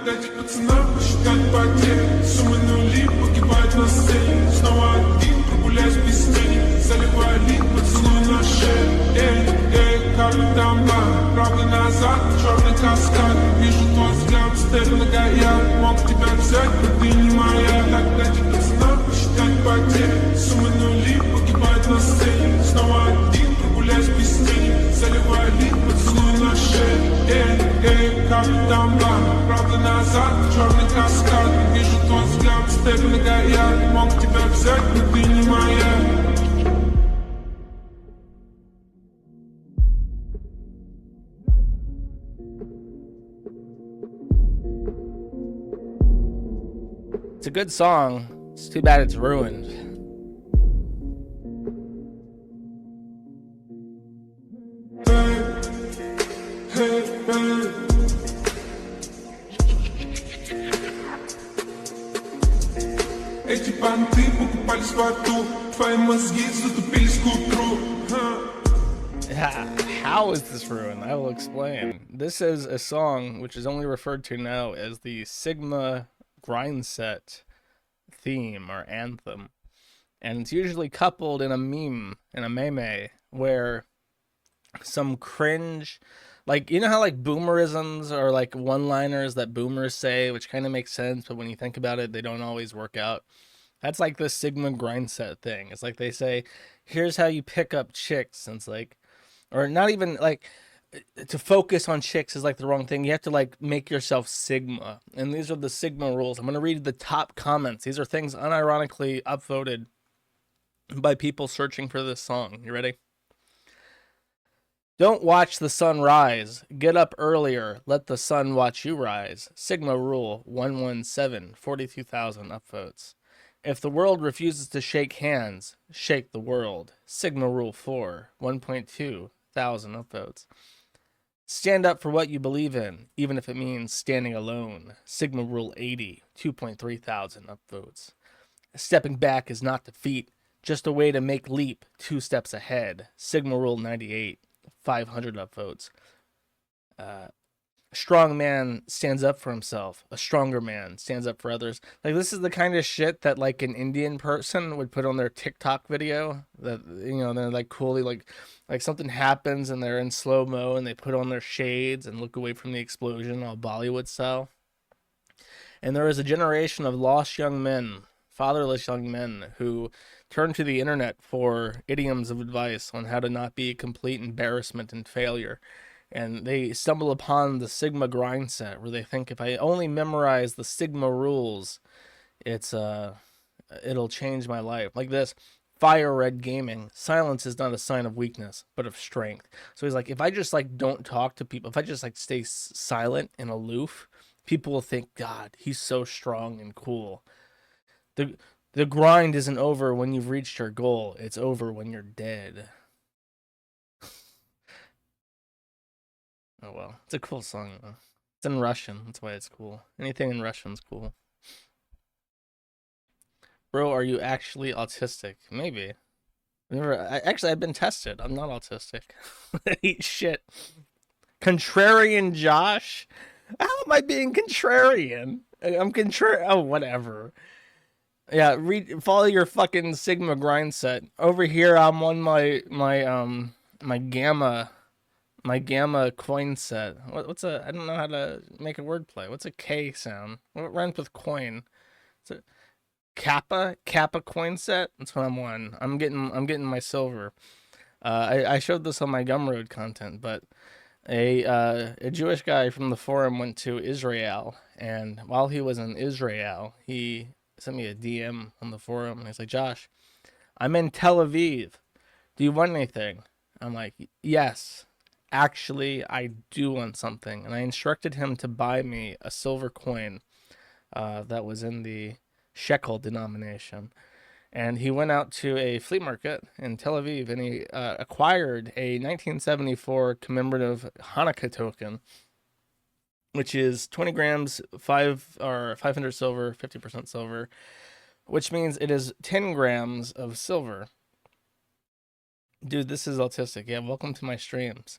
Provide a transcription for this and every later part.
ради пацана посчитать потери. Суммы нули погибают на сцене. Снова один, прогуляюсь без тени. Заливаю лик, поцелуй на шею. Как там бар, правый назад, черный каскад. Вижу твой взгляд, стель многояд. Мог тебя взять, но ты не моя. Так ради пацана посчитать потери. Суммы нули погибают на сцене. Снова один, прогуляюсь без тени. Заливаю лик, поцелуй на шею. Как там бар, правый назад, черный каскад. Вижу твой взгляд, стель многояд. Мог тебя взять, но ты не моя. It's a good song. It's too bad it's ruined. Эти понты покупались в аду. Твои мозги затупились к утру. How is this ruined? I will explain. This is a song which is only referred to now as the Sigma grind set theme or anthem, and it's usually coupled in a meme, where some cringe, like, you know how like boomerisms are like one-liners that boomers say, which kind of makes sense, but when you think about it, they don't always work out. That's like the Sigma grind set thing. It's like they say, here's how you pick up chicks, and it's like, or not even like, to focus on chicks is like the wrong thing. You have to like make yourself Sigma. And these are the Sigma rules. I'm going to read the top comments. These are things unironically upvoted by people searching for this song. You ready? Don't watch the sun rise. Get up earlier. Let the sun watch you rise. Sigma rule 117, 42,000 upvotes. If the world refuses to shake hands, shake the world. Sigma rule 4, 1.2 thousand upvotes. Stand up for what you believe in, even if it means standing alone. Sigma Rule 80, 2.3 thousand upvotes. Stepping back is not defeat, just a way to make leap 2 steps ahead. Sigma Rule 98, 500 upvotes. A strong man stands up for himself. A stronger man stands up for others. Like, this is the kind of shit that like an Indian person would put on their TikTok video. That, you know, they're like coolly like something happens and they're in slow-mo and they put on their shades and look away from the explosion, all Bollywood style. And there is a generation of lost young men, fatherless young men, who turn to the internet for idioms of advice on how to not be a complete embarrassment and failure. And they stumble upon the Sigma grind set, where they think, if I only memorize the Sigma rules, it'll change my life. Like this: Fire Red Gaming, silence is not a sign of weakness, but of strength. So he's like, if I just like don't talk to people, if I just like stay silent and aloof, people will think, God, he's so strong and cool. The grind isn't over when you've reached your goal. It's over when you're dead. Oh well, it's a cool song though. It's in Russian, that's why it's cool. Anything in Russian's cool. Bro, are you actually autistic? Maybe. I've been tested. I'm not autistic. Eat shit. Contrarian Josh? How am I being contrarian? I'm contrarian. Oh, whatever. Yeah, follow your fucking Sigma grind set. Over here, I'm on my gamma coin set. What's a? I don't know how to make a wordplay. What's a K sound? What rhymes with coin? It's a Kappa coin set. That's what I'm on. I'm getting my silver. I showed this on my Gumroad content, but a Jewish guy from the forum went to Israel, and while he was in Israel, he sent me a DM on the forum, and he's like, Josh, I'm in Tel Aviv. Do you want anything? I'm like, yes. Actually, I do want something. And I instructed him to buy me a silver coin that was in the shekel denomination. And he went out to a flea market in Tel Aviv and he acquired a 1974 commemorative Hanukkah token, which is 20 grams, 500 silver, 50% silver, which means it is 10 grams of silver. Dude, this is autistic. Yeah, welcome to my streams.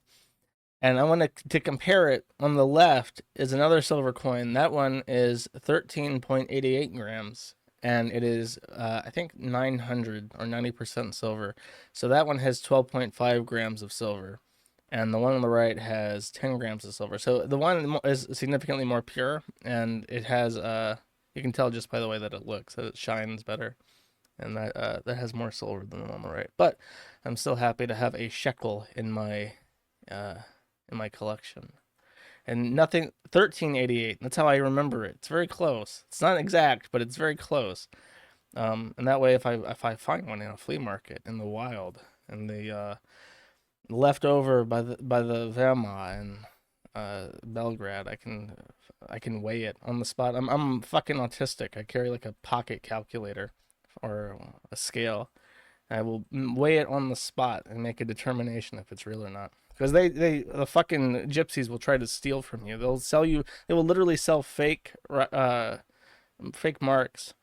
And I want to compare it. On the left is another silver coin. That one is 13.88 grams. And it is, I think, 900 or 90% silver. So that one has 12.5 grams of silver. And the one on the right has 10 grams of silver. So the one is significantly more pure. And it has, you can tell just by the way that it looks, that it shines better. And that has more silver than the one on the right. But I'm still happy to have a shekel uh, in my collection. And nothing 1388. That's how I remember it. It's very close. It's not exact, but it's very close. And that way, if I find one in a flea market in the wild, and the left over by the Vema in Belgrade, I can weigh it on the spot. I'm fucking autistic. I carry like a pocket calculator or a scale. I will weigh it on the spot and make a determination if it's real or not. Because the fucking gypsies will try to steal from you. They will literally sell fake marks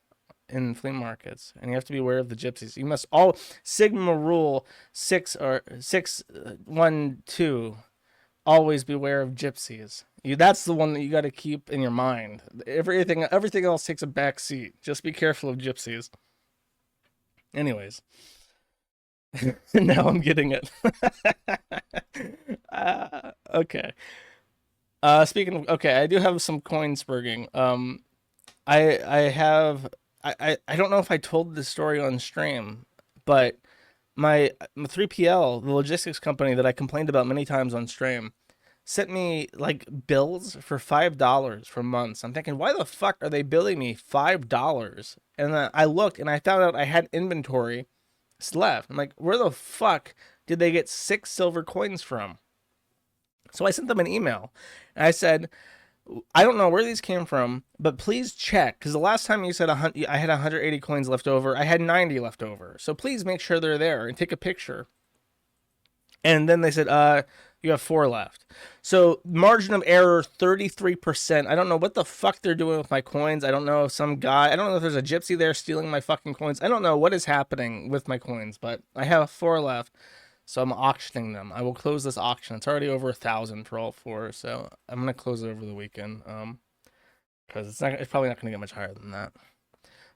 in flea markets, and you have to be aware of the gypsies. You must all Sigma rule 612. Always beware of gypsies. That's the one that you got to keep in your mind. Everything else takes a back seat. Just be careful of gypsies. Anyways. Now I'm getting it. Okay. Speaking of, okay, I do have some coin spurging. I don't know if I told this story on stream, but my 3PL, the logistics company that I complained about many times on stream, sent me like bills for $5 for months. I'm thinking, why the fuck are they billing me $5? And then I looked and I found out I had inventory left. I'm like, where the fuck did they get 6 silver coins from? So I sent them an email. And I said, I don't know where these came from, but please check. Because the last time you said I had 180 coins left over, I had 90 left over. So please make sure they're there and take a picture. And then they said, you have 4 left. So margin of error, 33%. I don't know what the fuck they're doing with my coins. I don't know if I don't know if there's a gypsy there stealing my fucking coins. I don't know what is happening with my coins, but I have 4 left. So I'm auctioning them. I will close this auction. It's already over 1,000 for all 4. So I'm going to close it over the weekend. Because it's probably not going to get much higher than that.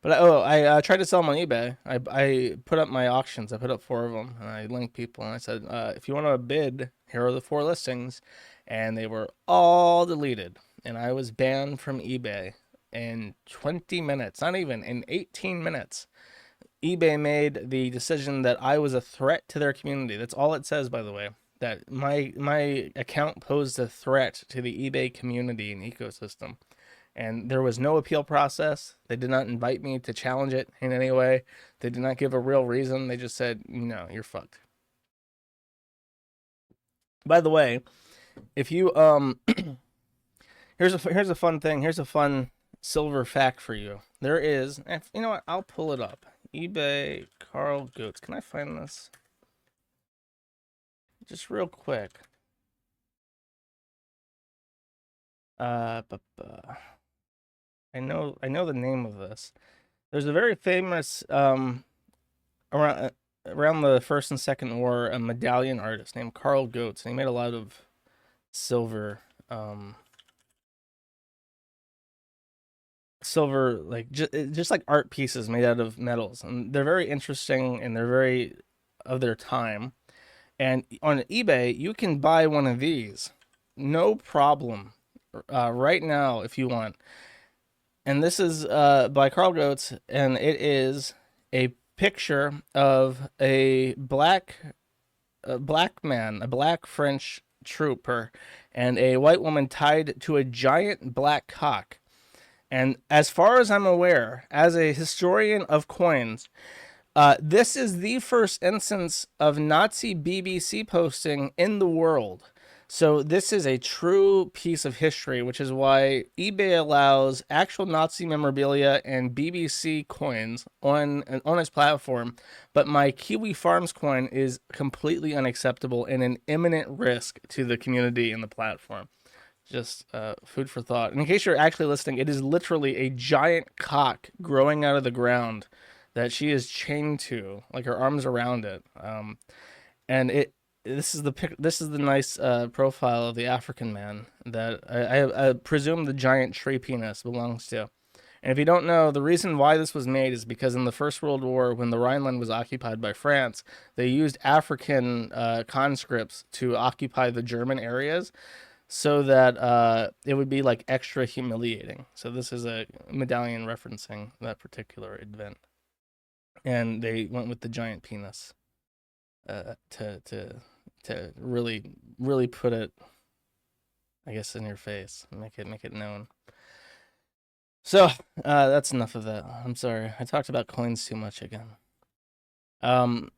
But I tried to sell them on eBay. I put up my auctions. I put up 4 of them, and I linked people, and I said, if you want to bid, here are the 4 listings, and they were all deleted, and I was banned from eBay in 20 minutes, not even, in 18 minutes. eBay made the decision that I was a threat to their community. That's all it says, by the way, that my account posed a threat to the eBay community and ecosystem. And there was no appeal process. They did not invite me to challenge it in any way. They did not give a real reason. They just said, no, you're fucked. By the way, if you here's a fun thing. Here's a fun silver fact for you. There is, you know what? I'll pull it up. eBay Carl Goats. Can I find this? Just real quick. I know the name of this. There's a very famous around the First and Second War, a medallion artist named Carl Goats, and he made a lot of silver like just like art pieces made out of metals, and they're very interesting and they're very of their time. And on eBay, you can buy one of these, no problem, right now if you want. And this is by Carl Goats, and it is a picture of a black man, a black French trooper, and a white woman tied to a giant black cock. And as far as I'm aware, as a historian of coins, this is the first instance of Nazi BBC posting in the world. So this is a true piece of history, which is why eBay allows actual Nazi memorabilia and BBC coins on its platform, but my Kiwi Farms coin is completely unacceptable and an imminent risk to the community and the platform. Just food for thought. And in case you're actually listening, it is literally a giant cock growing out of the ground that she is chained to, like her arms around it. And This is the nice profile of the African man that I presume the giant tree penis belongs to. And if you don't know, the reason why this was made is because in the First World War, when the Rhineland was occupied by France, they used African conscripts to occupy the German areas so that it would be like extra humiliating. So this is a medallion referencing that particular event. And they went with the giant penis to really put it, I guess, in your face, make it known. So that's enough of that. I'm sorry, I talked about coins too much again. Um,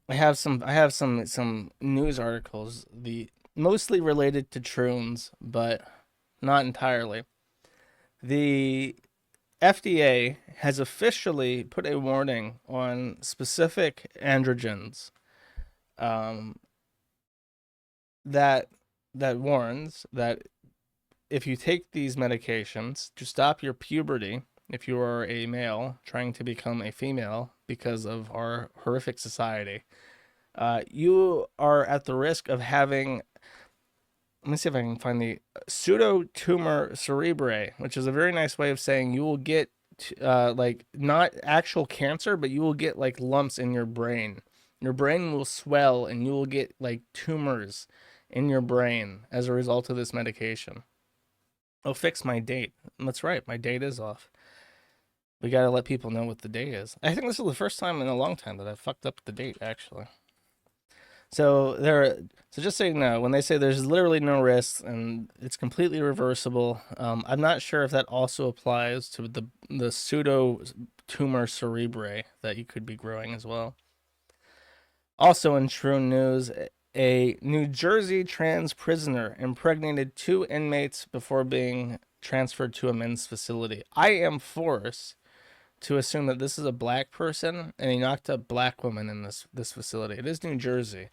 I have some news articles, the mostly related to troons, but not entirely. The FDA has officially put a warning on specific androgens, um, that warns that if you take these medications to stop your puberty, if you are a male trying to become a female because of our horrific society, you are at the risk of having. Let me see if I can find the pseudotumor cerebrae, which is a very nice way of saying you will get like not actual cancer, but you will get like lumps in your brain. Your brain will swell, and you will get like tumors in your brain as a result of this medication. Oh, fix my date. That's right, my date is off. We gotta let people know what the date is. I think this is the first time in a long time that I fucked up the date, actually. So just so you know, when they say there's literally no risks and it's completely reversible, I'm not sure if that also applies to the pseudo tumor cerebrae that you could be growing as well. Also in true news, a New Jersey trans prisoner impregnated 2 inmates before being transferred to a men's facility. I am forced to assume that this is a black person, and he knocked up black women in this facility. It is New Jersey.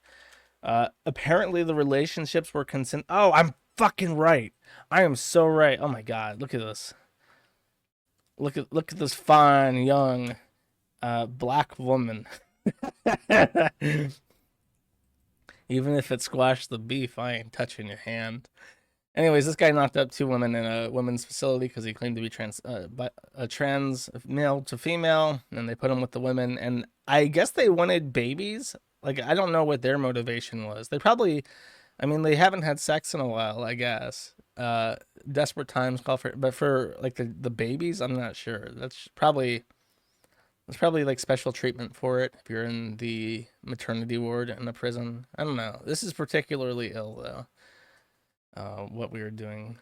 Apparently the relationships were consent. Oh, I'm fucking right. I am so right. Oh my god, look at this. Look at this fine young black woman. Even if it squashed the beef, I ain't touching your hand. Anyways, this guy knocked up 2 women in a women's facility because he claimed to be trans male to female, and they put him with the women. And I guess they wanted babies. Like, I don't know what their motivation was. They probably, I mean, they haven't had sex in a while, I guess. Desperate times call for, but for like the babies, I'm not sure. There's probably like special treatment for it if you're in the maternity ward in the prison. I don't know. This is particularly ill though. What we are doing,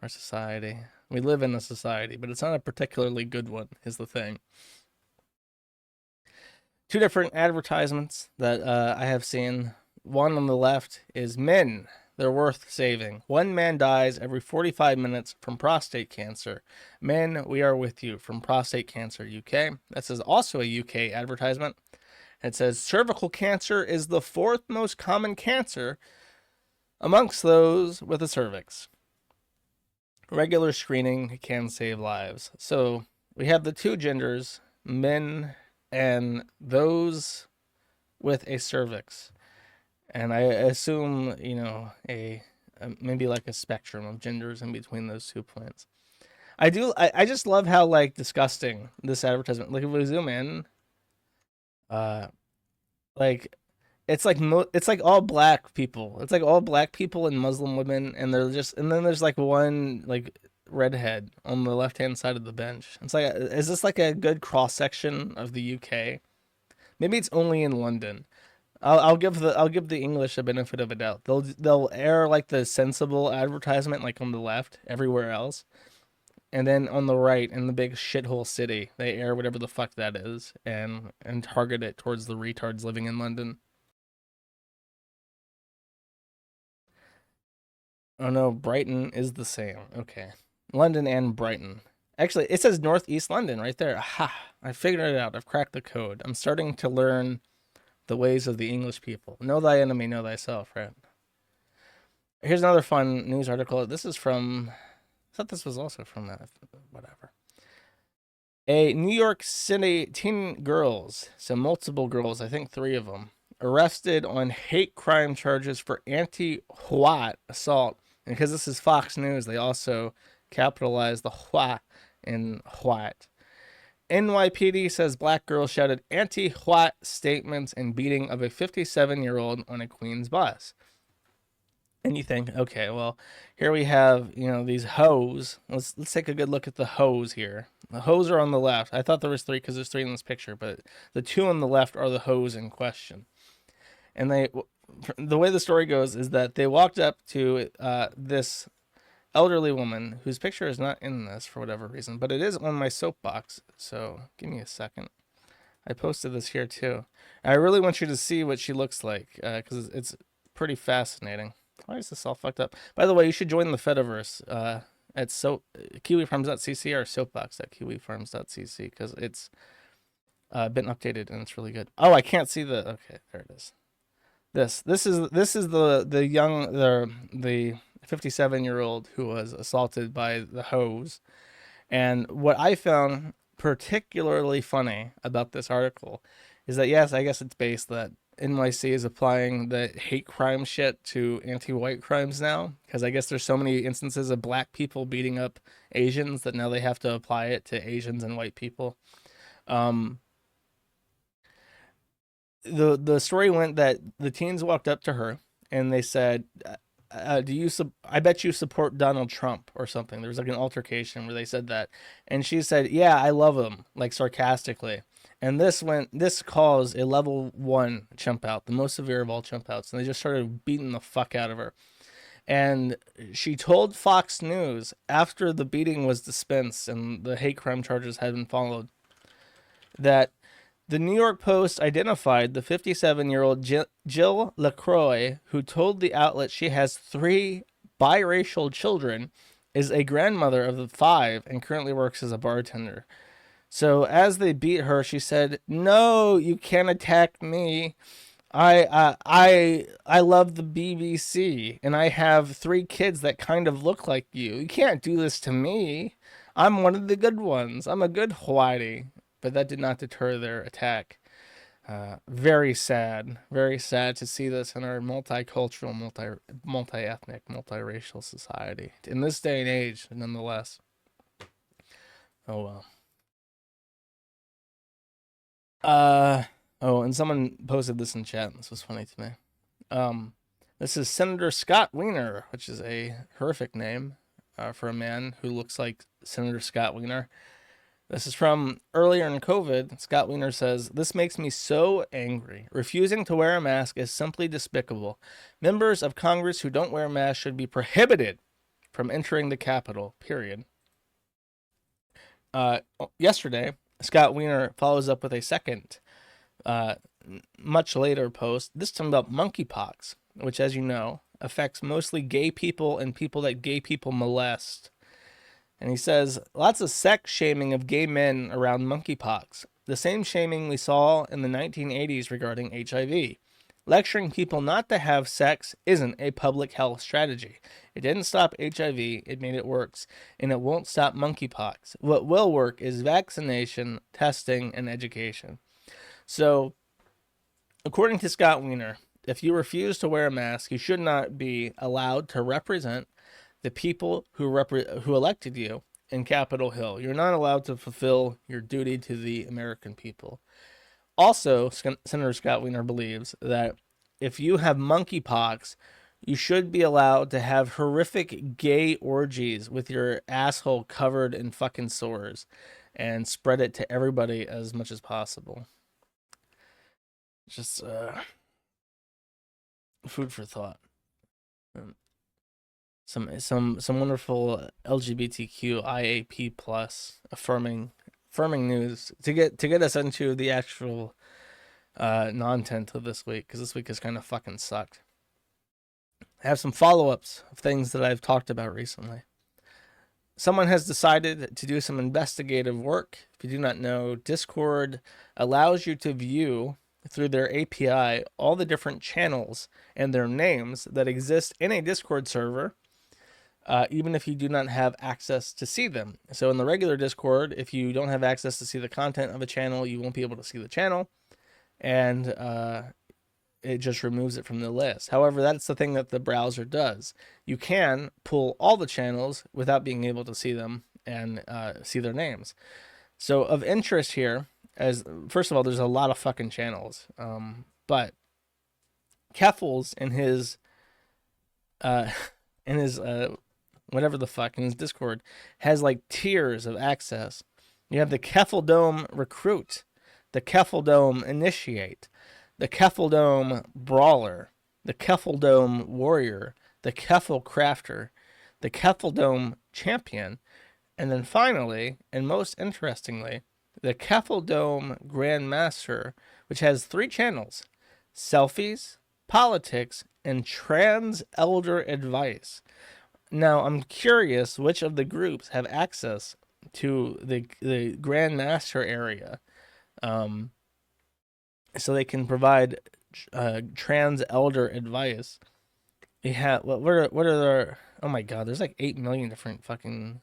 our society. We live in a society, but it's not a particularly good one, is the thing. 2 different advertisements that I have seen. One on the left is men. They're worth saving. 1 man dies every 45 minutes from prostate cancer. Men, we are with you, from Prostate Cancer UK. This is also a UK advertisement. It says cervical cancer is the 4th most common cancer amongst those with a cervix. Regular screening can save lives. So we have the 2 genders, men and those with a cervix. And I assume, a maybe like a spectrum of genders in between those 2 points. I just love how like disgusting this advertisement. Like if we zoom in, like it's like all black people. It's like all black people and Muslim women, and then there's like one like redhead on the left hand side of the bench. It's like, is this like a good cross section of the UK? Maybe it's only in London. I'll give the English a benefit of a doubt. They'll air like the sensible advertisement like on the left everywhere else, and then on the right in the big shithole city they air whatever the fuck that is and target it towards the retards living in London. Oh no, Brighton is the same. Okay. London and Brighton. Actually, it says Northeast London right there. Aha! I figured it out. I've cracked the code. I'm starting to learn the ways of the English people. Know thy enemy, know thyself, right? Here's another fun news article. This is from, I thought this was also from that, whatever. A New York City teen girls, so multiple girls, I think 3 of them, arrested on hate crime charges for anti-White assault. And because this is Fox News, they also capitalize the White in white. NYPD says black girl shouted anti-White statements and beating of a 57-year-old on a Queens bus. And you think, okay, well, here we have, these hoes. Let's take a good look at the hoes here. The hoes are on the left. I thought there was three because there's three in this picture, but the two on the left are the hoes in question. And the way the story goes is that they walked up to this elderly woman whose picture is not in this for whatever reason, but it is on my soapbox. So give me a second. I posted this here too. And I really want you to see what she looks like because it's pretty fascinating. Why is this all fucked up? By the way, you should join the Fediverse at kiwifarms.cc or soapbox.kiwifarms.cc because it's been updated and it's really good. Oh, I can't see the. Okay, there it is. This is the young the 57-year-old who was assaulted by the hose, and what I found particularly funny about this article is that yes, I guess it's based that NYC is applying the hate crime shit to anti-white crimes now, because I guess there's so many instances of black people beating up Asians that now they have to apply it to Asians and white people. The story went that the teens walked up to her and they said, I bet you support Donald Trump or something. There was like an altercation where they said that, and she said, yeah, I love him, like sarcastically. And this caused a level 1 chump out, the most severe of all chump outs, and they just started beating the fuck out of her. And she told Fox News after the beating was dispensed and the hate crime charges had been followed that the New York Post identified the 57-year-old Jill LaCroix, who told the outlet she has 3 biracial children, is a grandmother of the 5, and currently works as a bartender. So as they beat her, she said, "No, you can't attack me. I love the BBC, and I have 3 kids that kind of look like you. You can't do this to me. I'm one of the good ones. I'm a good Whitey." But that did not deter their attack. Very sad to see this in our multicultural, multi-ethnic, multiracial society. In this day and age, nonetheless. Oh, well. And someone posted this in chat. This was funny to me. This is Senator Scott Wiener, which is a horrific name for a man who looks like Senator Scott Wiener. This is from earlier in COVID. Scott Wiener says, "This makes me so angry. Refusing to wear a mask is simply despicable. Members of Congress who don't wear masks should be prohibited from entering the Capitol, period." Yesterday, Scott Wiener follows up with a second, much later post, this time about monkeypox, which, as you know, affects mostly gay people and people that gay people molest. And he says, lots of sex shaming of gay men around monkeypox. The same shaming we saw in the 1980s regarding HIV. Lecturing people not to have sex isn't a public health strategy. It didn't stop HIV, it made it worse. And it won't stop monkeypox. What will work is vaccination, testing, and education. So, according to Scott Wiener, if you refuse to wear a mask, you should not be allowed to represent the people who elected you in Capitol Hill. You're not allowed to fulfill your duty to the American people. Also, Senator Scott Wiener believes that if you have monkeypox, you should be allowed to have horrific gay orgies with your asshole covered in fucking sores and spread it to everybody as much as possible. Just food for thought. Some wonderful LGBTQ IAP plus affirming news to get us into the actual content of this week, because this week has kind of fucking sucked. I have some follow-ups of things that I've talked about recently. Someone has decided to do some investigative work. If you do not know, Discord allows you to view through their API all the different channels and their names that exist in a Discord server, even if you do not have access to see them. So in the regular Discord, if you don't have access to see the content of a channel, you won't be able to see the channel. And it just removes it from the list. However, that's the thing that the browser does. You can pull all the channels without being able to see them and see their names. So of interest here, as first of all, there's a lot of fucking channels. But Keffels in his whatever the fuck in his Discord has like tiers of access. You have the Keffeldome Recruit, the Keffeldome Initiate, the Keffeldome Brawler, the Keffeldome Warrior, the Keffel Crafter, the Keffeldome Champion, and then finally, and most interestingly, the Keffeldome Grandmaster, which has 3 channels: selfies, politics, and trans elder advice. Now, I'm curious which of the groups have access to the Grandmaster area, so they can provide trans elder advice. We have what are there? Oh my god, there's like 8 million different fucking.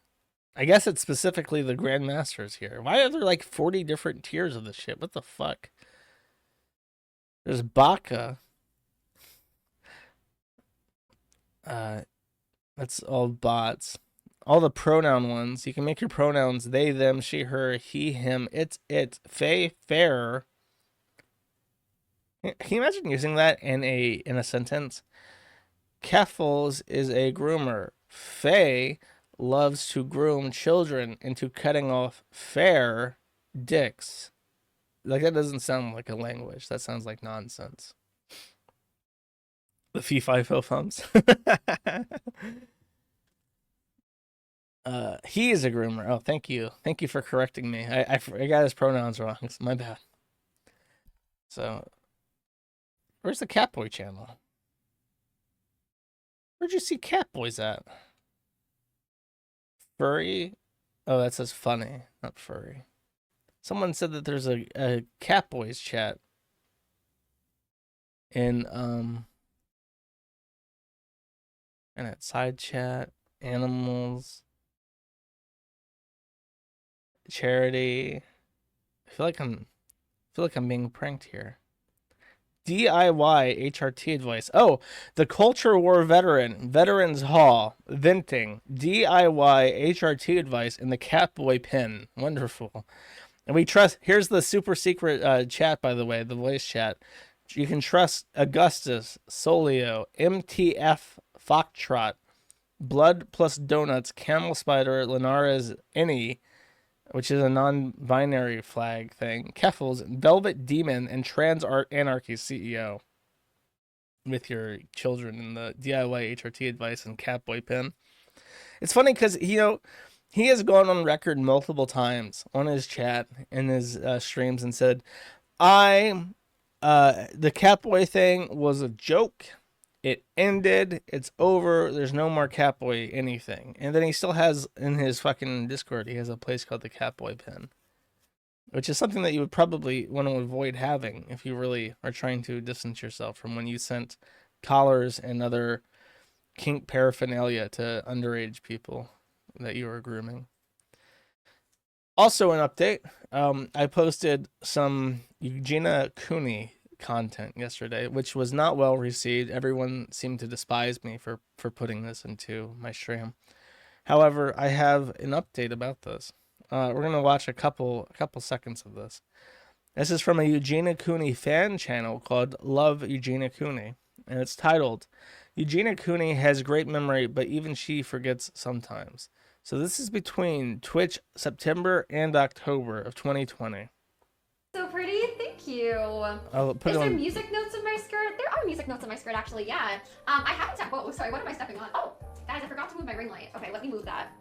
I guess it's specifically the Grandmasters here. Why are there like 40 different tiers of this shit? What the fuck? There's Baka. That's all bots. All the pronoun ones. You can make your pronouns they, them, she, her, he, him, it, fey, fair. Can you imagine using that in a sentence? Keffels is a groomer. Faye loves to groom children into cutting off fair dicks. Like, that doesn't sound like a language. That sounds like nonsense. The fee fi fo fums. He is a groomer. Oh, thank you. Thank you for correcting me. I got his pronouns wrong. It's my bad. So, where's the Catboy channel? Where'd you see Catboys at? Furry? Oh, that says funny, not furry. Someone said that there's a Catboys chat in that side chat, animals, charity. I feel like I'm being pranked here. DIY HRT advice. Oh, the Culture War veteran, Veterans Hall, venting, DIY HRT advice in the Catboy pin. Wonderful. And we trust, here's the super secret chat, by the way, the voice chat. You can trust Augustus, Solio, MTF, Foxtrot, Blood plus Donuts, Camel Spider, Linares, Any, which is a non-binary flag thing, Keffels, Velvet Demon, and Trans Art Anarchy CEO. With your children in the DIY HRT advice and Catboy pin. It's funny because, you know, he has gone on record multiple times on his chat in his streams and said, the Catboy thing was a joke. It ended. It's over. There's no more Catboy anything. And then he still has in his fucking Discord, he has a place called the Catboy pin, which is something that you would probably want to avoid having if you really are trying to distance yourself from when you sent collars and other kink paraphernalia to underage people that you were grooming. Also, an update. I posted some Eugenia Cooney content yesterday, which was not well received. Everyone seemed to despise me for putting this into my stream. However, I have an update about this. We're gonna watch a couple seconds of this. This is from a Eugenia Cooney fan channel called Love Eugenia Cooney, and it's titled "Eugenia Cooney has great memory, but even she forgets sometimes." So this is between Twitch September and October of 2020. So pretty, thank you. I'll put Is it there on. music notes in my skirt? There are music notes in my skirt, actually, yeah. I haven't tapped. Oh, sorry, what am I stepping on? Oh, guys, I forgot to move my ring light. Okay, let me move that.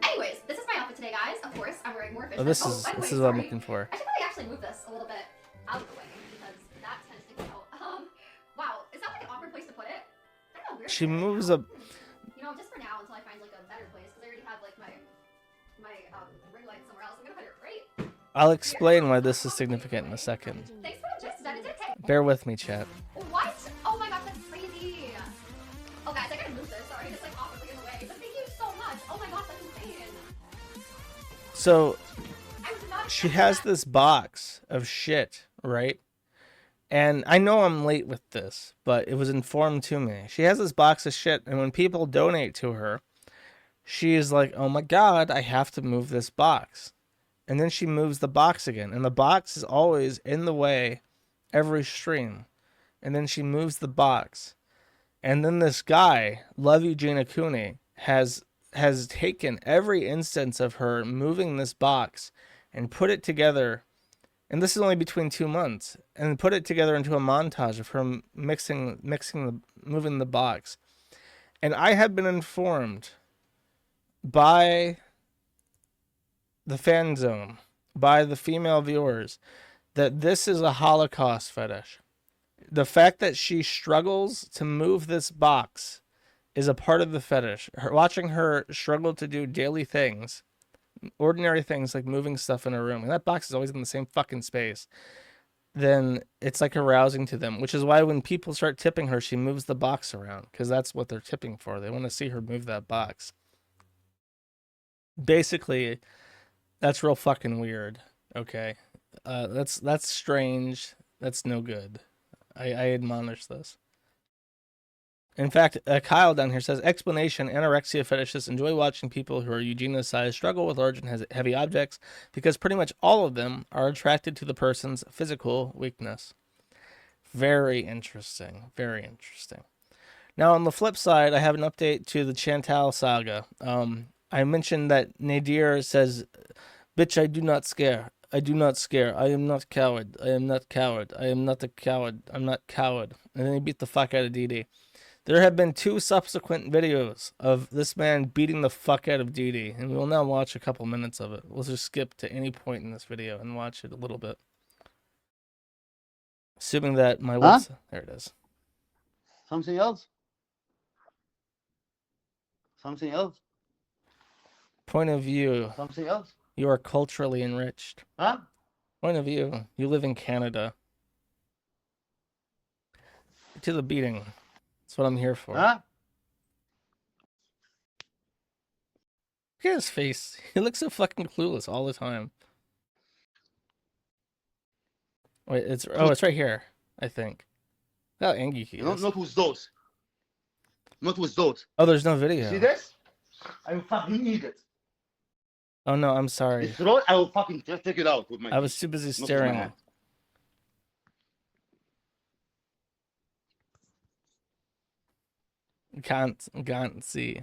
Anyways, this is my outfit today, guys. Of course, I'm wearing more fish. Oh, this is what I'm looking for. I should probably actually move this a little bit out of the way because that tends to go. Wow, is that like an awkward place to put it? I don't know. Where She moves up. You know, just for now until I find like a better place, because I already have like my ring light somewhere else. I'm gonna put it right. I'll explain why this is significant in a second. Thanks for the gist. That is okay. Bear with me, chat. What? Oh my gosh, that's crazy. Oh guys, I gotta move this. Sorry, it's like awkwardly in the way. But thank you so much. Oh my gosh, that's insane. So she has this box of shit, right? And I know I'm late with this, but it was informed to me. She has this box of shit, and when people donate to her, she is like, oh my God, I have to move this box. And then she moves the box again, and the box is always in the way every stream. And then she moves the box. And then this guy, Love Eugenia Cooney, has taken every instance of her moving this box and put it together, and this is only between 2 months, and put it together into a montage of her moving the box. And I have been informed by the fan zone, by the female viewers, that this is a Holocaust fetish. The fact that she struggles to move this box is a part of the fetish. Watching her struggle to do daily things, ordinary things like moving stuff in her room, and that box is always in the same fucking space, then it's like arousing to them, which is why when people start tipping her, she moves the box around, because that's what they're tipping for. They want to see her move that box. Basically, that's real fucking weird. Okay, that's strange. That's no good. I admonish this. In fact, Kyle down here says, explanation, anorexia fetishists enjoy watching people who are Eugenia's size struggle with large and heavy objects because pretty much all of them are attracted to the person's physical weakness. Very interesting. Very interesting. Now, on the flip side, I have an update to the Chantal saga. I mentioned that Nadir says, bitch, I do not scare. I do not scare. I am not coward. I am not coward. I am not a coward. I'm not coward. And then he beat the fuck out of Dee. There have been 2 subsequent videos of this man beating the fuck out of Dee, and we'll now watch a couple minutes of it. We'll just skip to any point in this video and watch it a little bit. Assuming that my website... There it is. Something else? Something else? Point of view. Something else? You are culturally enriched. Huh? Point of view. You live in Canada. To the beating. That's what I'm here for. Huh? Look at his face. He looks so fucking clueless all the time. Wait, it's right here, I think. Look how angry he is. Not with those. Not with those. Oh, there's no video. See this? I fucking need it. Oh no, I'm sorry. It's raw. I will fucking take it out with my. I was too busy staring at. Can't see.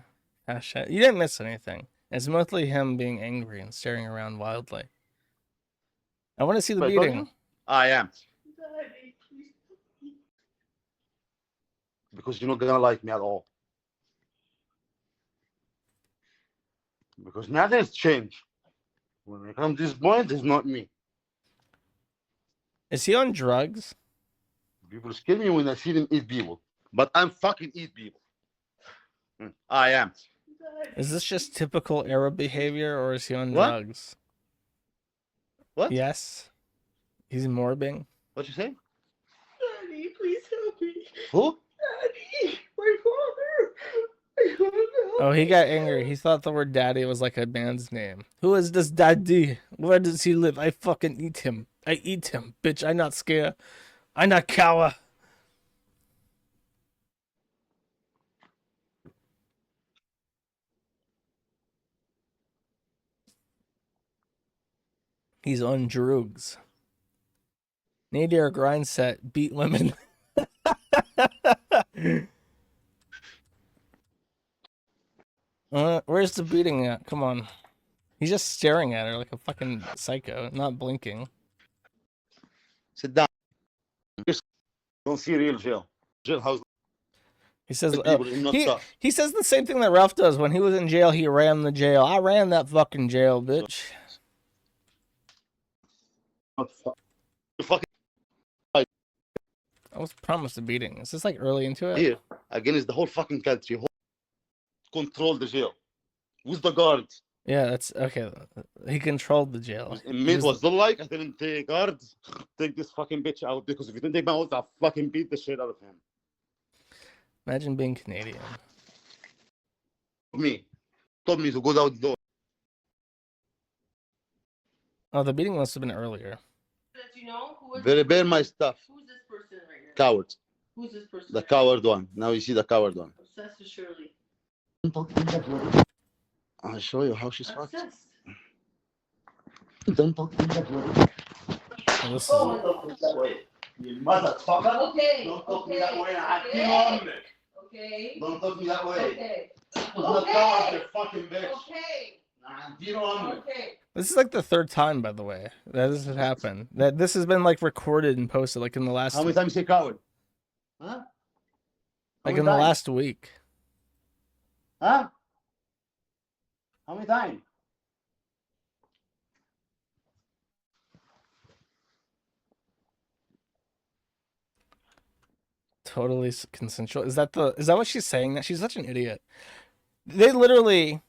You didn't miss anything. It's mostly him being angry and staring around wildly. I want to see the beating. I am. Because you're not gonna like me at all. Because nothing's changed. When I come to this point, it's not me. Is he on drugs? People scare me when I see them eat people. But I'm fucking eat people. I am. Is this just typical Arab behavior, or is he on drugs? What? Yes. He's morbing. What you say? Daddy, please help me. Who? Daddy, my father. I don't know. Oh, he got angry. He thought the word daddy was like a man's name. Who is this daddy? Where does he live? I fucking eat him. I eat him. Bitch, I not scare. I not cower. He's on drugs. Nadir Grindset beat women. Where's the beating at? Come on. He's just staring at her like a fucking psycho, not blinking. Sit down. Don't see real jail. Jailhouse. He says he says the same thing that Ralph does. When he was in jail, he ran the jail. I ran that fucking jail, bitch. I was promised a beating. Is this like early into it? Here, against the whole fucking country. Control the jail. Who's the guards? Yeah, that's okay. He controlled the jail. It was like I didn't take guards. Take this fucking bitch out because if you didn't take my oath, I'll fucking beat the shit out of him. Imagine being Canadian. Me. Told me to go out the door. Oh, the beating must have been earlier. That you know who is They repair my stuff. who's this person? coward. Who's this person? The coward one. Now you see the coward one. Obsessed with Shirley. I'll show you how she's fucked. Obsessed. Don't talk to me that way. Well, this is Don't talk to me that way. You motherfucker. Okay. Don't talk to me that way. Okay. Don't talk to me that way. Okay. Not coward, you fucking bitch. Okay. Okay. this is like the third time, by the way, that this has happened. That this has been like recorded and posted like in the last How many times you say coward? Huh? like in the last week. Huh? How many times? Totally consensual. Is that what she's saying? That she's such an idiot. They literally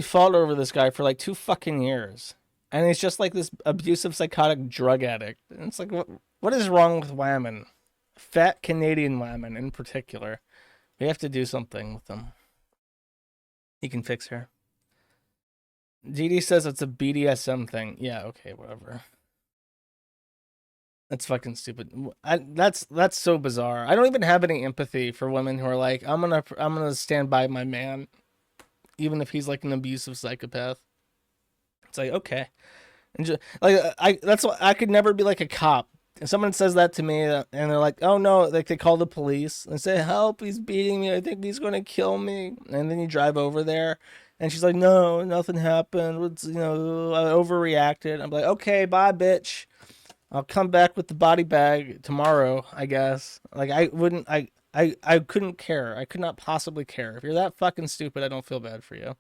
fought over this guy for like 2 fucking years, and he's just like this abusive, psychotic drug addict. And it's like, what is wrong with women? Fat Canadian women in particular. We have to do something with them. He can fix her. Dee says it's a BDSM thing. Yeah, okay, whatever. That's fucking stupid. That's so bizarre. I don't even have any empathy for women who are like, I'm gonna stand by my man, even if he's like an abusive psychopath. It's like, okay, and just, like that's what I could never be like a cop. If someone says that to me and they're like, oh no, like they call the police and say, help, he's beating me, I think he's gonna kill me, and then you drive over there and she's like, no, nothing happened, I overreacted. I'm like, okay, bye, bitch. I'll come back with the body bag tomorrow, I guess. Like, I couldn't care. I could not possibly care. If you're that fucking stupid, I don't feel bad for you.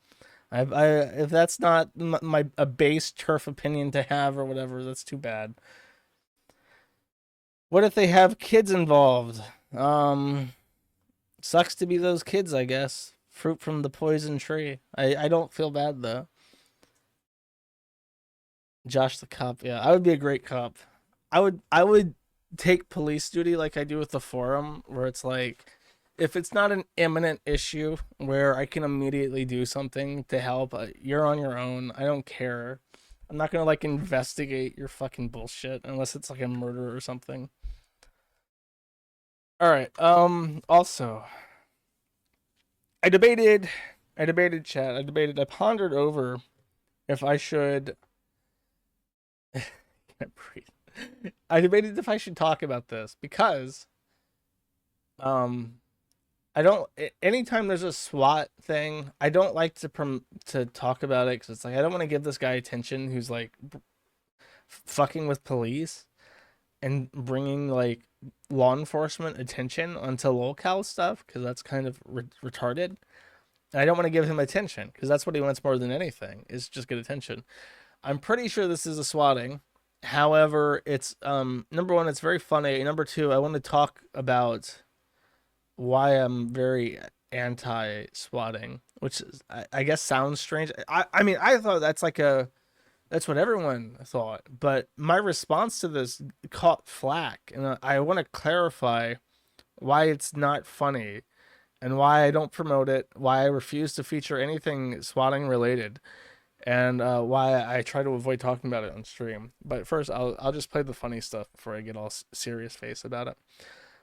If that's not a base turf opinion to have or whatever, that's too bad. What if they have kids involved? Sucks to be those kids, I guess. Fruit from the poison tree. I don't feel bad, though. Josh the cop. Yeah, I would be a great cop. I would take police duty like I do with the forum, where it's like, if it's not an imminent issue where I can immediately do something to help, you're on your own. I don't care. I'm not gonna like investigate your fucking bullshit unless it's like a murder or something. All right. Also, I debated, chat. I pondered over if I should. Can't breathe. I debated if I should talk about this because, I don't. Anytime there's a SWAT thing, I don't like to talk about it because it's like I don't want to give this guy attention who's like fucking with police and bringing like law enforcement attention onto locale stuff because that's kind of retarded. And I don't want to give him attention because that's what he wants more than anything is just get attention. I'm pretty sure this is a swatting. However, it's number one, it's very funny. Number two, I want to talk about why I'm very anti-swatting, which is, I guess sounds strange. I mean, I thought that's what everyone thought, but my response to this caught flack, and I want to clarify why it's not funny and why I don't promote it, why I refuse to feature anything swatting related. And why I try to avoid talking about it on stream. But first, I'll just play the funny stuff before I get all serious face about it.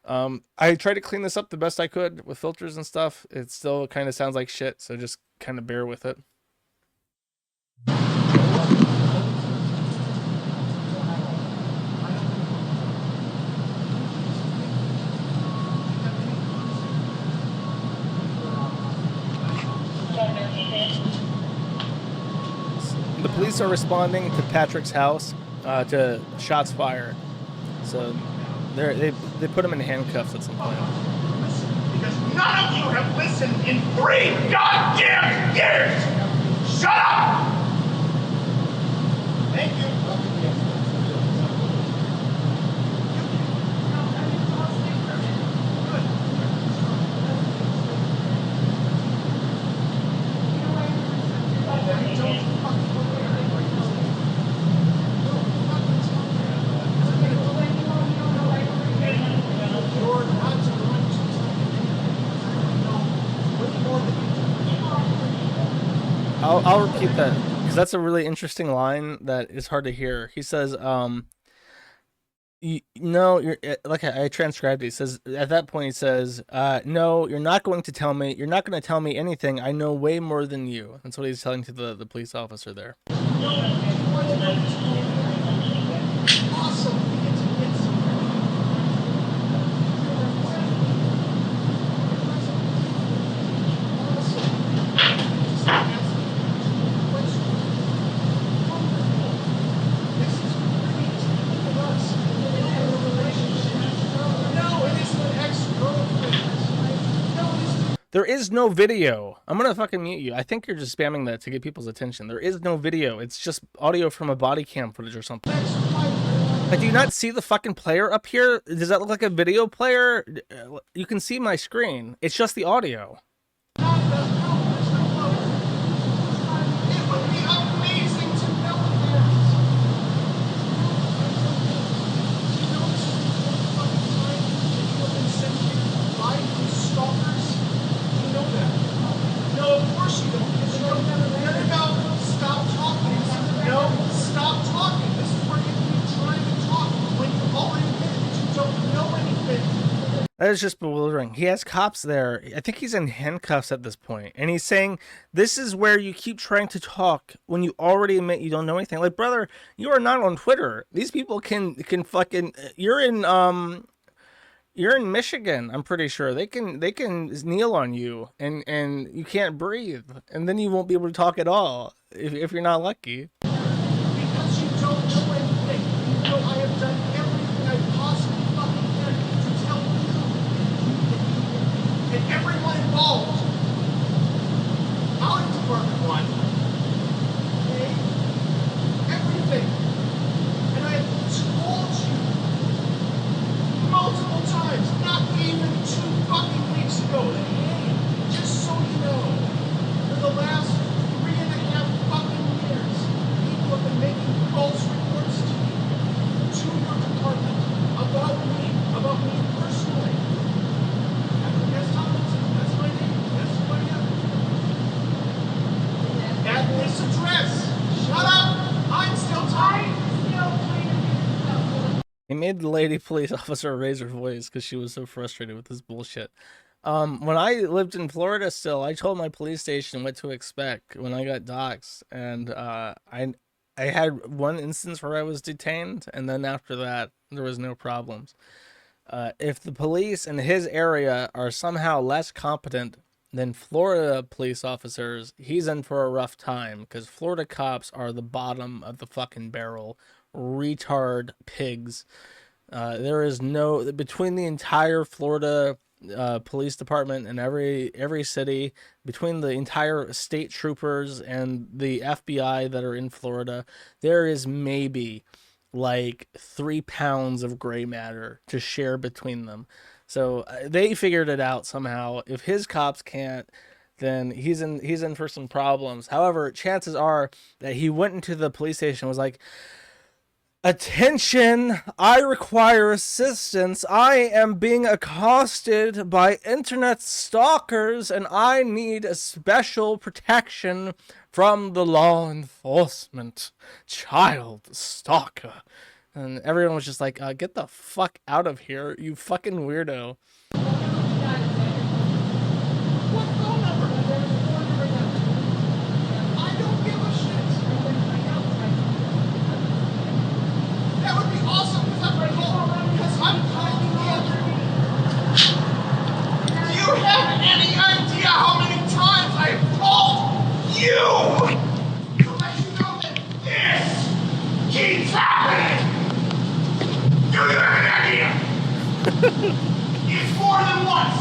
I tried to clean this up the best I could with filters and stuff. It still kind of sounds like shit, so just kind of bear with it. The police are responding to Patrick's house to shots fired. So they put him in handcuffs at some point. Because none of you have listened in 3 goddamn years! Shut up! Thank you. I'll repeat that because that's a really interesting line that is hard to hear. He says, No, you're like I transcribed it. He says at that point he says, "No, you're not going to tell me. You're not going to tell me anything. I know way more than you." That's what he's telling to the police officer there. There is no video. I'm gonna fucking mute you. I think you're just spamming that to get people's attention. There is no video. It's just audio from a body cam footage or something. Like, do you not see the fucking player up here? Does that look like a video player? You can see my screen. It's just the audio. That is just bewildering. He has cops there. I think he's in handcuffs at this point. And he's saying, this is where you keep trying to talk when you already admit you don't know anything. Like, brother, you are not on Twitter. These people can fucking... You're in Michigan, I'm pretty sure. They can kneel on you and you can't breathe. And then you won't be able to talk at all if you're not lucky. Because you don't know anything. You know I have done everything I possibly fucking can to tell you and everyone involved. Our department one. Okay? Everything. And I have told you multiple times, not even 2 fucking weeks ago, that hey, just so you know, for the last 3.5 fucking years, people have been making false reports to your department about me personally. Yes, Tomlinson, that's my name. That's who I am. At this address. Shut up! I'm still talking. He made the lady police officer raise her voice because she was so frustrated with this bullshit. When I lived in Florida still, I told my police station what to expect when I got doxxed. And I had one instance where I was detained, and then after that, there was no problems. If the police in his area are somehow less competent than Florida police officers, he's in for a rough time, because Florida cops are the bottom of the fucking barrel. Retard pigs. There is no... Between the entire Florida police department and every city, between the entire state troopers and the FBI that are in Florida, there is maybe like 3 pounds of gray matter to share between them. So they figured it out somehow. If his cops can't, then he's in for some problems. However, chances are that he went into the police station and was like, "Attention, I require assistance. I am being accosted by internet stalkers and I need a special protection from the law enforcement. Child stalker." And everyone was just like, get the fuck out of here, you fucking weirdo. That would be awesome because I'm calling in. Do you have any idea how many times I've called you? To let you know that this keeps happening. Do you have an idea? It's more than once.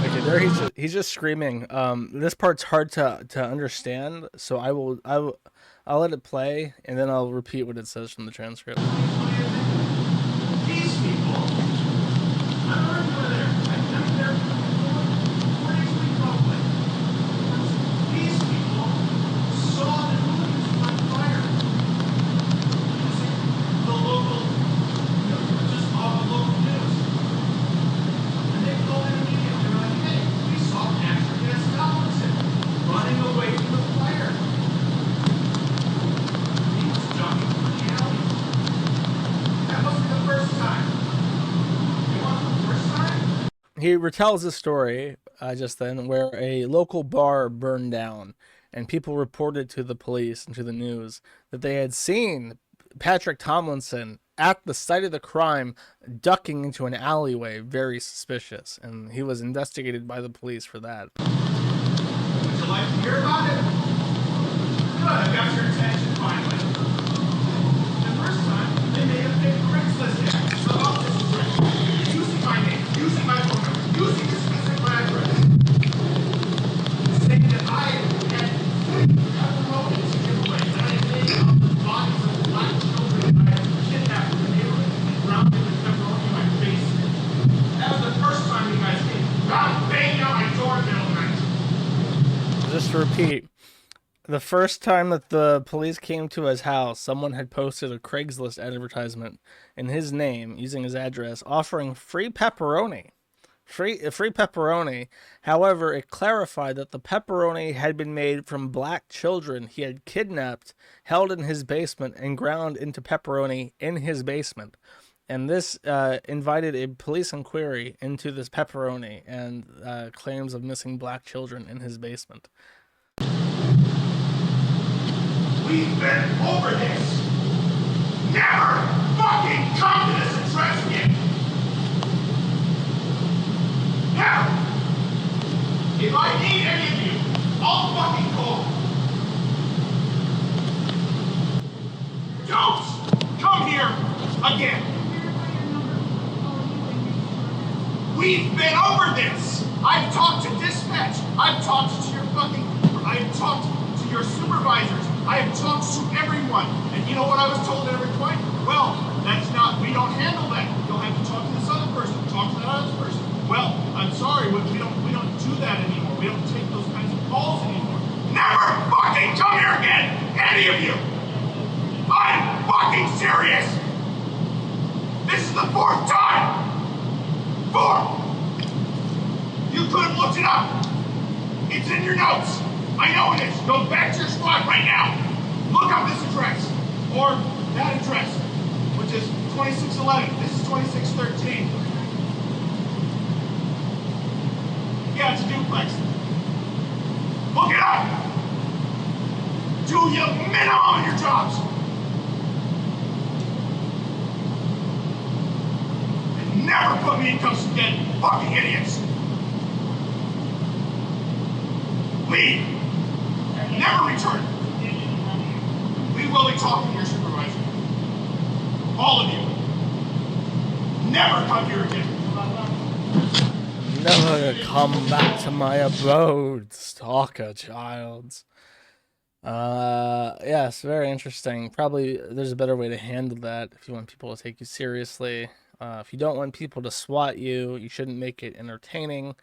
Okay, there he's just screaming. This part's hard to understand, so I'll let it play and then I'll repeat what it says from the transcript. These people, I'm already over there. I'm there for public. These people saw the hooligans on fire using the local, just all the local news. And they called in immediately. They were like, hey, we saw Patrick S. Tomlinson running away from the fire. he retells a story just then where a local bar burned down, and people reported to the police and to the news that they had seen Patrick Tomlinson at the site of the crime ducking into an alleyway, very suspicious, and he was investigated by the police for that. Would you like to hear about it? Good, I got your attention finally. The first time, they made a fake Craigslist ad about this address, using my name, using my phone number, using this specific address, saying that I had pepperonis to give away, that I had made up the bodies of black children that I had kidnapped from the neighborhood and drowned them in pepperoni in my basement. That was the first time you guys came. God banging on my door in the middle of the night. Just to repeat, the first time that the police came to his house, someone had posted a Craigslist advertisement in his name using his address offering free pepperoni. Free pepperoni. However, it clarified that the pepperoni had been made from black children he had kidnapped, held in his basement, and ground into pepperoni in his basement. And this invited a police inquiry into this pepperoni and claims of missing black children in his basement. We've been over this. Never fucking come to this address again. Never. If I need any of you, I'll fucking call. Don't come here again. We've been over this. I've talked to dispatch. I've talked to your supervisors. I have talked to everyone. And you know what I was told at every point? Well, we don't handle that. You'll have to talk to this other person, talk to that other person. Well, I'm sorry, we don't do that anymore. We don't take those kinds of calls anymore. Never fucking come here again, any of you. I'm fucking serious. This is the 4th time. 4. You could have looked it up. It's in your notes. I know it is. Go back to your squad right now. Look up this address. Or that address, which is 2611. This is 2613. Yeah, it's a duplex. Look it up. Do your minimum on your jobs. And never put me in custody again, fucking idiots. Leave. Never return. We will be talking to your supervisor. All of you. Never come here again. Never come back to my abode, stalker child. Yes, very interesting. Probably there's a better way to handle that if you want people to take you seriously. If you don't want people to swat you, you shouldn't make it entertaining.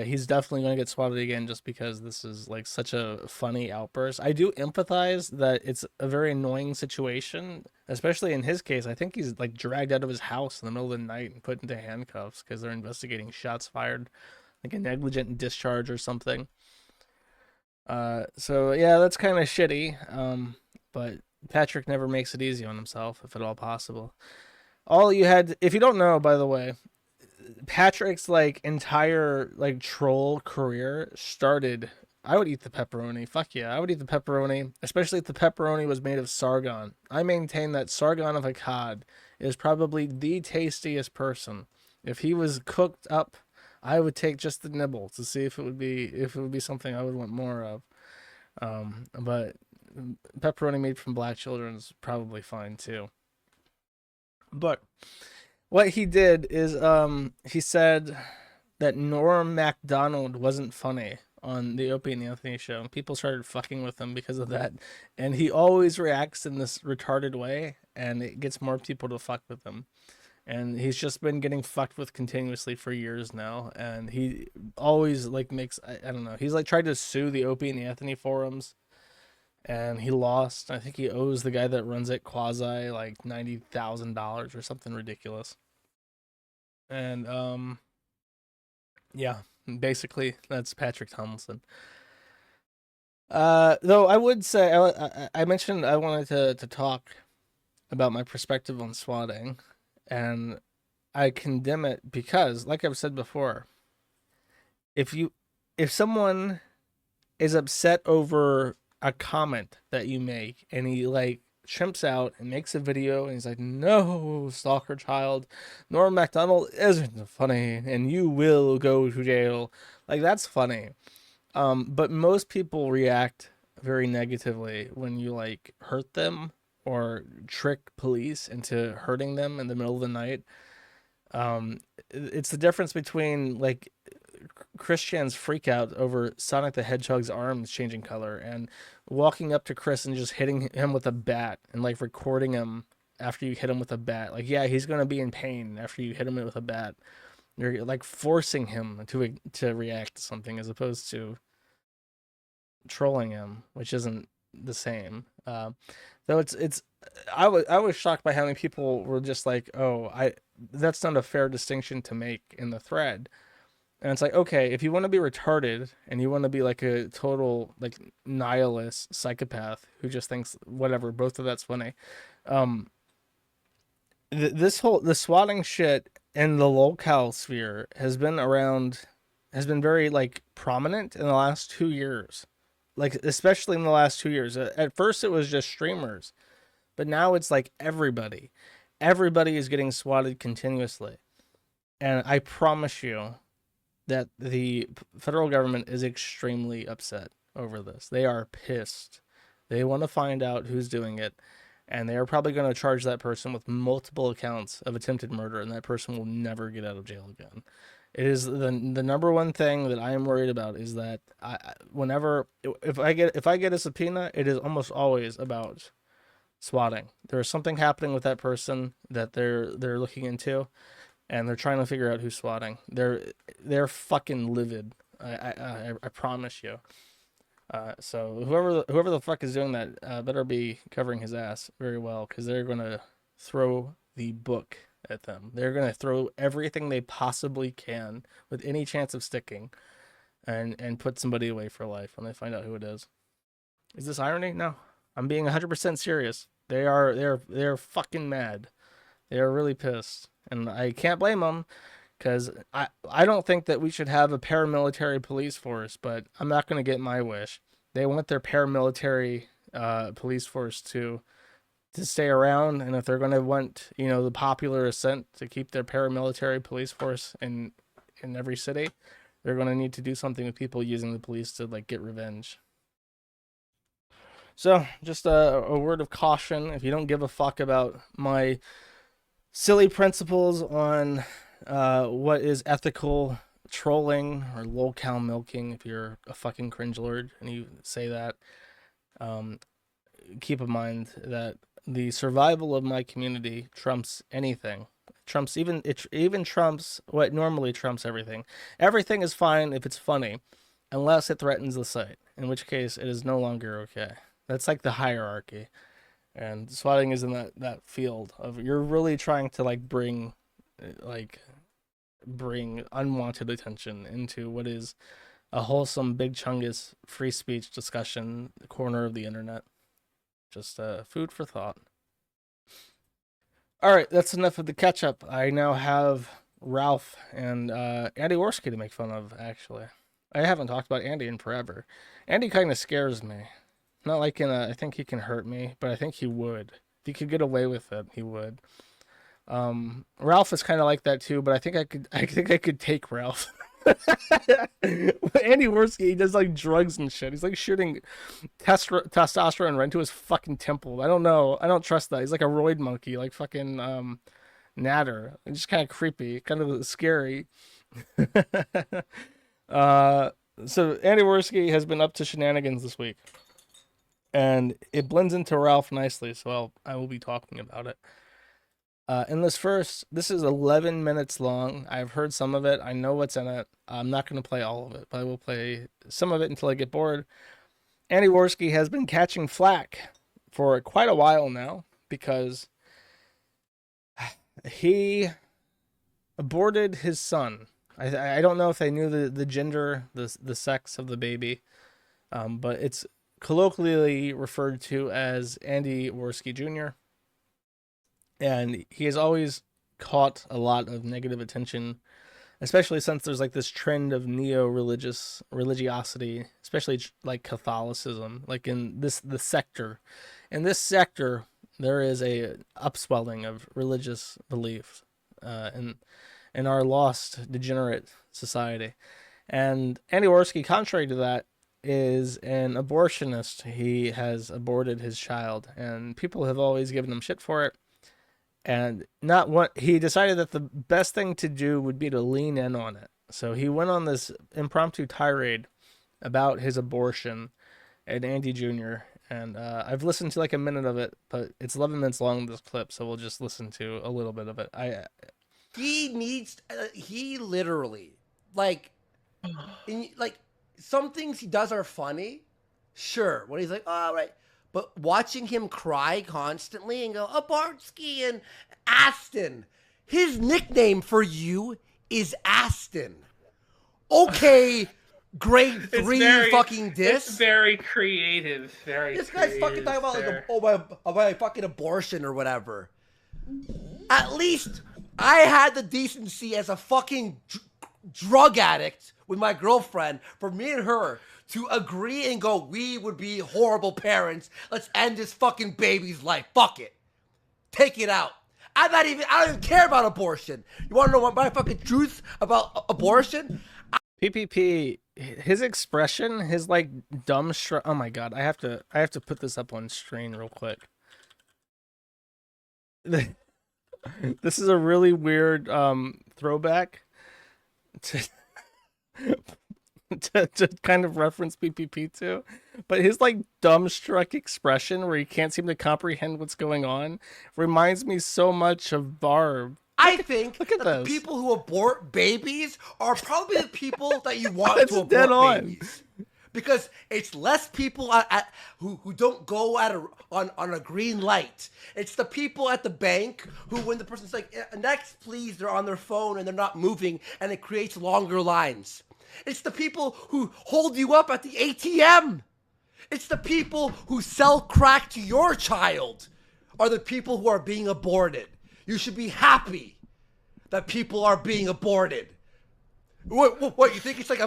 He's definitely going to get swatted again just because this is like such a funny outburst. I do empathize that it's a very annoying situation, especially in his case. I think he's like dragged out of his house in the middle of the night and put into handcuffs because they're investigating shots fired, like a negligent discharge or something. So yeah, that's kind of shitty. But Patrick never makes it easy on himself, if at all possible. All you had, if you don't know, by the way, Patrick's like entire like troll career started. I would eat the pepperoni. Fuck yeah, I would eat the pepperoni, especially if the pepperoni was made of Sargon. I maintain that Sargon of Akkad is probably the tastiest person. If he was cooked up, I would take just the nibble to see if it would be something I would want more of. But pepperoni made from black children is probably fine too. But what he did is he said that Norm Macdonald wasn't funny on the Opie and Anthony show, and people started fucking with him because of that. And he always reacts in this retarded way, and it gets more people to fuck with him. And he's just been getting fucked with continuously for years now, and he always like makes I don't know. He's like tried to sue the Opie and Anthony forums, and he lost. I think he owes the guy that runs it quasi like $90,000 or something ridiculous. And yeah, basically that's Patrick Tomlinson. Though I would say I mentioned I wanted to talk about my perspective on swatting, and I condemn it because, like I've said before, if someone is upset over a comment that you make and he like chimps out and makes a video and he's like, no, stalker child, Norm Macdonald isn't funny and you will go to jail, like that's funny. But most people react very negatively when you like hurt them or trick police into hurting them in the middle of the night. It's the difference between like Christian's freak out over Sonic the Hedgehog's arms changing color and walking up to Chris and just hitting him with a bat and like recording him after you hit him with a bat. Like, yeah, he's gonna be in pain after you hit him with a bat. You're like forcing him to react to something as opposed to trolling him, which isn't the same. Though I was shocked by how many people were just like, oh, that's not a fair distinction to make in the thread. And it's like, okay, if you want to be retarded and you want to be like a total like nihilist psychopath who just thinks whatever, both of that's funny. The swatting shit in the locale sphere has been very like prominent in the last 2 years, like especially in the last 2 years. At first, it was just streamers, but now it's like everybody is getting swatted continuously, and I promise you that the federal government is extremely upset over this. They are pissed. They want to find out who's doing it, and they are probably going to charge that person with multiple accounts of attempted murder, and that person will never get out of jail again. It is the number one thing that I am worried about is that if I get a subpoena, it is almost always about swatting. There is something happening with that person that they're looking into, and they're trying to figure out who's swatting. They're fucking livid. I promise you. So whoever the fuck is doing that better be covering his ass very well, because they're gonna throw the book at them. They're gonna throw everything they possibly can with any chance of sticking, and put somebody away for life when they find out who it is. Is this irony? No, I'm being 100% serious. They're fucking mad. They are really pissed. And I can't blame them, because I don't think that we should have a paramilitary police force, but I'm not going to get my wish. They want their paramilitary police force to stay around, and if they're going to want, the popular assent to keep their paramilitary police force in every city, they're going to need to do something with people using the police to like get revenge. So, just a word of caution: if you don't give a fuck about my silly principles on what is ethical trolling or locale milking, if you're a fucking cringe lord and you say that, keep in mind that the survival of my community trumps anything. Even trumps what normally trumps everything. Everything is fine if it's funny, unless it threatens the site, in which case it is no longer okay. That's like the hierarchy. And swatting is in that field of you're really trying to like bring unwanted attention into what is a wholesome Big Chungus free speech discussion corner of the internet. Just food for thought. All right, that's enough of the catch up. I now have Ralph and Andy Worski to make fun of. Actually, I haven't talked about Andy in forever. Andy kind of scares me. Not like I think he can hurt me, but I think he would. If he could get away with it, he would. Ralph is kind of like that too, but I think I could take Ralph. Andy Worski, he does like drugs and shit. He's like shooting testosterone right into his fucking temple. I don't know. I don't trust that. He's like a roid monkey, like fucking Natter. It's just kind of creepy, kind of scary. So Andy Worski has been up to shenanigans this week, and it blends into Ralph nicely, so I will be talking about it. This is 11 minutes long. I've heard some of it. I know what's in it. I'm not going to play all of it, but I will play some of it until I get bored. Andy Worski has been catching flack for quite a while now because he aborted his son. I don't know if they knew the gender, the sex of the baby, but it's colloquially referred to as Andy Worski Jr., and he has always caught a lot of negative attention, especially since there's like this trend of neo-religious religiosity, especially like Catholicism, like in the sector. In this sector, there is a upswelling of religious belief, in our lost, degenerate society. And Andy Worski, contrary to that, is an abortionist. He has aborted his child, and people have always given him shit for it. And not what he decided that the best thing to do would be to lean in on it. So he went on this impromptu tirade about his abortion and Andy Jr. And I've listened to like a minute of it, but it's 11 minutes long, this clip, so we'll just listen to a little bit of it. He literally, like, some things he does are funny, sure, when he's like, oh, all right. But watching him cry constantly and go, Abartsky and Aston, his nickname for you is Aston. Okay, grade 3 fucking diss. It's very creative. This guy's fucking talking about like, my fucking abortion or whatever. At least I had the decency as a fucking drug addict with my girlfriend for me and her to agree and go, we would be horrible parents. Let's end this fucking baby's life. Fuck it. Take it out. I don't even care about abortion. You want to know what my fucking truth about abortion? PPP, his expression, his like dumb shrug. Oh my god, I have to put this up on screen real quick. This is a really weird throwback to to kind of reference PPP to, but his like dumbstruck expression where he can't seem to comprehend what's going on reminds me so much of Barb. I think look at that the this. people who abort babies are probably the people that you want to abort babies. Because it's less people who don't go on a green light. It's the people at the bank who, when the person's like, next please, they're on their phone and they're not moving, and it creates longer lines. It's the people who hold you up at the ATM. It's the people who sell crack to your child are the people who are being aborted. You should be happy that people are being aborted. What you think it's like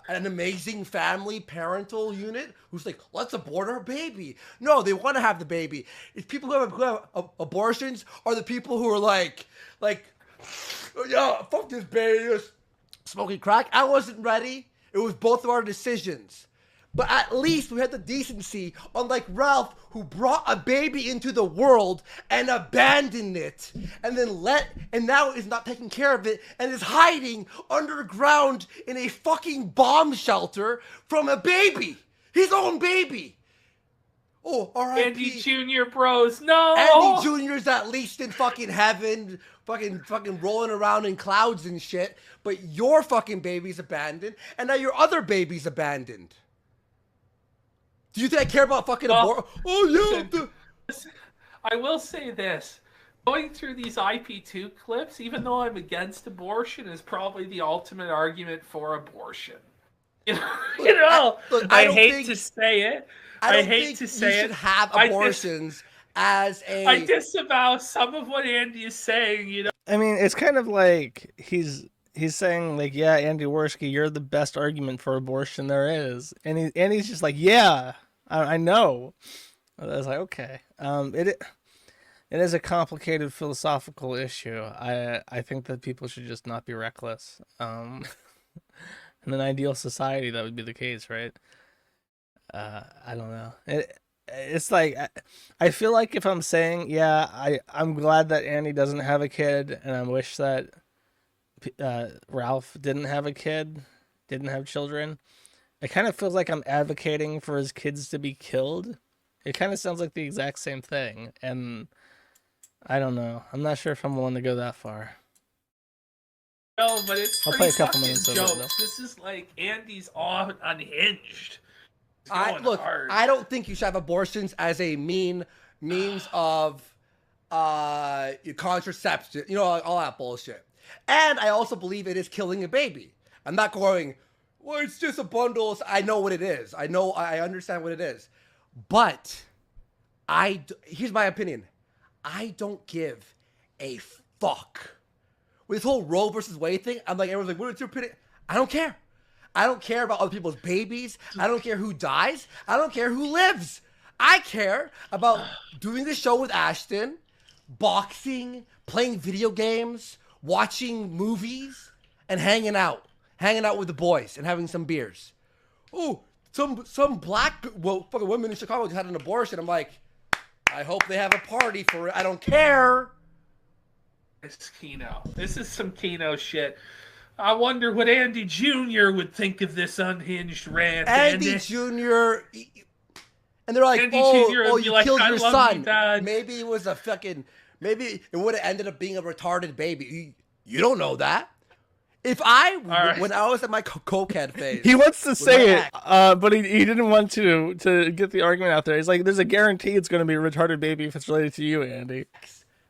an amazing family parental unit who's like, let's abort our baby? No, they want to have the baby. It's people who have abortions are the people who are like, yeah, fuck this baby, smoking crack. I wasn't ready. It was both of our decisions. But at least we had the decency, unlike Ralph, who brought a baby into the world and abandoned it, and now is not taking care of it and is hiding underground in a fucking bomb shelter from a baby, his own baby. Oh, R.I.P. Andy Jr. bros, no. Andy Jr. is at least in fucking heaven, fucking rolling around in clouds and shit. But your fucking baby's abandoned, and now your other baby's abandoned. Do you think I care about fucking abortion? Oh, yeah. I will say this. Going through these IP2 clips, even though I'm against abortion, is probably the ultimate argument for abortion. You know, I hate to say it. I hate to say you should have abortions as a... I disavow some of what Andy is saying, you know. I mean, it's kind of like he's saying, like, yeah, Andy Worski, you're the best argument for abortion there is. And he's just like, yeah, I know. I was like, okay. It is a complicated philosophical issue. I think that people should just not be reckless. In an ideal society, that would be the case, right? I don't know. It's like, I feel like if I'm saying, yeah, I'm glad that Andy doesn't have a kid, and I wish that Ralph didn't have a kid, didn't have children, it kind of feels like I'm advocating for his kids to be killed. It kind of sounds like the exact same thing, and I don't know. I'm not sure if I'm willing to go that far. No, but it's I'll pretty play a couple fucking minutes of it, jokes. though. This is like Andy's all unhinged. Look, I don't think you should have abortions as a means of contraception, you know, all that bullshit. And I also believe it is killing a baby. I'm not going, well, it's just a bundle. I know what it is. I understand what it is. But here's my opinion. I don't give a fuck. With this whole Roe versus Wade thing, I'm like, everyone's like, what is your opinion? I don't care. I don't care about other people's babies. I don't care who dies. I don't care who lives. I care about doing the show with Ashton, boxing, playing video games, watching movies, and hanging out with the boys and having some beers. Oh, some black fucking women in Chicago just had an abortion. I'm like, I hope they have a party for it. I don't care. It's Keno. This is some Keno shit. I wonder what Andy Jr. would think of this unhinged rant. Andy Jr. And they're like, Andy oh, Jr. oh, would be you like, killed "I your love son. you, Dad." Maybe it was maybe it would have ended up being a retarded baby. You don't know that. If when I was at my cokehead phase. He wants to say it, but he didn't want to get the argument out there. He's like, there's a guarantee it's going to be a retarded baby if it's related to you, Andy.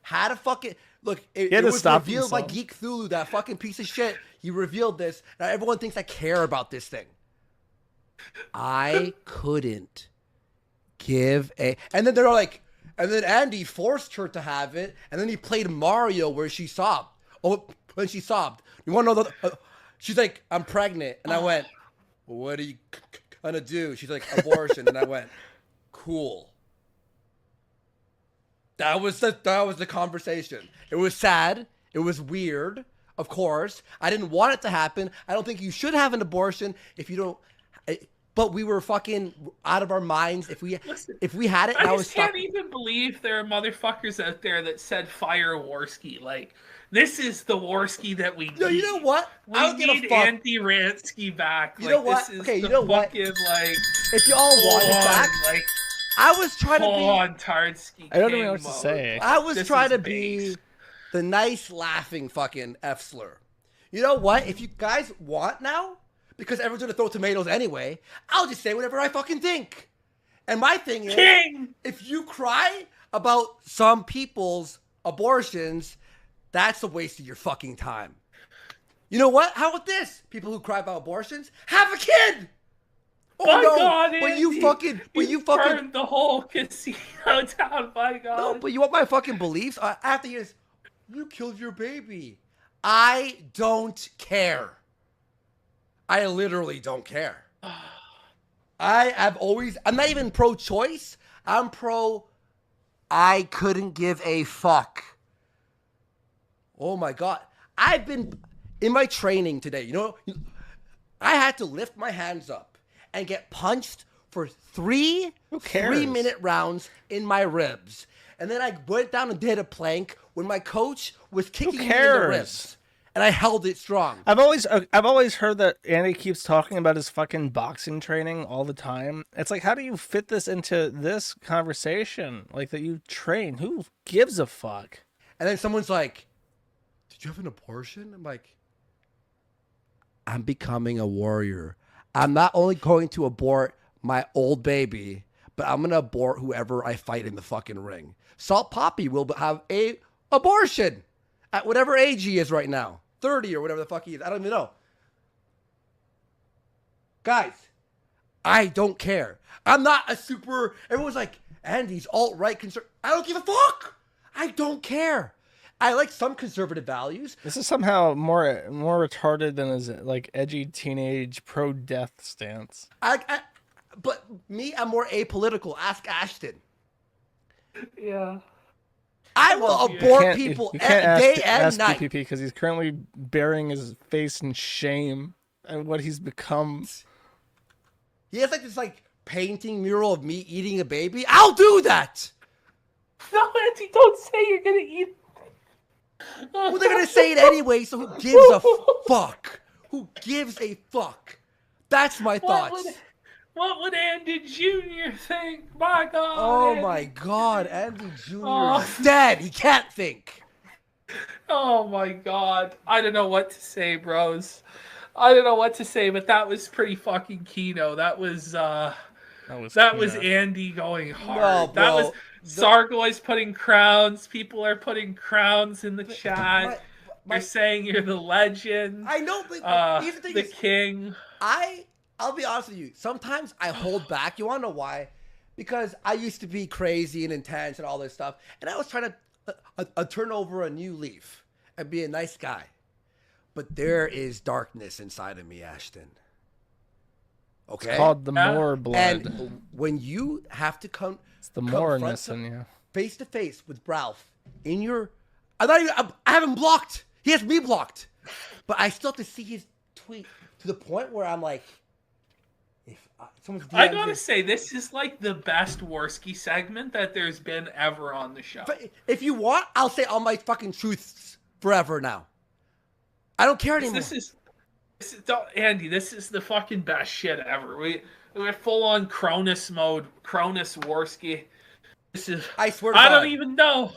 Had to fucking... Look, it was revealed by Geek Thulu, that fucking piece of shit. He revealed this. Now everyone thinks I care about this thing. I couldn't give a... And then they're like... And then Andy forced her to have it. And then he played Mario where she sobbed. Oh, when she sobbed. You want to know the... she's like, I'm pregnant. And I went, what are you gonna do? She's like, abortion. And I went, cool. That was the conversation. It was sad. It was weird. Of course, I didn't want it to happen. I don't think you should have an abortion if you don't. But we were fucking out of our minds if we had it. And I just can't even believe there are motherfuckers out there that said fire Warski. Like, this is the Warski that we need. No, you know what? We I don't give a need fuck. Andy Ransky back. You know what? This is Okay, you know what? Fucking, like, if you all want it back, like, I was trying to be. On Tardsky I don't even know what to say. I was trying to be the nice laughing fucking F slur. You know what? If you guys want now, because everyone's gonna throw tomatoes anyway, I'll just say whatever I fucking think. And my thing is, if you cry about some people's abortions, that's a waste of your fucking time. You know what? How about this? People who cry about abortions, have a kid. Oh my no! God, When you fucking burned the whole casino down. My God. No, but you want my fucking beliefs? After years, you killed your baby. I don't care. I literally don't care. I'm not even pro-choice. I'm pro. I couldn't give a fuck. Oh my God. I've been in my training today. You know, I had to lift my hands up and get punched for 3 3-minute rounds in my ribs. And then I went down and did a plank when my coach was kicking me in the ribs. And I held it strong. I've always heard that Andy keeps talking about his fucking boxing training all the time. It's like, how do you fit this into this conversation? Like, that you train? Who gives a fuck? And then someone's like, did you have an abortion? I'm like, I'm becoming a warrior. I'm not only going to abort my old baby, but I'm going to abort whoever I fight in the fucking ring. Salt Poppy will have a abortion at whatever age he is right now. 30 or whatever the fuck he is. I don't even know. Guys, I don't care. I'm not a super... Everyone's like, Andy's alt-right conservative. I don't give a fuck. I don't care. I like some conservative values. This is somehow more retarded than his like edgy teenage pro-death stance. But me, I'm more apolitical. Ask Ashton. Yeah. I will abort people day and night. PPP because he's currently burying his face in shame at what he's become. He has like this painting mural of me eating a baby. I'll do that. No, Andy, don't say you're gonna eat. Well, they're gonna say it anyway. So who gives a fuck? Who gives a fuck? That's my thoughts. What would Andy Jr. think? My God. Oh Andy. my God, Andy Jr. is dead. He can't think. Oh my God. I don't know what to say, bros. I don't know what to say, but that was pretty fucking Keno. That was Andy going hard. No, bro. That was Sargoy's putting crowns. People are putting crowns in the chat. They're saying you're the legend. I know, but here's the thing: the king. I'll be honest with you. Sometimes I hold back. You want to know why? Because I used to be crazy and intense and all this stuff. And I was trying to turn over a new leaf. and be a nice guy. But there is darkness inside of me, Ashton. Okay? It's called the more blood. And when you have to it's the moreness in you. Face to face with Ralph in your... I have him blocked. He has me blocked. But I still have to see his tweet to the point where I'm like... I gotta say, this is like the best Worski segment that there's been ever on the show. But if you want, I'll say all my fucking truths forever now. I don't care anymore. Andy, this is the fucking best shit ever. We're full on Cronus mode, Cronus Worski. This is. I swear to I God. don't even know.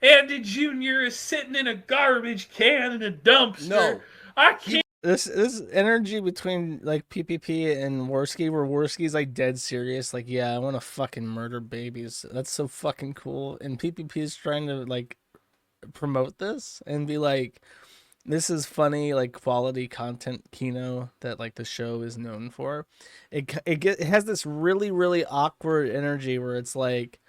Andy Jr. is sitting in a garbage can in a dumpster. No, I can't. This energy between like PPP and Worski, where Worski's like dead serious, like, yeah, I want to fucking murder babies. That's so fucking cool. And PPP is trying to like promote this and be like, this is funny, like quality content Kino that like the show is known for. It has this really, really awkward energy where it's like,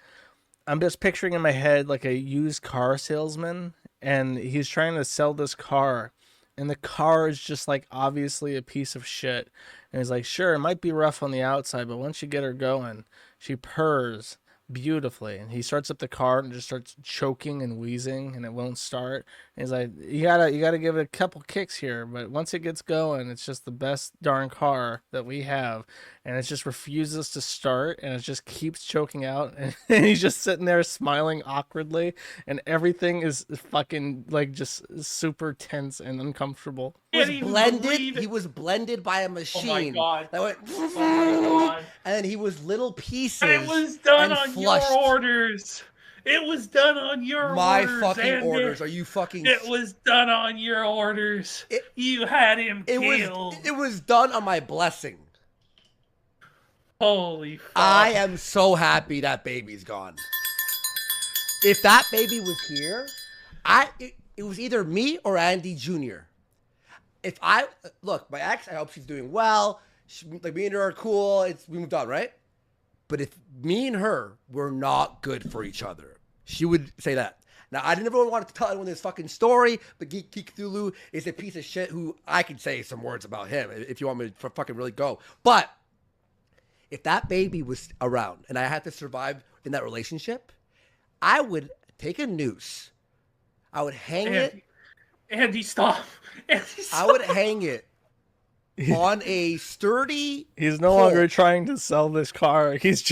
I'm just picturing in my head like a used car salesman, and he's trying to sell this car. And the car is just like obviously a piece of shit. And he's like, sure, it might be rough on the outside, but once you get her going, she purrs beautifully. And he starts up the car and just starts choking and wheezing, and it won't start. And he's like, you gotta give it a couple kicks here, but once it gets going, it's just the best darn car that we have. And it just refuses to start, and it just keeps choking out, and he's just sitting there smiling awkwardly, and everything is fucking like just super tense and uncomfortable. He was blended by a machine. Oh my God. That went, Oh my God. and then he was little pieces. And it was done and on flushed. your orders. It was done on your My orders. fucking Andy. orders. Are you fucking? It was done on your orders. You had him killed. It was done on my blessing. Holy fuck. I am so happy that baby's gone. If that baby was here, it was either me or Andy Jr. If I look, my ex, I hope she's doing well. Like me and her are cool. We moved on, right? But if me and her were not good for each other, she would say that. Now, I never wanted to tell anyone this fucking story, but Geek Cthulhu is a piece of shit who I could say some words about him if you want me to fucking really go. But if that baby was around and I had to survive in that relationship, I would take a noose. I would hang it. Andy, stop. Andy, stop. I would hang it on a sturdy He's no pole. longer trying to sell this car. He's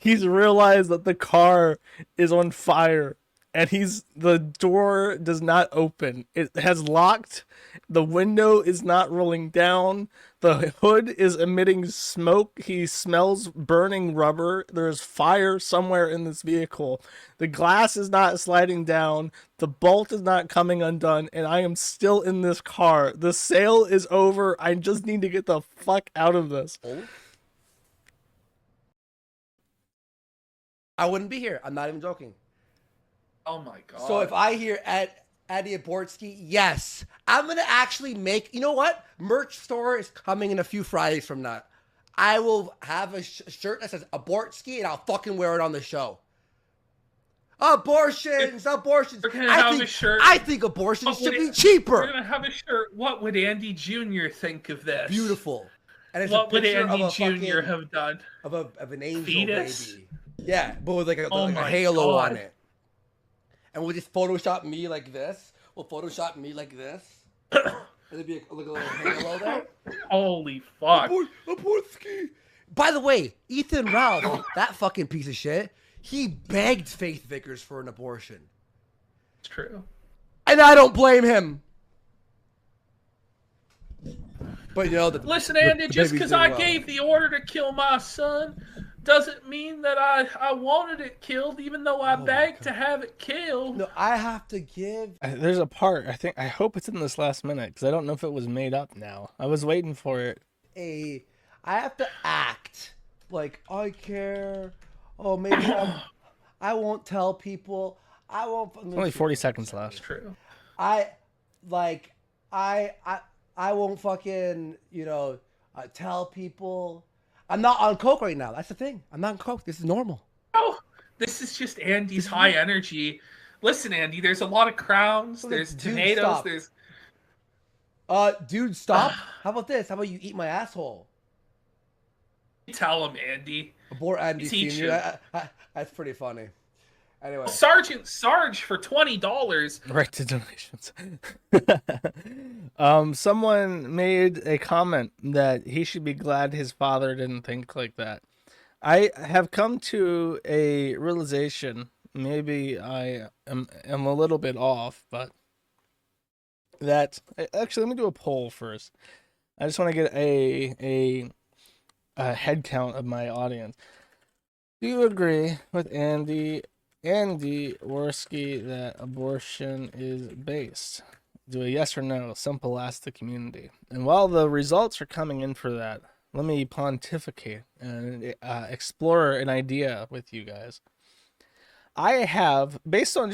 realized that the car is on fire, and the door does not open. It has locked. The window is not rolling down. The hood is emitting smoke. He smells burning rubber. There's fire somewhere in this vehicle. The glass is not sliding down. The bolt is not coming undone, and I am still in this car. The sale is over. I just need to get the fuck out of this. I wouldn't be here. I'm not even joking. Oh my God. So if I hear Addy Abortsky, yes, I'm going to actually make, you know what? Merch store is coming in a few Fridays from now. I will have a shirt that says Abortsky, and I'll fucking wear it on the show. Abortions. We're gonna have a shirt. I think abortions should be cheaper. We're gonna have a shirt. What would Andy Jr. think of this? Beautiful. And it's What a would picture Andy of a Jr. have done? of an angel Fetus? baby. Yeah, but with like a my halo God. on it. And we'll just Photoshop me like this. We'll Photoshop me like this. And there'd be like a little halo there. Holy fuck. Abortsky. By the way, Ethan Ralph, that fucking piece of shit, he begged Faith Vickers for an abortion. It's true. And I don't blame him. But you know, Listen, Andy, just baby's because doing I well. gave the order to kill my son doesn't mean that I wanted it killed, even though I begged to have it killed. No, I have to give. There's a part, I hope it's in this last minute, because I don't know if it was made up now. I was waiting for it. I have to act like I care. Oh, maybe I won't tell people. I won't. Only 40 seconds left. It's true. I won't fucking, tell people. I'm not on coke right now. That's the thing. I'm not on coke. This is normal. Oh, this is just Andy's high energy Listen, Andy, there's a lot of crowns, Dude, there's tomatoes, stop. there's... Dude, stop. How about this? How about you eat my asshole? Tell him, Andy. Abort Andy Teach Senior. That's pretty funny. Anyway, Sergeant Sarge for $20. Right to donations. Someone made a comment that he should be glad his father didn't think like that. I have come to a realization, maybe I am a little bit off, but that actually, let me do a poll first. I just want to get a head count of my audience. Do you agree with Andy Worski that abortion is based? Do a yes or no. Simple, ask the community. And while the results are coming in for that, let me pontificate and explore an idea with you guys. I have, based on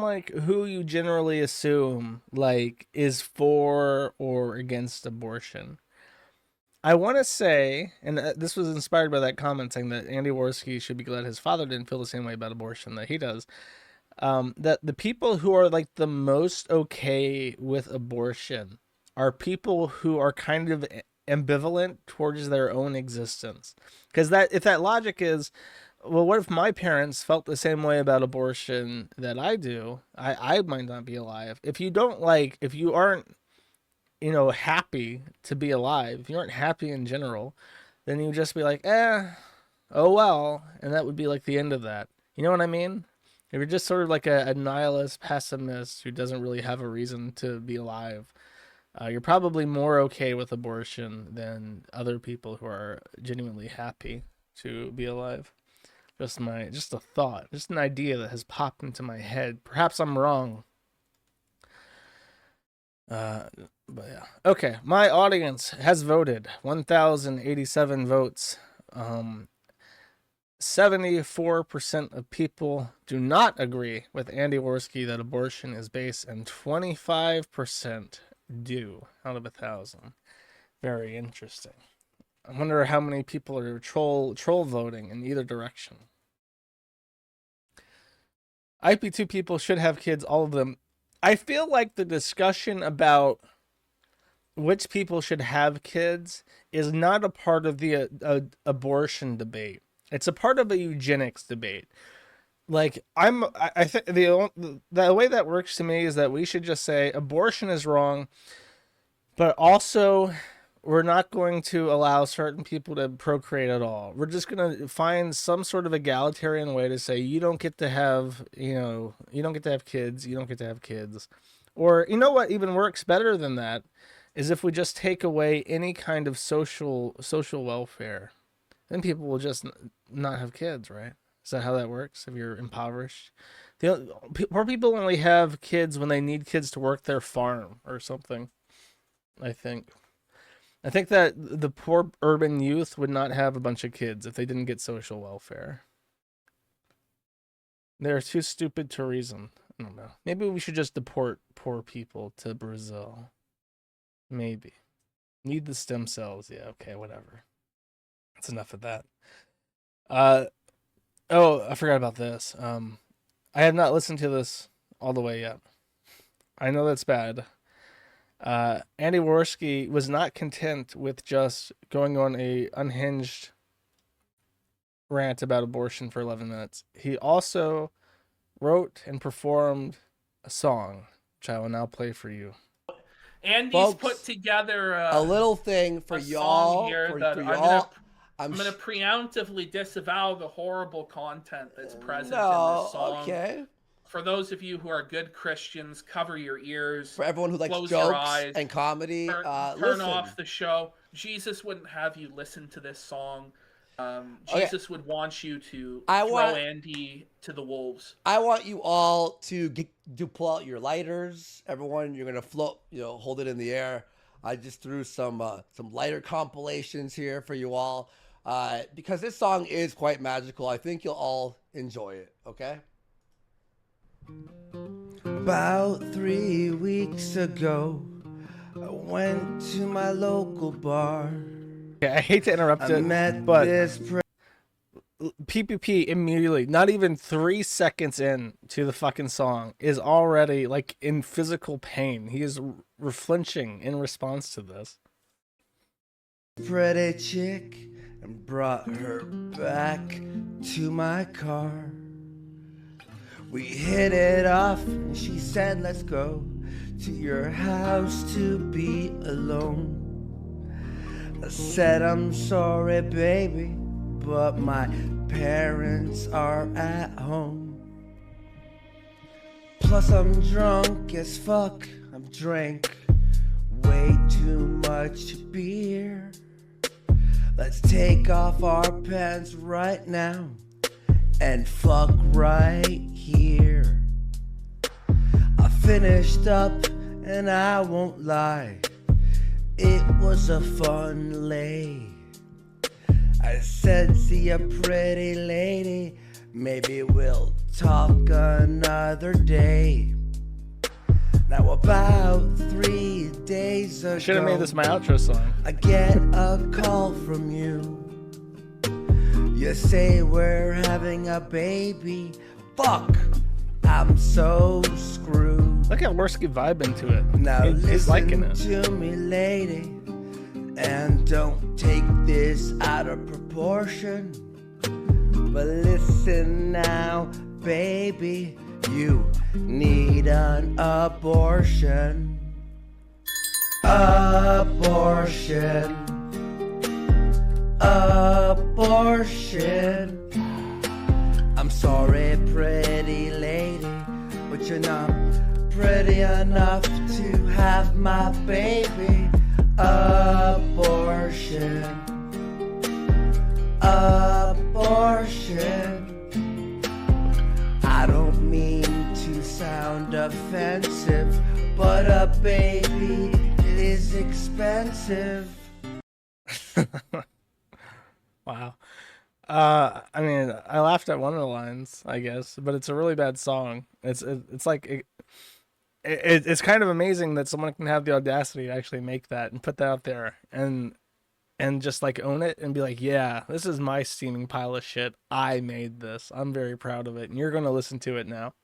like who you generally assume like is for or against abortion, I want to say, and this was inspired by that comment saying that Andy Worski should be glad his father didn't feel the same way about abortion that he does. That the people who are like the most okay with abortion are people who are kind of ambivalent towards their own existence. Because that, if that logic is, well, what if my parents felt the same way about abortion that I do? I might not be alive. If you aren't, happy to be alive, if you aren't happy in general, then you just be like, oh well, and that would be like the end of that. You know what I mean? If you're just sort of like a nihilist pessimist who doesn't really have a reason to be alive, you're probably more okay with abortion than other people who are genuinely happy to be alive. Just a thought, just an idea that has popped into my head. Perhaps I'm wrong. But yeah. Okay, my audience has voted 1,087 votes. 74% of people do not agree with Andy Worski that abortion is based, and 25% do out of 1,000. Very interesting. I wonder how many people are troll voting in either direction. IP2 people should have kids, all of them. I feel like the discussion about which people should have kids is not a part of the abortion debate. It's a part of a eugenics debate. Like, I think the way that works to me is that we should just say abortion is wrong, but also we're not going to allow certain people to procreate at all. We're just going to find some sort of egalitarian way to say you don't get to have, you don't get to have kids, you don't get to have kids. Or, you know what even works better than that is if we just take away any kind of social welfare. Then people will just not have kids, right? Is that how that works if you're impoverished? Poor people only have kids when they need kids to work their farm or something, I think. I think that the poor urban youth would not have a bunch of kids if they didn't get social welfare. They're too stupid to reason. I don't know. Maybe we should just deport poor people to Brazil. Maybe. Need the stem cells. Yeah, okay, whatever. That's enough of that. Oh, I forgot about this. I have not listened to this all the way yet. I know that's bad. Andy Worski was not content with just going on a unhinged rant about abortion for 11 minutes. He also wrote and performed a song, which I will now play for you. Andy's Folks, put together a little thing for y'all. Here that for y'all. I'm going to preemptively disavow the horrible content that's present in No, this song. okay. For those of you who are good Christians, cover your ears. For everyone who likes close your jokes eyes, and comedy, turn listen. off the show. Jesus wouldn't have you listen to this song. Jesus would want you to throw Andy to the wolves. I want you all to pull out your lighters. Everyone, you're gonna float. Hold it in the air. I just threw some lighter compilations here for you all, because this song is quite magical. I think you'll all enjoy it. Okay. About 3 weeks ago, I went to my local bar. Okay, I hate to interrupt it, but PPP immediately, not even 3 seconds in to the fucking song, is already like in physical pain. He is flinching in response to this. Pretty chick and brought her back to my car. We hit it off and she said, let's go to your house to be alone. I said, I'm sorry, baby, but my parents are at home. Plus I'm drunk as fuck. I've drank way too much beer. Let's take off our pants right now and fuck right here. I finished up and I won't lie, it was a fun lay. I said, see ya pretty lady, maybe we'll talk another day. Now about 3 days ago, I should have made this my outro song. I get a call from you. You say we're having a baby. Fuck, I'm so screwed. Look at Worski vibing to it. Now He's liking listen it. to me, lady, and don't take this out of proportion. But listen now, baby, you need an abortion. Abortion. Abortion. I'm sorry, pretty lady, but you're not pretty enough to have my baby. Abortion. Abortion. I don't mean to sound offensive, but a baby is expensive. Wow. I mean, I laughed at one of the lines, I guess, but it's a really bad song. It's like it's kind of amazing that someone can have the audacity to actually make that and put that out there and just like own it and be like, yeah, this is my steaming pile of shit. I made this. I'm very proud of it, and you're going to listen to it now.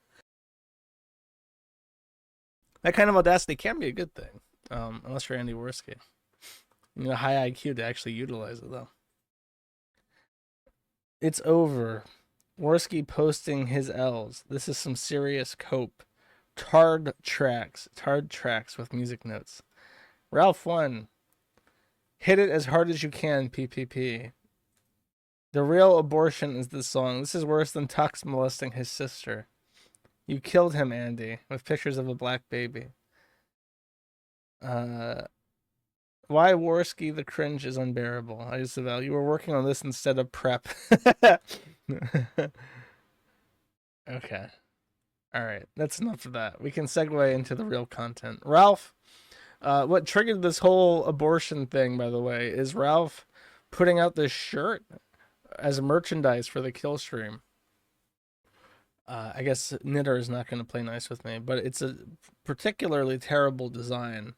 That kind of audacity can be a good thing, unless you're Andy Worski. You know, high IQ to actually utilize it, though. It's over. Worski posting his L's. This is some serious cope. Tard tracks with music notes. Ralph 1. Hit it as hard as you can, PPP. The real abortion is this song. This is worse than Tux molesting his sister. You killed him, Andy, with pictures of a black baby. Why Worski the cringe is unbearable. I just avow you were working on this instead of prep. Okay. Alright, that's enough of that. We can segue into the real content. Ralph, what triggered this whole abortion thing, by the way, is Ralph putting out this shirt as merchandise for the kill stream. I guess Knitter is not going to play nice with me, but it's a particularly terrible design.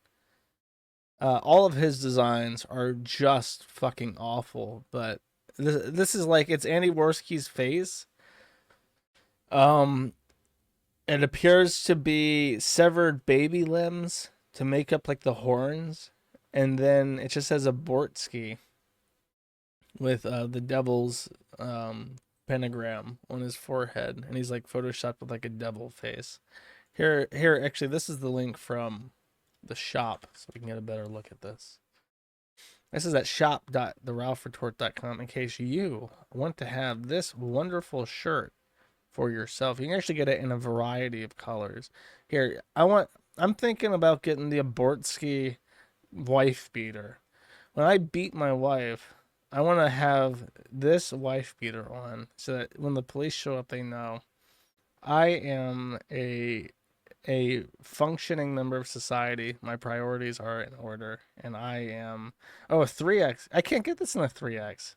All of his designs are just fucking awful, but this is like, it's Andy Worski's face. It appears to be severed baby limbs to make up like the horns, and then it just says Abortsky with the devil's pentagram on his forehead, and he's like photoshopped with like a devil face. Here, actually, this is the link from the shop, so we can get a better look at this. This is at shop.theralphretort.com in case you want to have this wonderful shirt for yourself. You can actually get it in a variety of colors. Here, I'm thinking about getting the Abortsky wife beater. When I beat my wife, I want to have this wife beater on so that when the police show up, they know I am a functioning member of society. My priorities are in order, and I am a 3X. I can't get this in a 3X.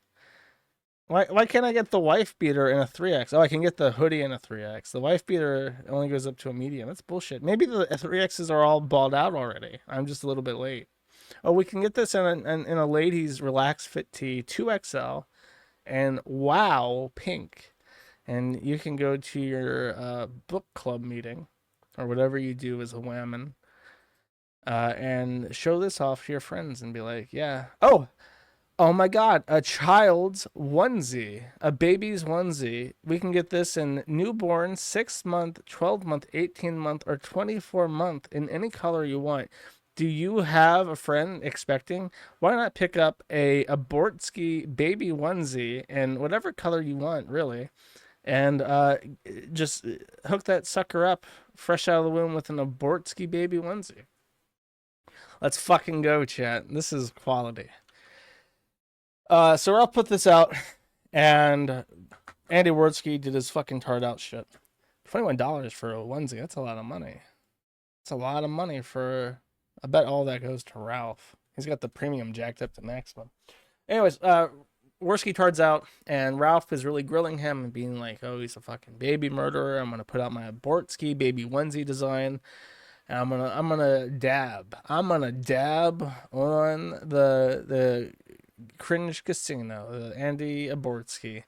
Why can't I get the wife beater in a 3X? Oh, I can get the hoodie in a 3X. The wife beater only goes up to a medium. That's bullshit. Maybe the 3Xs are all balled out already. I'm just a little bit late. Oh, we can get this in a ladies relaxed fit tee 2XL and wow, pink. And you can go to your book club meeting or whatever you do as a whammon, and show this off to your friends and be like, yeah. Oh my God, a child's onesie, a baby's onesie. We can get this in newborn, 6-month, 12-month, 18-month, or 24-month in any color you want. Do you have a friend expecting? Why not pick up a Bortsky baby onesie in whatever color you want, really, and just hook that sucker up fresh out of the womb with an Bortsky baby onesie. Let's fucking go, chat. This is quality. So I'll put this out, and Andy Wardsky did his fucking tard out shit. $21 for a onesie, that's a lot of money. It's a lot of money for, I bet all that goes to Ralph. He's got the premium jacked up to maximum. Anyways, Wardsky tards out, and Ralph is really grilling him and being like, oh, he's a fucking baby murderer. I'm going to put out my Bortsky baby onesie design. And I'm gonna dab. I'm gonna dab on the cringe casino, the Andy Abortsky.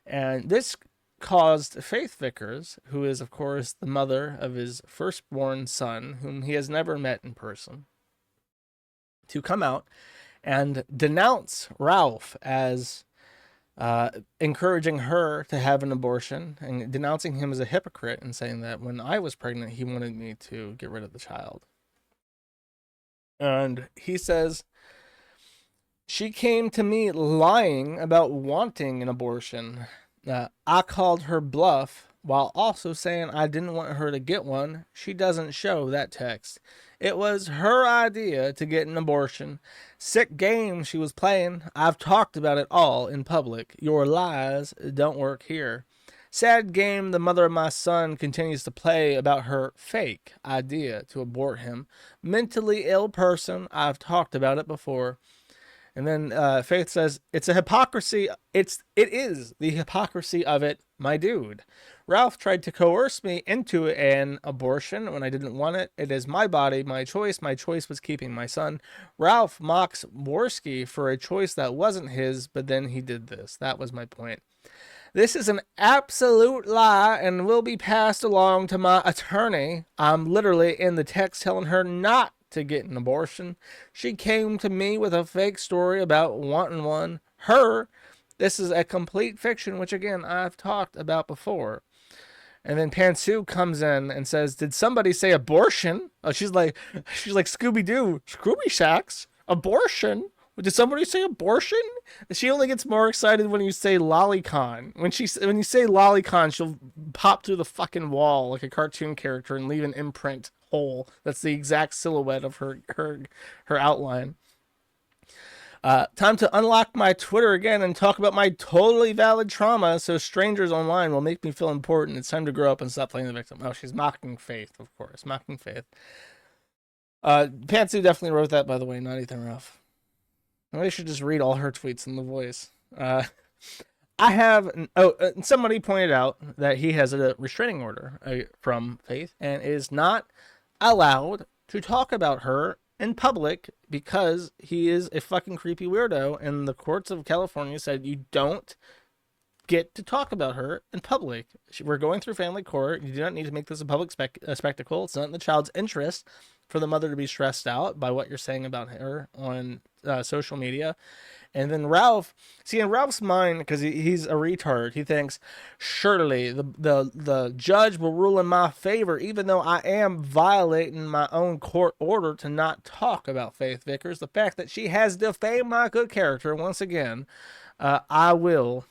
And this caused Faith Vickers, who is, of course, the mother of his firstborn son, whom he has never met in person, to come out and denounce Ralph as encouraging her to have an abortion and denouncing him as a hypocrite and saying that when I was pregnant, he wanted me to get rid of the child. And he says, she came to me lying about wanting an abortion. I called her bluff while also saying I didn't want her to get one. She doesn't show that text. It was her idea to get an abortion. Sick game she was playing. I've talked about it all in public. Your lies don't work here. Sad game the mother of my son continues to play about her fake idea to abort him. Mentally ill person. I've talked about it before. And then Faith says, it's a hypocrisy. It is the hypocrisy of it, my dude. Ralph tried to coerce me into an abortion when I didn't want it. It is my body, my choice. My choice was keeping my son. Ralph mocks Warski for a choice that wasn't his, but then he did this. That was my point. This is an absolute lie and will be passed along to my attorney. I'm literally in the text telling her not to get an abortion. She came to me with a fake story about wanting one. This is a complete fiction, which again, I've talked about before. And then Pantsu comes in and says, did somebody say abortion? Oh, she's like Scooby-Doo, Scooby Shacks, abortion? Did somebody say abortion? She only gets more excited when you say lolicon. When you say lolicon, she'll pop through the fucking wall like a cartoon character and leave an imprint hole. That's the exact silhouette of her outline. Time to unlock my Twitter again and talk about my totally valid trauma so strangers online will make me feel important. It's time to grow up and stop playing the victim. Oh, she's mocking Faith, of course. Mocking Faith. Pantsu definitely wrote that, by the way, not Ethan Ruff. Maybe I should just read all her tweets in the voice. Somebody pointed out that he has a restraining order from Faith and is not allowed to talk about her in public because he is a fucking creepy weirdo, and the courts of California said you don't get to talk about her in public. We're going through family court. You do not need to make this a public spectacle. It's not in the child's interest for the mother to be stressed out by what you're saying about her on social media. And then Ralph, see, in Ralph's mind, because he's a retard, he thinks, surely the judge will rule in my favor, even though I am violating my own court order to not talk about Faith Vickers. The fact that she has defamed my good character, once again, I will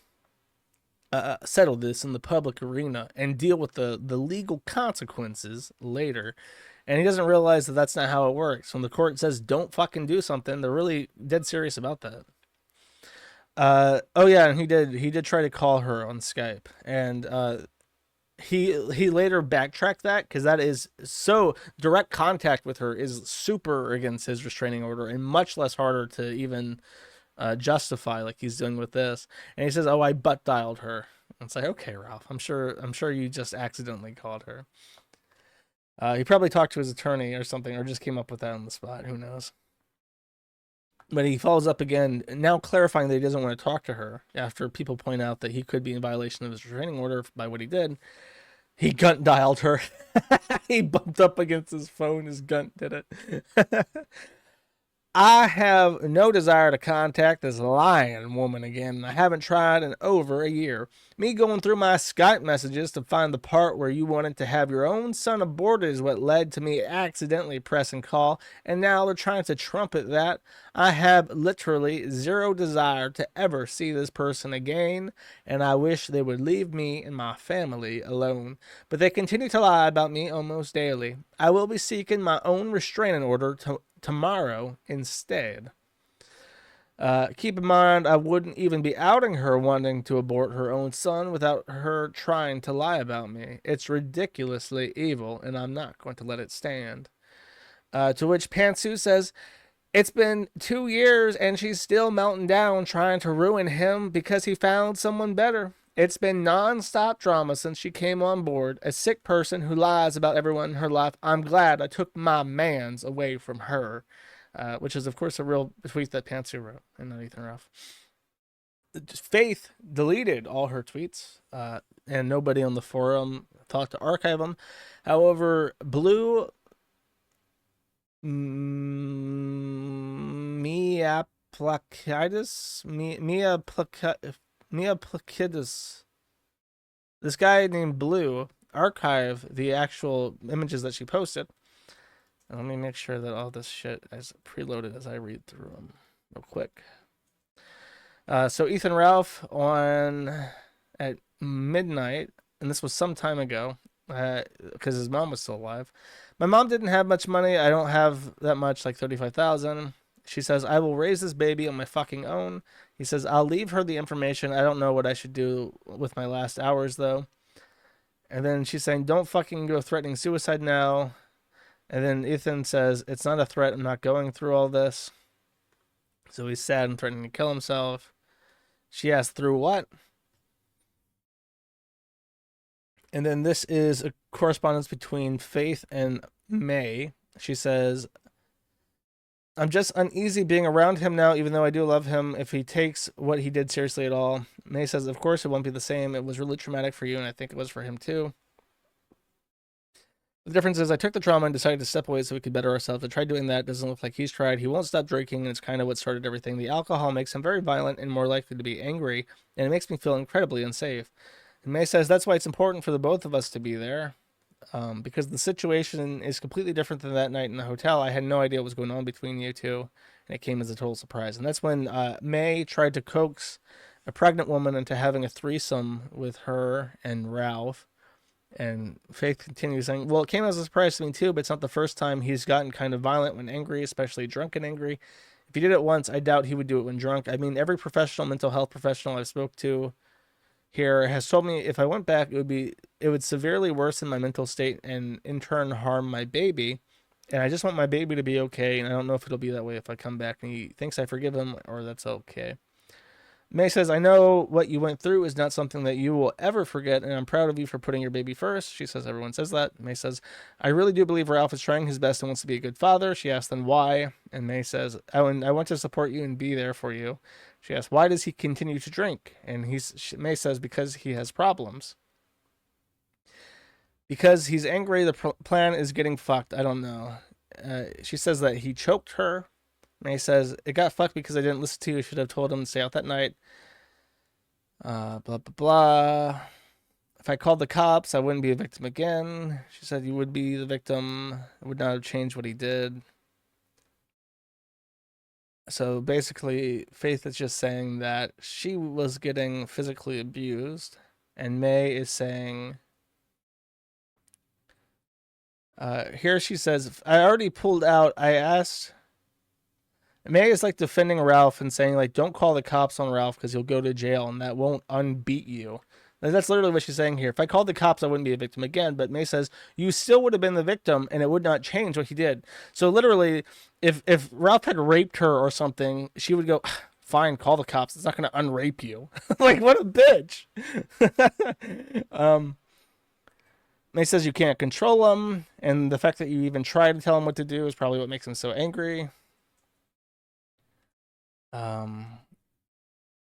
settle this in the public arena and deal with the legal consequences later. And he doesn't realize that that's not how it works. When the court says don't fucking do something, they're really dead serious about that. And he did try to call her on Skype, and he later backtracked that because that is so direct contact with her is super against his restraining order and much less harder to even justify like he's doing with this. And he says, "Oh, I butt dialed her." And it's like, okay, Ralph, I'm sure you just accidentally called her. He probably talked to his attorney or something, or just came up with that on the spot. Who knows? But he follows up again, now clarifying that he doesn't want to talk to her after people point out that he could be in violation of his restraining order by what he did. He gunt dialed her. He bumped up against his phone. His gunt did it. I have no desire to contact this lying woman again. I haven't tried in over a year. Me going through my Skype messages to find the part where you wanted to have your own son aborted is what led to me accidentally pressing call, and now they're trying to trumpet that. I have literally zero desire to ever see this person again, and I wish they would leave me and my family alone. But they continue to lie about me almost daily. I will be seeking my own restraining order tomorrow instead. Keep in mind, I wouldn't even be outing her wanting to abort her own son without her trying to lie about me. It's ridiculously evil, and I'm not going to let it stand. To which Pantsu says, it's been 2 years and she's still melting down trying to ruin him because he found someone better. It's been non-stop drama since she came on board. A sick person who lies about everyone in her life. I'm glad I took my mans away from her. Which is, of course, a real tweet that Pantsu wrote and not Ethan Ralph. Faith deleted all her tweets, and nobody on the forum thought to archive them. However, Blue Mia Plakidis, this guy named Blue, archived the actual images that she posted. Let me make sure that all this shit is preloaded as I read through them real quick. So Ethan Ralph at midnight, and this was some time ago, because his mom was still alive. My mom didn't have much money. I don't have that much, like $35,000. She says, I will raise this baby on my fucking own. He says, I'll leave her the information. I don't know what I should do with my last hours, though. And then she's saying, don't fucking go threatening suicide now. And then Ethan says, it's not a threat. I'm not going through all this. So he's sad and threatening to kill himself. She asks, through what? And then this is a correspondence between Faith and May. She says, I'm just uneasy being around him now, even though I do love him, if he takes what he did seriously at all. May says, of course it won't be the same. It was really traumatic for you, and I think it was for him too. The difference is I took the trauma and decided to step away so we could better ourselves. I tried doing that. It doesn't look like he's tried. He won't stop drinking, and it's kind of what started everything. The alcohol makes him very violent and more likely to be angry, and it makes me feel incredibly unsafe. And May says that's why it's important for the both of us to be there, because the situation is completely different than that night in the hotel. I had no idea what was going on between you two, and it came as a total surprise. And that's when May tried to coax a pregnant woman into having a threesome with her and Ralph. And Faith continues saying, well, it came as a surprise to me too, but it's not the first time he's gotten kind of violent when angry, especially drunk and angry. If he did it once, I doubt he would do it when drunk. I mean, every professional, mental health professional I've spoke to here has told me if I went back, it would severely worsen my mental state and in turn harm my baby. And I just want my baby to be okay. And I don't know if it'll be that way if I come back and he thinks I forgive him or that's okay. May says, I know what you went through is not something that you will ever forget, and I'm proud of you for putting your baby first. She says, everyone says that. May says, I really do believe Ralph is trying his best and wants to be a good father. She asks then why, and May says, I want to support you and be there for you. She asks, why does he continue to drink? And May says, because he has problems. Because he's angry, the plan is getting fucked. I don't know. She says that he choked her. May says, it got fucked because I didn't listen to you. I should have told him to stay out that night. Blah, blah, blah. If I called the cops, I wouldn't be a victim again. She said you would be the victim. It would not have changed what he did. So basically, Faith is just saying that she was getting physically abused. And May is saying... here she says, I already pulled out. I asked... May is like defending Ralph and saying, like, don't call the cops on Ralph because he'll go to jail and that won't unbeat you. And that's literally what she's saying here. If I called the cops, I wouldn't be a victim again. But May says, you still would have been the victim and it would not change what he did. So literally, if Ralph had raped her or something, she would go, fine, call the cops. It's not going to unrape you. Like, what a bitch. May says you can't control him. And the fact that you even try to tell him what to do is probably what makes him so angry.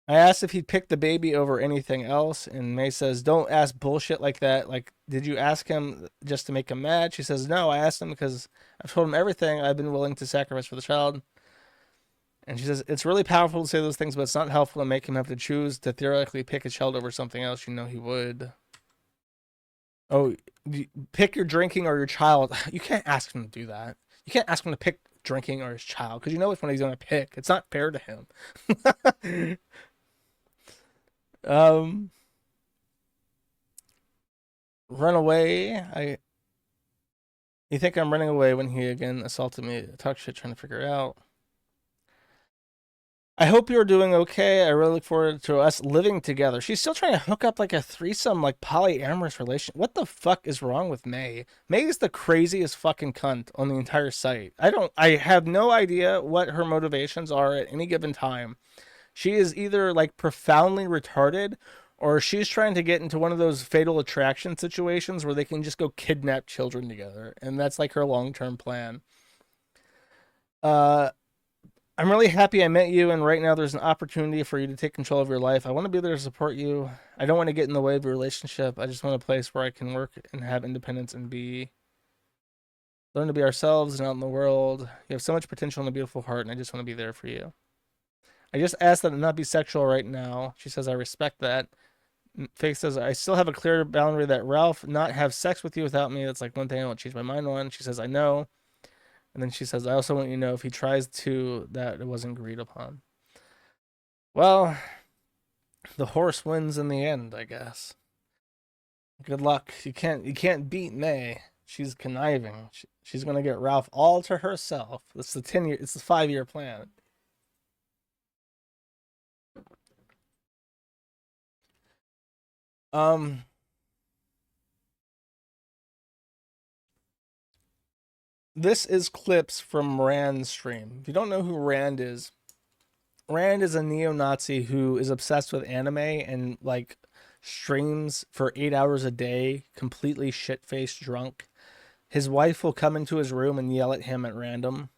I asked if he'd pick the baby over anything else, and May says, "Don't ask bullshit like that. Like, did you ask him just to make him mad?" She says, "No, I asked him because I've told him everything I've been willing to sacrifice for the child." And she says, "It's really powerful to say those things, but it's not helpful to make him have to choose to theoretically pick a child over something else. You know he would." Oh, pick your drinking or your child. You can't ask him to do that. You can't ask him to pick drinking or his child because you know which one he's going to pick. It's not fair to him. Run away. You think I'm running away when he again assaulted me? Talk shit, trying to figure it out. I hope you're doing okay. I really look forward to us living together. She's still trying to hook up like a threesome, like polyamorous relation. What the fuck is wrong with May? May is the craziest fucking cunt on the entire site. I have no idea what her motivations are at any given time. She is either like profoundly retarded or she's trying to get into one of those fatal attraction situations where they can just go kidnap children together. And that's like her long-term plan. I'm really happy I met you, and right now there's an opportunity for you to take control of your life. I want to be there to support you. I don't want to get in the way of a relationship. I just want a place where I can work and have independence and learn to be ourselves and out in the world. You have so much potential and a beautiful heart, and I just want to be there for you. I just asked that it not be sexual right now. She says, I respect that. Faith says, I still have a clear boundary that Ralph not have sex with you without me. That's like one thing I won't change my mind on. She says, I know. And then she says, I also want you to know if he tries to, that it wasn't agreed upon. Well, the horse wins in the end, I guess. Good luck. You can't beat May. She's conniving. She's gonna get Ralph all to herself. It's the 5-year plan. This is clips from Rand's stream. If you don't know who Rand is a neo-Nazi who is obsessed with anime and like streams for 8 hours a day, completely shit-faced drunk. His wife will come into his room and yell at him at random.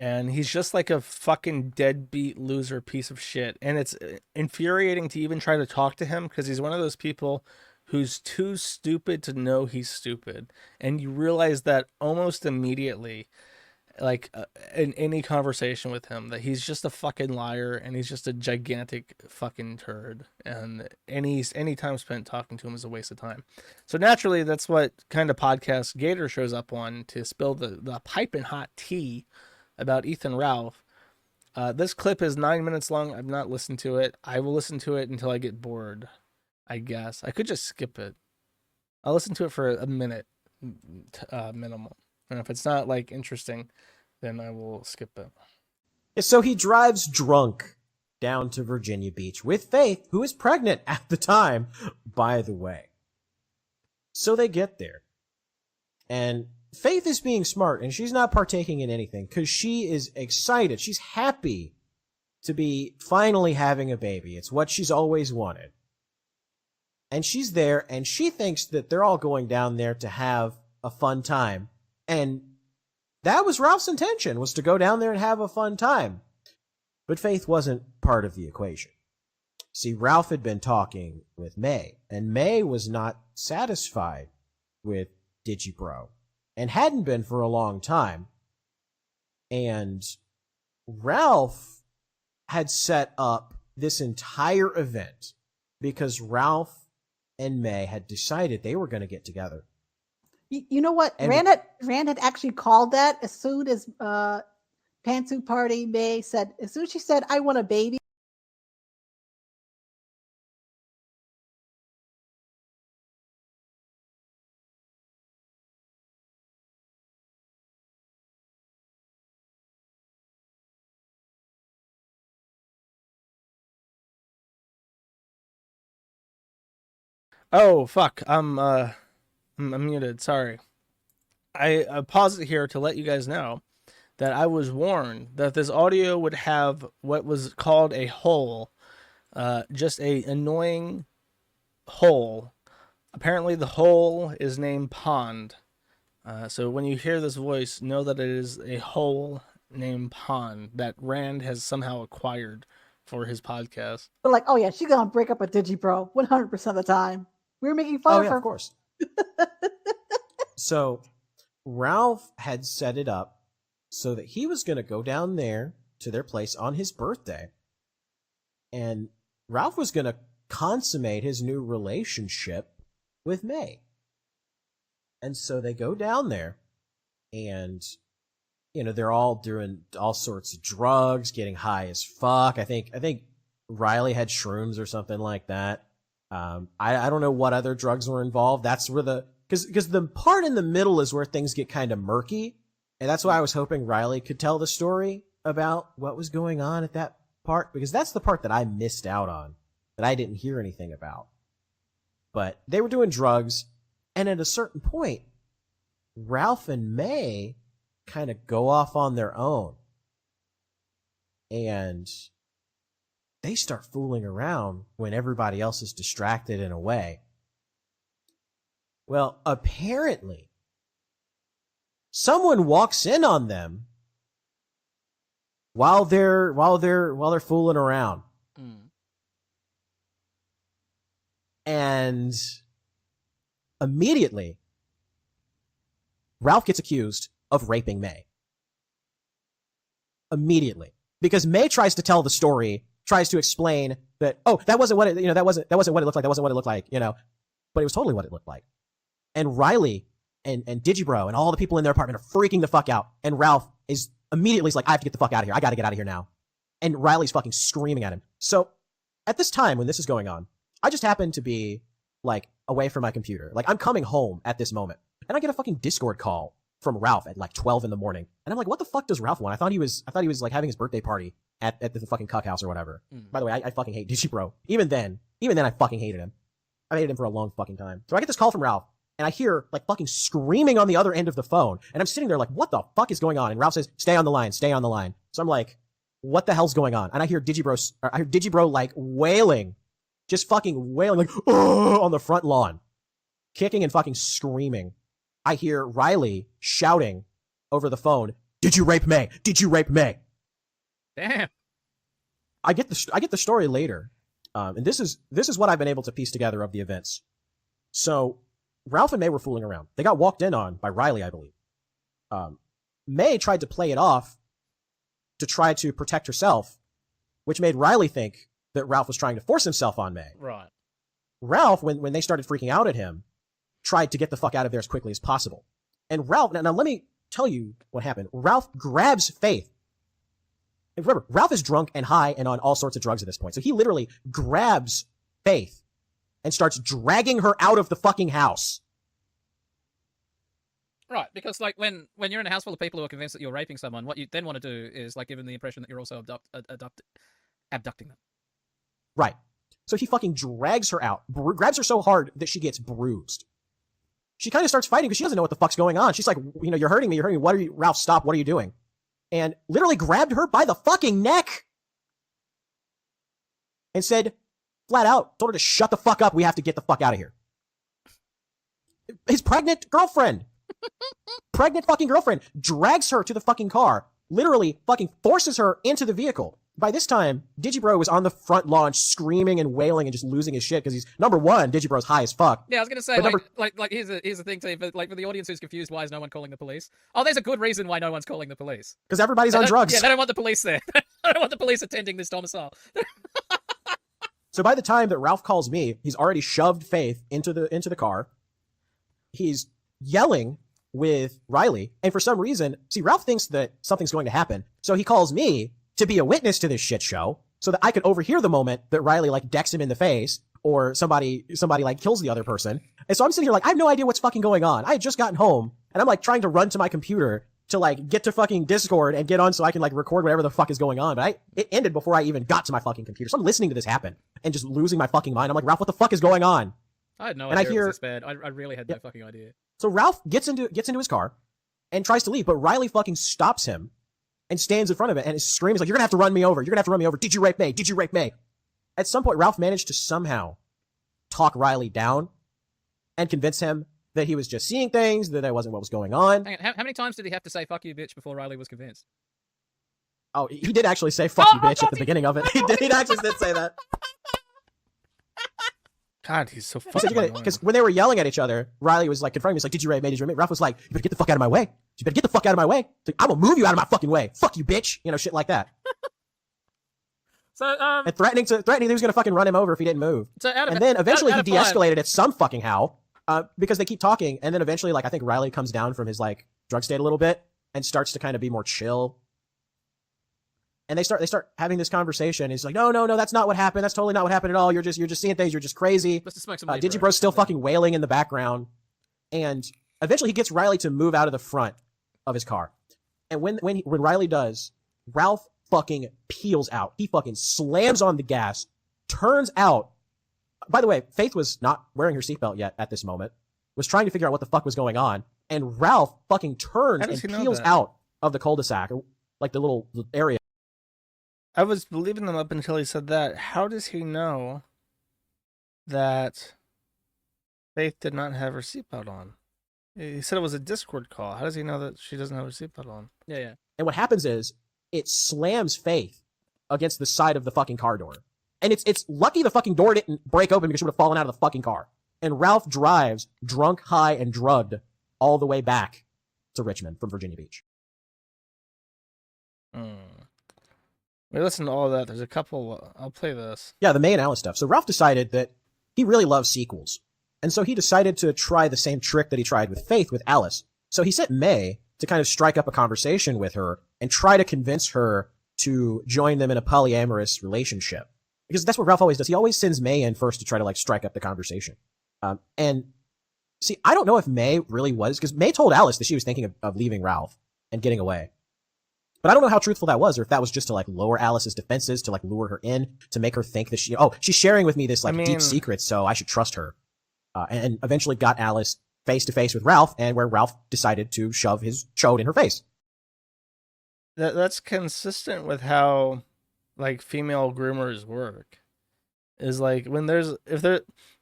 And he's just like a fucking deadbeat loser piece of shit. And it's infuriating to even try to talk to him because he's one of those people who's too stupid to know he's stupid. And you realize that almost immediately, like in any conversation with him, that he's just a fucking liar and he's just a gigantic fucking turd. And any time spent talking to him is a waste of time. So naturally, that's what kind of podcast Gator shows up on to spill the piping hot tea about Ethan Ralph. This clip is 9 minutes long. I've not listened to it. I will listen to it until I get bored, I guess. I could just skip it. I'll listen to it for a minute minimum. And if it's not like interesting, then I will skip it. So he drives drunk down to Virginia Beach with Faith, who is pregnant at the time, by the way. So they get there. And Faith is being smart, and she's not partaking in anything because she is excited. She's happy to be finally having a baby. It's what she's always wanted. And she's there, and she thinks that they're all going down there to have a fun time. And that was Ralph's intention, was to go down there and have a fun time. But Faith wasn't part of the equation. See, Ralph had been talking with May, and May was not satisfied with Digibro, and hadn't been for a long time. And Ralph had set up this entire event because Ralph and May had decided they were going to get together. You know what? And Rand had actually called that as soon as Pantsuit Party May said, as soon as she said, I want a baby. Oh, fuck. I'm muted. Sorry. I paused it here to let you guys know that I was warned that this audio would have what was called a hole, just a annoying hole. Apparently the hole is named Pond. So when you hear this voice, know that it is a hole named Pond that Rand has somehow acquired for his podcast. But like, oh yeah, she's gonna break up with Digibro 100% of the time. We were making fun of her. Of course. So Ralph had set it up so that he was going to go down there to their place on his birthday, and Ralph was going to consummate his new relationship with May. And so they go down there, and they're all doing all sorts of drugs, getting high as fuck. I think Riley had shrooms or something like that. I don't know what other drugs were involved. That's where because the part in the middle is where things get kind of murky, and that's why I was hoping Riley could tell the story about what was going on at that part, because that's the part that I missed out on, that I didn't hear anything about. But they were doing drugs, and at a certain point, Ralph and May kind of go off on their own, and they start fooling around when everybody else is distracted and away. Well, apparently, someone walks in on them while they're fooling around. And immediately, Ralph gets accused of raping May. Immediately. Because May tries to tell the story, tries to explain that, oh, that wasn't what it, that wasn't what it looked like, that wasn't what it looked like, but it was totally what it looked like. And Riley and Digibro and all the people in their apartment are freaking the fuck out. And Ralph is immediately like, I have to get the fuck out of here. I gotta get out of here now. And Riley's fucking screaming at him. So at this time when this is going on, I just happen to be like away from my computer. Like I'm coming home at this moment, and I get a fucking Discord call from Ralph at like 12 in the morning. And I'm like, what the fuck does Ralph want? I thought he was like having his birthday party at the fucking cuck house or whatever. By the way, I fucking hate Digibro. Even then I fucking hated him. I hated him for a long fucking time. So I get this call from Ralph, and I hear like fucking screaming on the other end of the phone. And I'm sitting there like, what the fuck is going on? And Ralph says, stay on the line. So I'm like, what the hell's going on? And I hear Digibro like wailing, just fucking wailing, like, oh, on the front lawn, kicking and fucking screaming. I hear Riley shouting over the phone, did you rape May? Did you rape May? Damn. I get the story later. And this is what I've been able to piece together of the events. So Ralph and May were fooling around. They got walked in on by Riley, I believe. May tried to play it off to try to protect herself, which made Riley think that Ralph was trying to force himself on May. Right. Ralph, when they started freaking out at him, tried to get the fuck out of there as quickly as possible. And Ralph, now let me tell you what happened. Ralph grabs Faith. And remember, Ralph is drunk and high and on all sorts of drugs at this point. So he literally grabs Faith and starts dragging her out of the fucking house. Right, because like when you're in a house full of people who are convinced that you're raping someone, what you then want to do is like give them the impression that you're also abducting them. Right. So he fucking drags her out, grabs her so hard that she gets bruised. She kind of starts fighting because she doesn't know what the fuck's going on. She's like, you're hurting me. What are you, Ralph, stop. What are you doing? And literally grabbed her by the fucking neck and said, flat out, told her to shut the fuck up. We have to get the fuck out of here. His pregnant girlfriend, pregnant fucking girlfriend, drags her to the fucking car, literally fucking forces her into the vehicle. By this time, Digibro was on the front lawn screaming and wailing and just losing his shit because he's, number one, Digibro's high as fuck. Yeah, I was going to say, like here's the thing, too, but like for the audience who's confused, why is no one calling the police? Oh, there's a good reason why no one's calling the police. Because everybody's on drugs. Yeah, they don't want the police there. They don't want the police attending this domicile. So by the time that Ralph calls me, he's already shoved Faith into the car. He's yelling with Riley, and for some reason, see, Ralph thinks that something's going to happen, so he calls me to be a witness to this shit show so that I could overhear the moment that Riley like decks him in the face or somebody like kills the other person. And so I'm sitting here like, I have no idea what's fucking going on. I had just gotten home and I'm like trying to run to my computer to like get to fucking Discord and get on so I can like record whatever the fuck is going on. But it ended before I even got to my fucking computer. So I'm listening to this happen and just losing my fucking mind. I'm like, Ralph, what the fuck is going on? I had no idea it was this bad. I really had no fucking idea. So Ralph gets into his car and tries to leave, but Riley fucking stops him and stands in front of it and is screaming like, you're gonna have to run me over. You're gonna have to run me over. Did you rape May? Did you rape May? At some point, Ralph managed to somehow talk Riley down and convince him that he was just seeing things, that wasn't what was going on. Hang on, how many times did he have to say fuck you bitch before Riley was convinced? Oh, he did actually say "fuck you, bitch" at the beginning of it. He actually did say that. God, he's so fucking. Because when they were yelling at each other, Riley was like confronting me. He's like, "Did you rape me? Did you rape me?" Ralph was like, "You better get the fuck out of my way. You better get the fuck out of my way. Like, I'm gonna move you out of my fucking way. Fuck you, bitch." You know, shit like that. So, and threatening that he was gonna fucking run him over if he didn't move. So and then eventually he de-escalated it some fucking how, because they keep talking, and then eventually, like, I think Riley comes down from his like drug state a little bit and starts to kind of be more chill. And they start having this conversation. He's like, no, that's not what happened. That's totally not what happened at all. You're just seeing things. You're just crazy. Digibro's still fucking wailing in the background. And eventually he gets Riley to move out of the front of his car. And when Riley does, Ralph fucking peels out. He fucking slams on the gas, turns out. By the way, Faith was not wearing her seatbelt yet at this moment, was trying to figure out what the fuck was going on. And Ralph fucking turns and peels out of the cul-de-sac, or like the little area. I was believing him up until he said that. How does he know that Faith did not have her seatbelt on? He said it was a Discord call. How does he know that she doesn't have her seatbelt on? Yeah. And what happens is it slams Faith against the side of the fucking car door. And it's lucky the fucking door didn't break open because she would have fallen out of the fucking car. And Ralph drives drunk, high, and drugged all the way back to Richmond from Virginia Beach. We listened to all that. There's a couple. I'll play this. Yeah, the May and Alice stuff. So Ralph decided that he really loves sequels. And so he decided to try the same trick that he tried with Faith with Alice. So he sent May to kind of strike up a conversation with her and try to convince her to join them in a polyamorous relationship. Because that's what Ralph always does. He always sends May in first to try to like strike up the conversation. And see, I don't know if May really was, because May told Alice that she was thinking of leaving Ralph and getting away. But I don't know how truthful that was, or if that was just to like lower Alice's defenses, to like lure her in, to make her think that she's sharing with me this like deep secret, so I should trust her. And eventually got Alice face to face with Ralph, and where Ralph decided to shove his chode in her face. That's consistent with how like female groomers work. Is like when there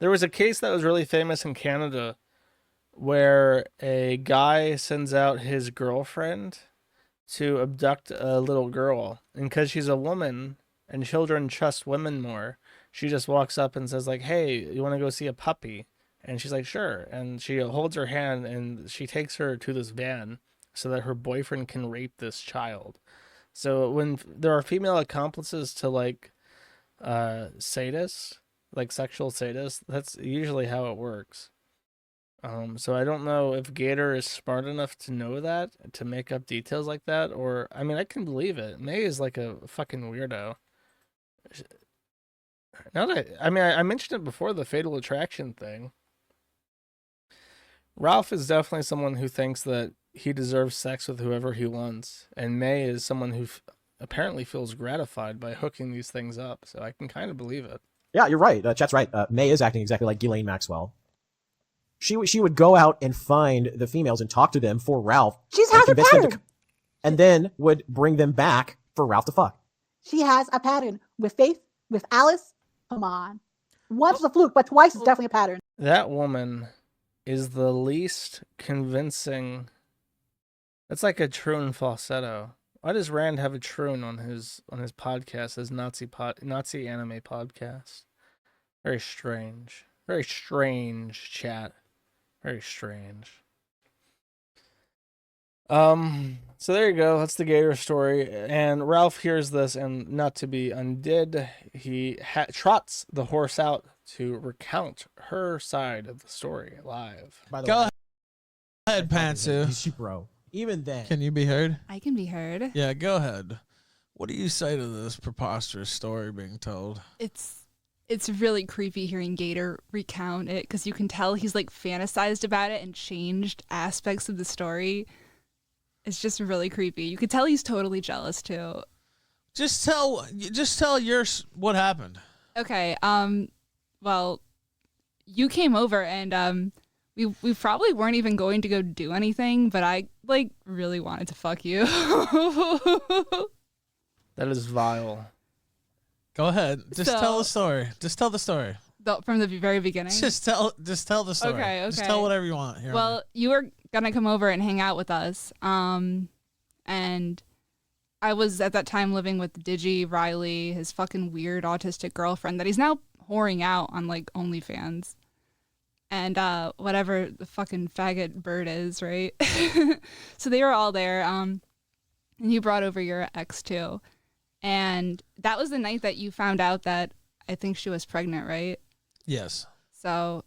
was a case that was really famous in Canada where a guy sends out his girlfriend to abduct a little girl, and because she's a woman and children trust women more, she just walks up and says like, "Hey, you want to go see a puppy?" And she's like, "Sure." And she holds her hand and she takes her to this van so that her boyfriend can rape this child. So when there are female accomplices to like sadists, like sexual sadists, that's usually how it works. So I don't know if Gator is smart enough to know that, to make up details like that, or, I mean, I can believe it. May is like a fucking weirdo. I mentioned it before, the Fatal Attraction thing. Ralph is definitely someone who thinks that he deserves sex with whoever he wants, and May is someone who apparently feels gratified by hooking these things up, so I can kind of believe it. Yeah, you're right. Chat's right. May is acting exactly like Ghislaine Maxwell. She would go out and find the females and talk to them for Ralph. She's has a pattern. And then would bring them back for Ralph to fuck. She has a pattern. With Faith, with Alice, come on. Once is a fluke, but twice is definitely a pattern. That woman is the least convincing. That's like a troon falsetto. Why does Rand have a troon on his podcast, his Nazi anime podcast? Very strange. Very strange, chat. Very strange. So there you go. That's the Gator story. And Ralph hears this, and not to be undid, he trots the horse out to recount her side of the story live. By the Go way, ahead, Pantsu. Bro. Even then. Can you be heard? I can be heard. Yeah, go ahead. What do you say to this preposterous story being told? It's really creepy hearing Gator recount it, because you can tell he's like fantasized about it and changed aspects of the story. It's just really creepy. You could tell he's totally jealous too. Just tell yours what happened. Okay. Well, you came over and we probably weren't even going to go do anything, but I like really wanted to fuck you. That is vile. Go ahead. Just tell the story. Just tell the story. From the very beginning? Just tell the story. Okay. Just tell whatever you want. Here, well, you were going to come over and hang out with us. And I was at that time living with Digi, Riley, his fucking weird autistic girlfriend that he's now whoring out on like OnlyFans. And whatever the fucking faggot bird is, right? So they were all there. And you brought over your ex too. And that was the night that you found out that I think she was pregnant, right? Yes. So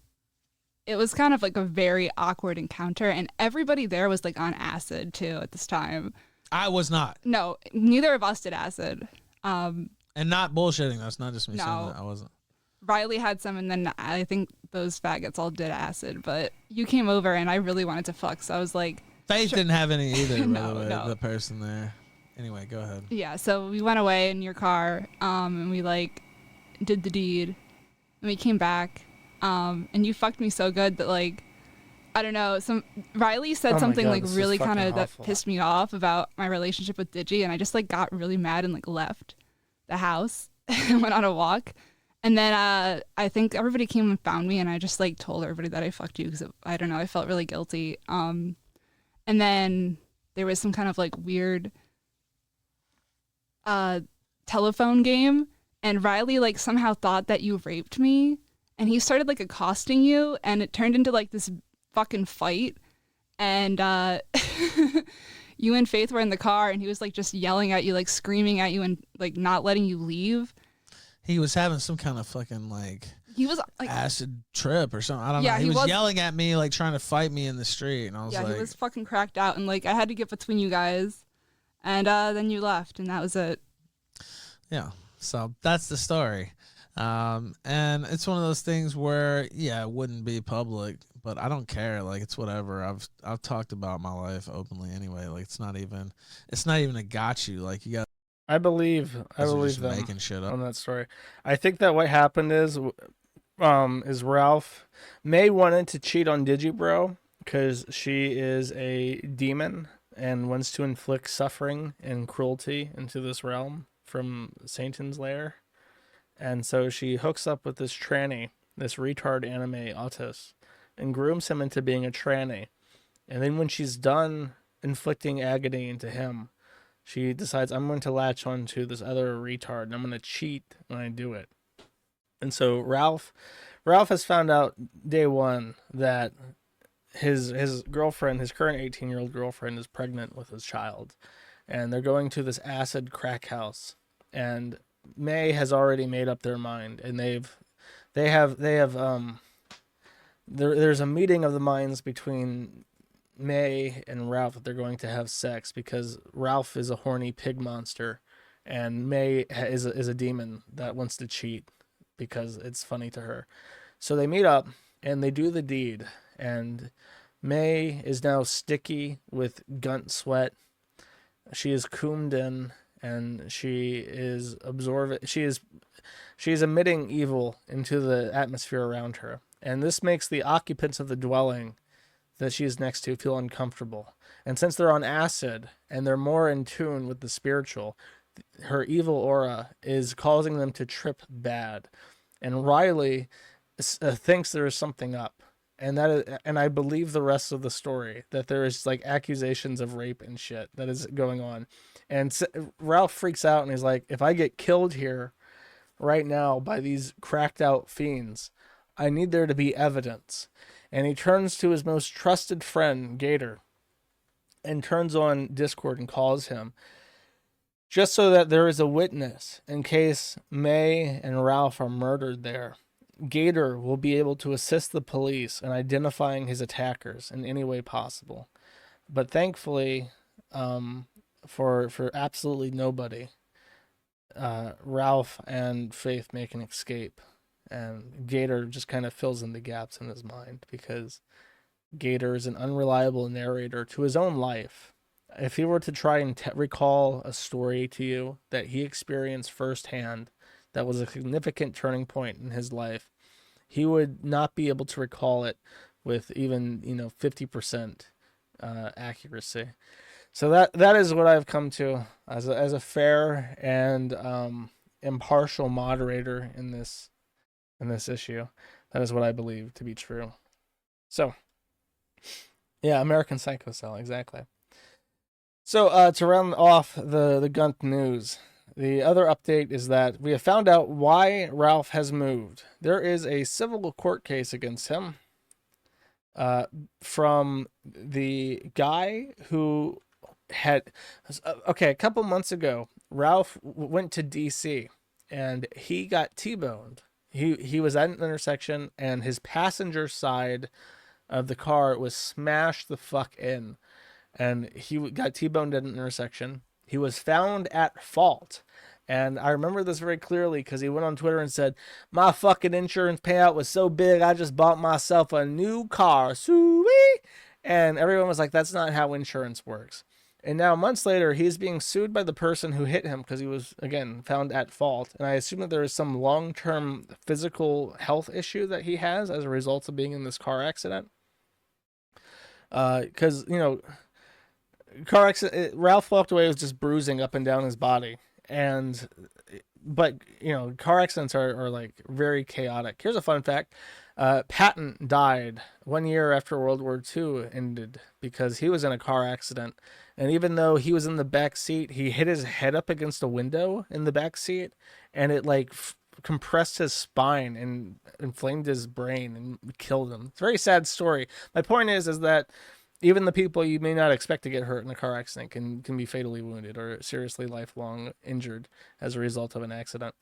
it was kind of like a very awkward encounter, and everybody there was like on acid too at this time. I was not. No, neither of us did acid. And not bullshitting. That's not just me saying No. that. I wasn't. Riley had some, and then I think those faggots all did acid. But you came over, and I really wanted to fuck, so I was like, Faith didn't have any either, by No, the way, no. the person there. Anyway, go ahead. yeah. So we went away in your car, and we like did the deed, and we came back, and you fucked me so good that like, I don't know, Riley said Oh my something God, like this is really kind fucking of that awful. pissed me off about my relationship with Digi, and I just like got really mad and like left the house and went on a walk. And then I think everybody came and found me, and I just like told everybody that I fucked you because I don't know, I felt really guilty. And then there was some kind of like weird telephone game, and Riley like somehow thought that you raped me, and he started like accosting you, and it turned into like this fucking fight. And you and Faith were in the car, and he was like just yelling at you, like screaming at you, and like not letting you leave. He was having some kind of fucking like He was like acid trip or something. I don't Yeah, know. He he was was- yelling at me, like trying to fight me in the street, and I was yeah, like, he was fucking cracked out, and like I had to get between you guys, and then you left, and that was it. yeah. So that's the story. And it's one of those things where, yeah, it wouldn't be public, but I don't care. Like, it's whatever. I've talked about my life openly anyway. Like, it's not even a got you. Like, you got. I believe Those are just them making shit up. on that story. I think that what happened is Ralph May wanted to cheat on Digibro because she is a demon and wants to inflict suffering and cruelty into this realm from Satan's lair. And so she hooks up with this tranny, this retard anime autist, and grooms him into being a tranny. And then when she's done inflicting agony into him, she decides, I'm going to latch on to this other retard, and I'm going to cheat when I do it. And so Ralph has found out day one that his girlfriend, his current 18-year-old girlfriend, is pregnant with his child. And they're going to this acid crack house. And May has already made up their mind, and there's a meeting of the minds between May and Ralph that they're going to have sex because Ralph is a horny pig monster, and May is a demon that wants to cheat because it's funny to her. So they meet up and they do the deed, and May is now sticky with gunt sweat. She is coomed in, and she is absorbing. She is emitting evil into the atmosphere around her, and this makes the occupants of the dwelling that she is next to feel uncomfortable. And since they're on acid and they're more in tune with the spiritual, her evil aura is causing them to trip bad. And Riley thinks there is something up, and I believe the rest of the story, that there is like accusations of rape and shit that is going on. And Ralph freaks out and he's like, if I get killed here right now by these cracked out fiends, I need there to be evidence. And he turns to his most trusted friend, Gator, and turns on Discord and calls him, just so that there is a witness in case May and Ralph are murdered there. Gator will be able to assist the police in identifying his attackers in any way possible. But thankfully, for absolutely nobody, Ralph and Faith make an escape. And Gator just kind of fills in the gaps in his mind because Gator is an unreliable narrator to his own life. If he were to try and recall a story to you that he experienced firsthand that was a significant turning point in his life, he would not be able to recall it with even 50% accuracy. So that is what I've come to as a fair and impartial moderator in this issue. That is what I believe to be true. So, yeah, American Psycho Cell, exactly. So to round off the Gunt news, the other update is that we have found out why Ralph has moved. There is a civil court case against him from the guy who had... Okay, a couple months ago, Ralph went to D.C. and he got T-boned. He was at an intersection and his passenger side of the car was smashed the fuck in. And he got T-boned at an intersection. He was found at fault. And I remember this very clearly because he went on Twitter and said, my fucking insurance payout was so big, I just bought myself a new car. Sweet. And everyone was like, that's not how insurance works. And now months later, he's being sued by the person who hit him because he was, again, found at fault. And I assume that there is some long-term physical health issue that he has as a result of being in this car accident. Because, you know... car accident, Ralph walked away with just bruising up and down his body. But you know, car accidents are like very chaotic. Here's a fun fact. Patton died 1 year after World War II ended because he was in a car accident. And even though he was in the back seat, he hit his head up against a window in the back seat and it like compressed his spine and inflamed his brain and killed him. It's a very sad story. My point is that even the people you may not expect to get hurt in a car accident can be fatally wounded or seriously lifelong injured as a result of an accident.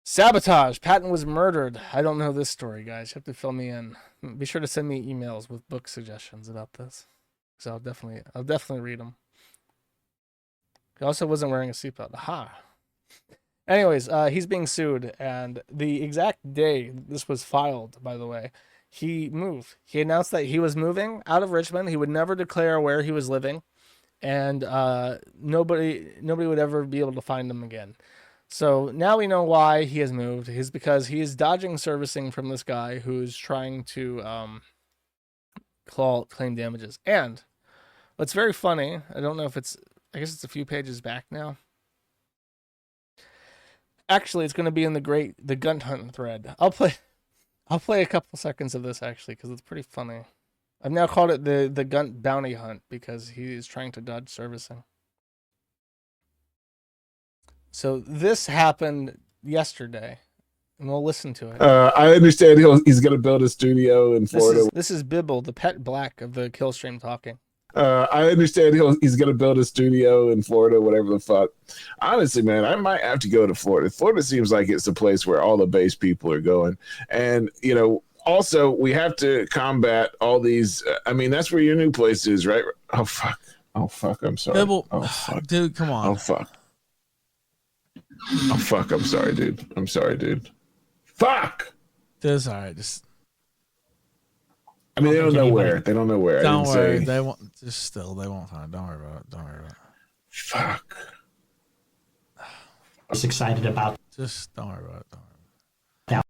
Sabotage. Patton was murdered. I don't know this story, guys. You have to fill me in. Be sure to send me emails with book suggestions about this, because I'll definitely read them. He also wasn't wearing a seatbelt. Aha. Anyways, he's being sued, and the exact day this was filed, by the way, he moved. He announced that he was moving out of Richmond. He would never declare where he was living, and nobody would ever be able to find him again. So now we know why he has moved. It's because he is dodging servicing from this guy who's trying to claim damages. And what's very funny, I don't know if it's... I guess it's a few pages back now. Actually, it's going to be in the Gunt Hunt thread. I'll play a couple seconds of this, actually, because it's pretty funny. I've now called it the Gunt Bounty Hunt because he's trying to dodge servicing. So this happened yesterday, and we'll listen to it. I understand he's going to build a studio in Florida. This is Bibble, the pet black of the Killstream talking. I understand he's going to build a studio in Florida, whatever the fuck. Honestly, man, I might have to go to Florida. Florida seems like it's the place where all the base people are going. And, you know, also, we have to combat all these. I mean, that's where your new place is, right? Oh, fuck. Oh, fuck. I'm sorry. Bibble, oh, fuck. Dude, come on. Oh, fuck. Oh, fuck. I'm sorry, dude. I'm sorry, dude. Fuck! That's all right. Just... I mean, they don't know where. They don't know where. Don't worry. They won't. Just still, they won't find. Don't worry about it. Don't worry about it. Fuck. I was excited about. Just don't worry about it.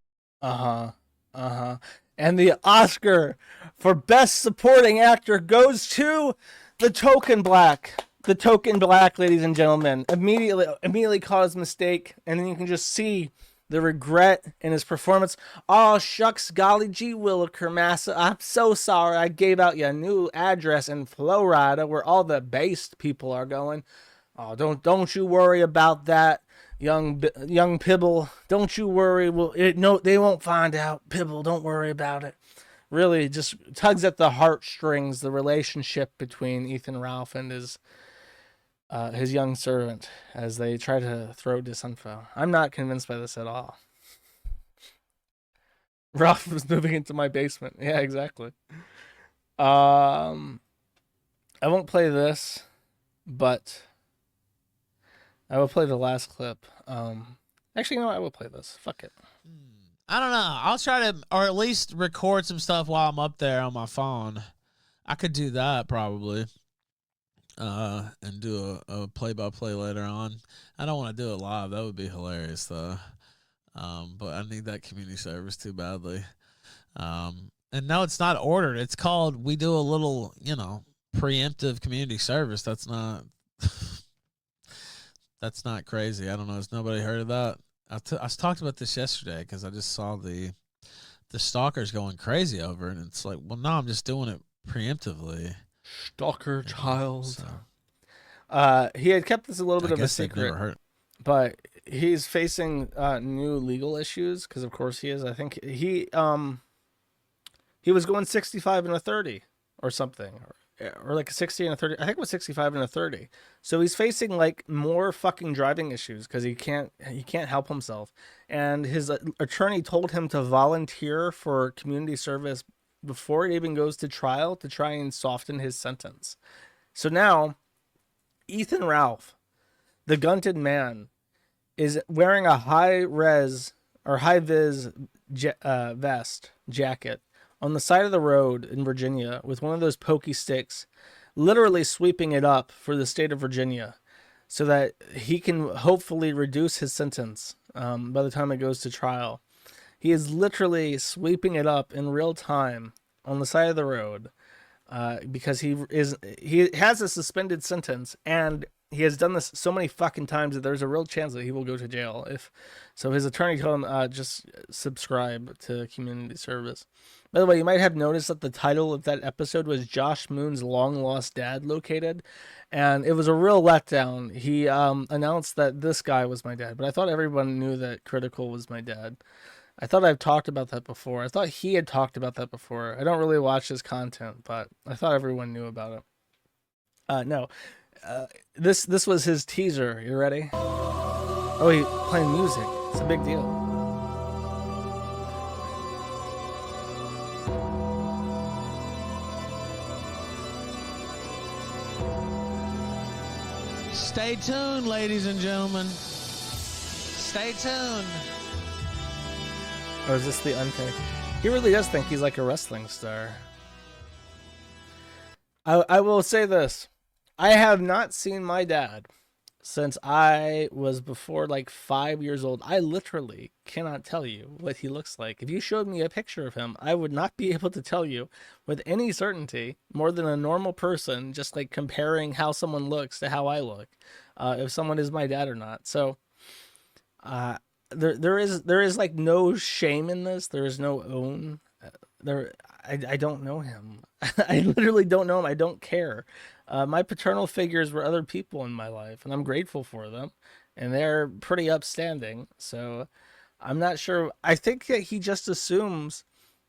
Don't worry. And the Oscar for Best Supporting Actor goes to the Token Black. The Token Black, ladies and gentlemen, immediately caught his mistake, and then you can just see the regret in his performance. Oh, shucks, golly gee, Williker Massa. I'm so sorry I gave out your new address in Florida where all the based people are going. Oh, don't you worry about that, young Pibble. Don't you worry. No, they won't find out. Pibble, don't worry about it. Really just tugs at the heartstrings, the relationship between Ethan Ralph and his young servant as they try to throw disinfo. I'm not convinced by this at all. Ralph was moving into my basement. Yeah, exactly. I won't play this, but I will play the last clip. Actually, no, I will play this. Fuck it. I don't know. I'll try to, or at least record some stuff while I'm up there on my phone. I could do that probably. And do a play-by-play later on. I don't want to do it live. That would be hilarious, though. But I need that community service too badly. And no, it's not ordered. It's called, we do a little, preemptive community service. That's not crazy. I don't know. Has nobody heard of that? I talked about this yesterday because I just saw the stalkers going crazy over it. And it's like, well, no, I'm just doing it preemptively. Stalker child. So, He had kept this a little bit of a guess that never secret, hurt. but he's facing new legal issues because, of course, he is. I think he was going 65 and a 30 or something, or like a 60 and a 30. I think it was 65 and a 30. So he's facing like more fucking driving issues because he can't help himself. And his attorney told him to volunteer for community service before it even goes to trial to try and soften his sentence. So now Ethan Ralph, the gunted man, is wearing a high-vis vest jacket on the side of the road in Virginia with one of those pokey sticks, literally sweeping it up for the state of Virginia so that he can hopefully reduce his sentence by the time it goes to trial. He is literally sweeping it up in real time on the side of the road because he has a suspended sentence, and he has done this so many fucking times that there's a real chance that he will go to jail. So his attorney told him, just subscribe to community service. By the way, you might have noticed that the title of that episode was Josh Moon's Long Lost Dad Located, and it was a real letdown. He announced that this guy was my dad, but I thought everyone knew that Critical was my dad. I thought I've talked about that before. I thought he had talked about that before. I don't really watch his content, but I thought everyone knew about it. No. This was his teaser. You ready? Oh, he's playing music. It's a big deal. Stay tuned, ladies and gentlemen. Stay tuned. Oh, is this the untake? He really does think he's like a wrestling star. I will say this. I have not seen my dad since I was before like 5 years old. I literally cannot tell you what he looks like. If you showed me a picture of him, I would not be able to tell you with any certainty more than a normal person, just like comparing how someone looks to how I look, if someone is my dad or not. So there is like no shame in this. There is no own. I don't know him. I literally don't know him. I don't care. My paternal figures were other people in my life, and I'm grateful for them, and they're pretty upstanding. So I'm not sure. I think that he just assumes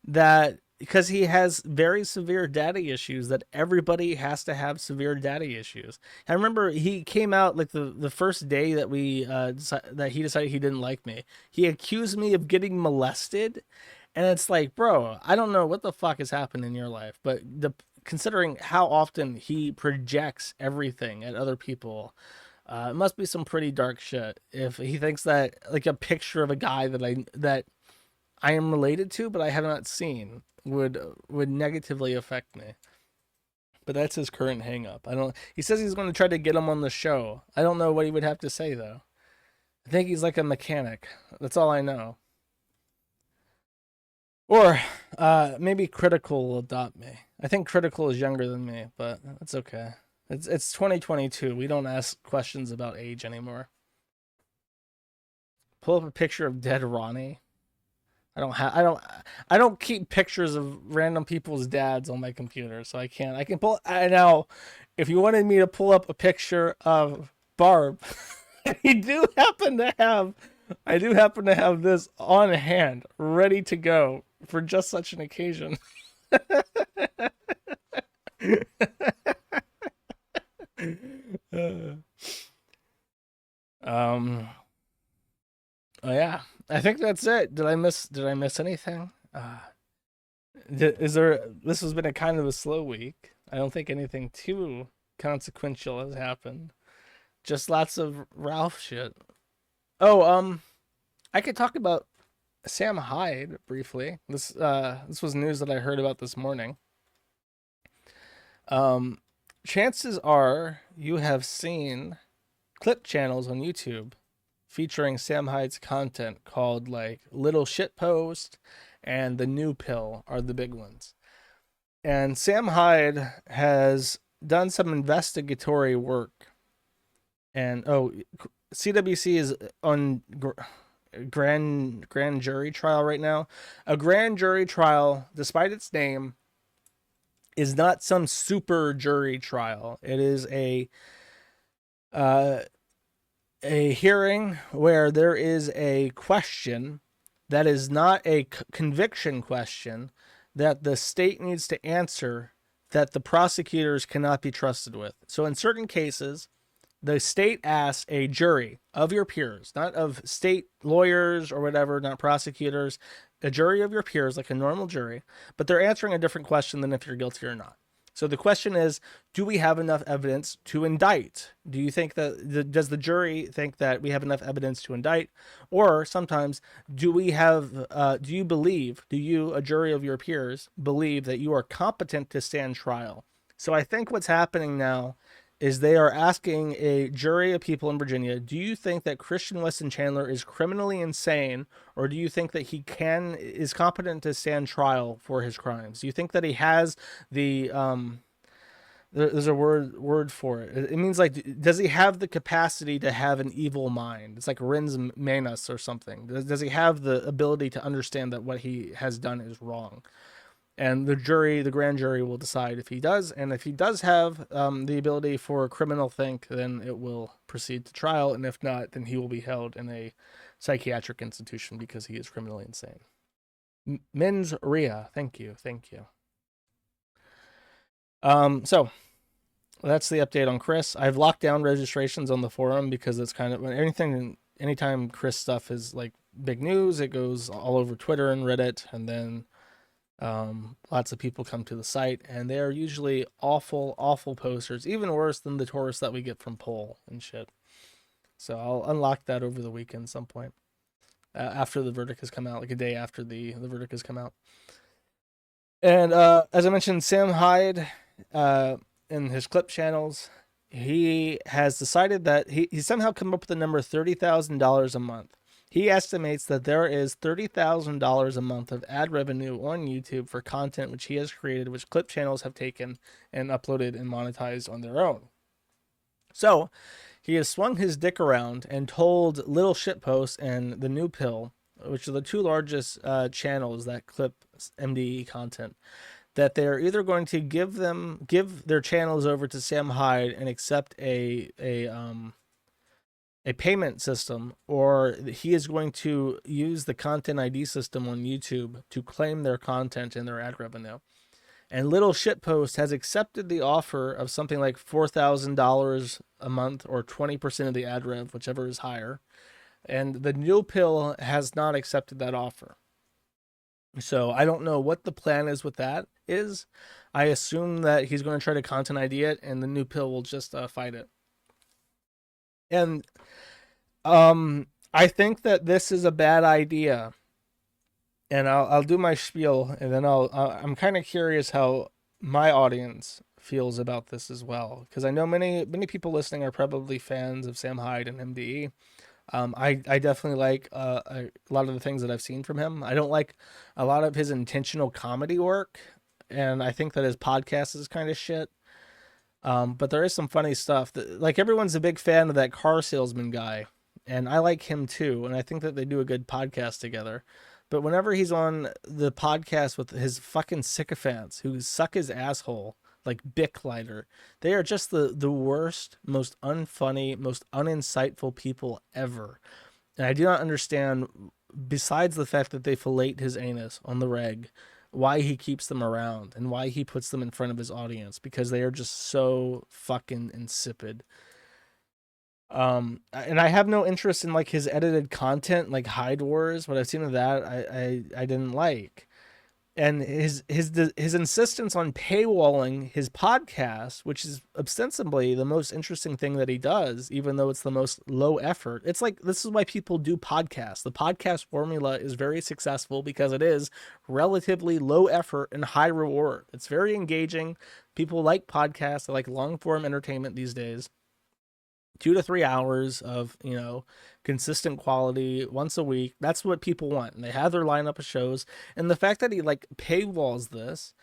that because he has very severe daddy issues, that everybody has to have severe daddy issues. I remember he came out like the first day that that he decided he didn't like me. He accused me of getting molested. And it's like, bro, I don't know what the fuck has happened in your life, but considering how often he projects everything at other people, it must be some pretty dark shit. If he thinks that like a picture of a guy that I am related to, but I have not seen, would negatively affect me. But that's his current hang up. He says he's going to try to get him on the show. I don't know what he would have to say though. I think he's like a mechanic. That's all I know. Or maybe Critical will adopt me. I think Critical is younger than me, but that's okay. It's 2022. We don't ask questions about age anymore. Pull up a picture of dead Ronnie. I don't keep pictures of random people's dads on my computer, so I can't. I can pull. Now, if you wanted me to pull up a picture of Barb, I do happen to have this on hand, ready to go for just such an occasion. Oh yeah, I think that's it. Did I miss anything? This has been a kind of a slow week. I don't think anything too consequential has happened. Just lots of Ralph shit. Oh, I could talk about Sam Hyde briefly. This was news that I heard about this morning. Chances are you have seen clip channels on YouTube featuring Sam Hyde's content called like Little Shitpost and The New Pill are the big ones. And Sam Hyde has done some investigatory work. And CWC is on grand jury trial right now. A grand jury trial, despite its name, is not some super jury trial. It is a a hearing where there is a question that is not a conviction question that the state needs to answer that the prosecutors cannot be trusted with. So in certain cases, the state asks a jury of your peers, not of state lawyers or whatever, not prosecutors, a jury of your peers, like a normal jury, but they're answering a different question than if you're guilty or not. So the question is, do we have enough evidence to indict? Do you think that, does the jury think that we have enough evidence to indict? Or sometimes, do we have, do you, a jury of your peers, believe that you are competent to stand trial? So I think what's happening now is they are asking a jury of people in Virginia, do you think that Christian Weston Chandler is criminally insane, or do you think that he is competent to stand trial for his crimes? Do you think that he has the there's a word for it. It means like, does he have the capacity to have an evil mind? It's like Rins Manus or something. Does he have the ability to understand that what he has done is wrong? And the jury, the grand jury, will decide if he does. And if he does have the ability for a criminal think, then it will proceed to trial. And if not, then he will be held in a psychiatric institution because he is criminally insane. Men's Ria, thank you. So that's the update on Chris. I've locked down registrations on the forum because it's kind of anytime Chris stuff is like big news, it goes all over Twitter and Reddit, and then lots of people come to the site, and they are usually awful posters, even worse than the tourists that we get from Pole and shit. So I'll unlock that over the weekend some point after the verdict has come out, like a day after the verdict has come out. And as I mentioned, Sam Hyde in his clip channels, he has decided that he somehow come up with the number $30,000 a month. He estimates that there is $30,000 a month of ad revenue on YouTube for content which he has created, which clip channels have taken and uploaded and monetized on their own. So he has swung his dick around and told Little Shitpost and The New Pill, which are the two largest channels that clip MDE content, that they're either going to give their channels over to Sam Hyde and accept a payment system, or he is going to use the content ID system on YouTube to claim their content and their ad revenue. And Little Shitpost has accepted the offer of something like $4,000 a month, or 20% of the ad rev, whichever is higher. And the New Pill has not accepted that offer. So I don't know what the plan is with that is. I assume that he's going to try to content ID it, and the New Pill will just fight it. And I think that this is a bad idea. And I'll do my spiel, and then I'm kind of curious how my audience feels about this as well, because I know many people listening are probably fans of Sam Hyde and MDE. I definitely like a lot of the things that I've seen from him. I don't like a lot of his intentional comedy work, and I think that his podcast is kind of shit. But there is some funny stuff. Like, everyone's a big fan of that car salesman guy, and I like him too, and I think that they do a good podcast together. But whenever he's on the podcast with his fucking sycophants who suck his asshole like Bic lighter, they are just the worst, most unfunny, most uninsightful people ever. And I do not understand, besides the fact that they fillet his anus on the reg, why he keeps them around and why he puts them in front of his audience, because they are just so fucking insipid. And I have no interest in like his edited content, like Hyde Wars. What I've seen of that, I didn't like. And his insistence on paywalling his podcast, which is ostensibly the most interesting thing that he does, even though it's the most low effort. It's like, this is why people do podcasts. The podcast formula is very successful because it is relatively low effort and high reward. It's very engaging. People like podcasts. They like long form entertainment these days. 2 to 3 hours of, consistent quality once a week. That's what people want. And they have their lineup of shows. And the fact that he like paywalls this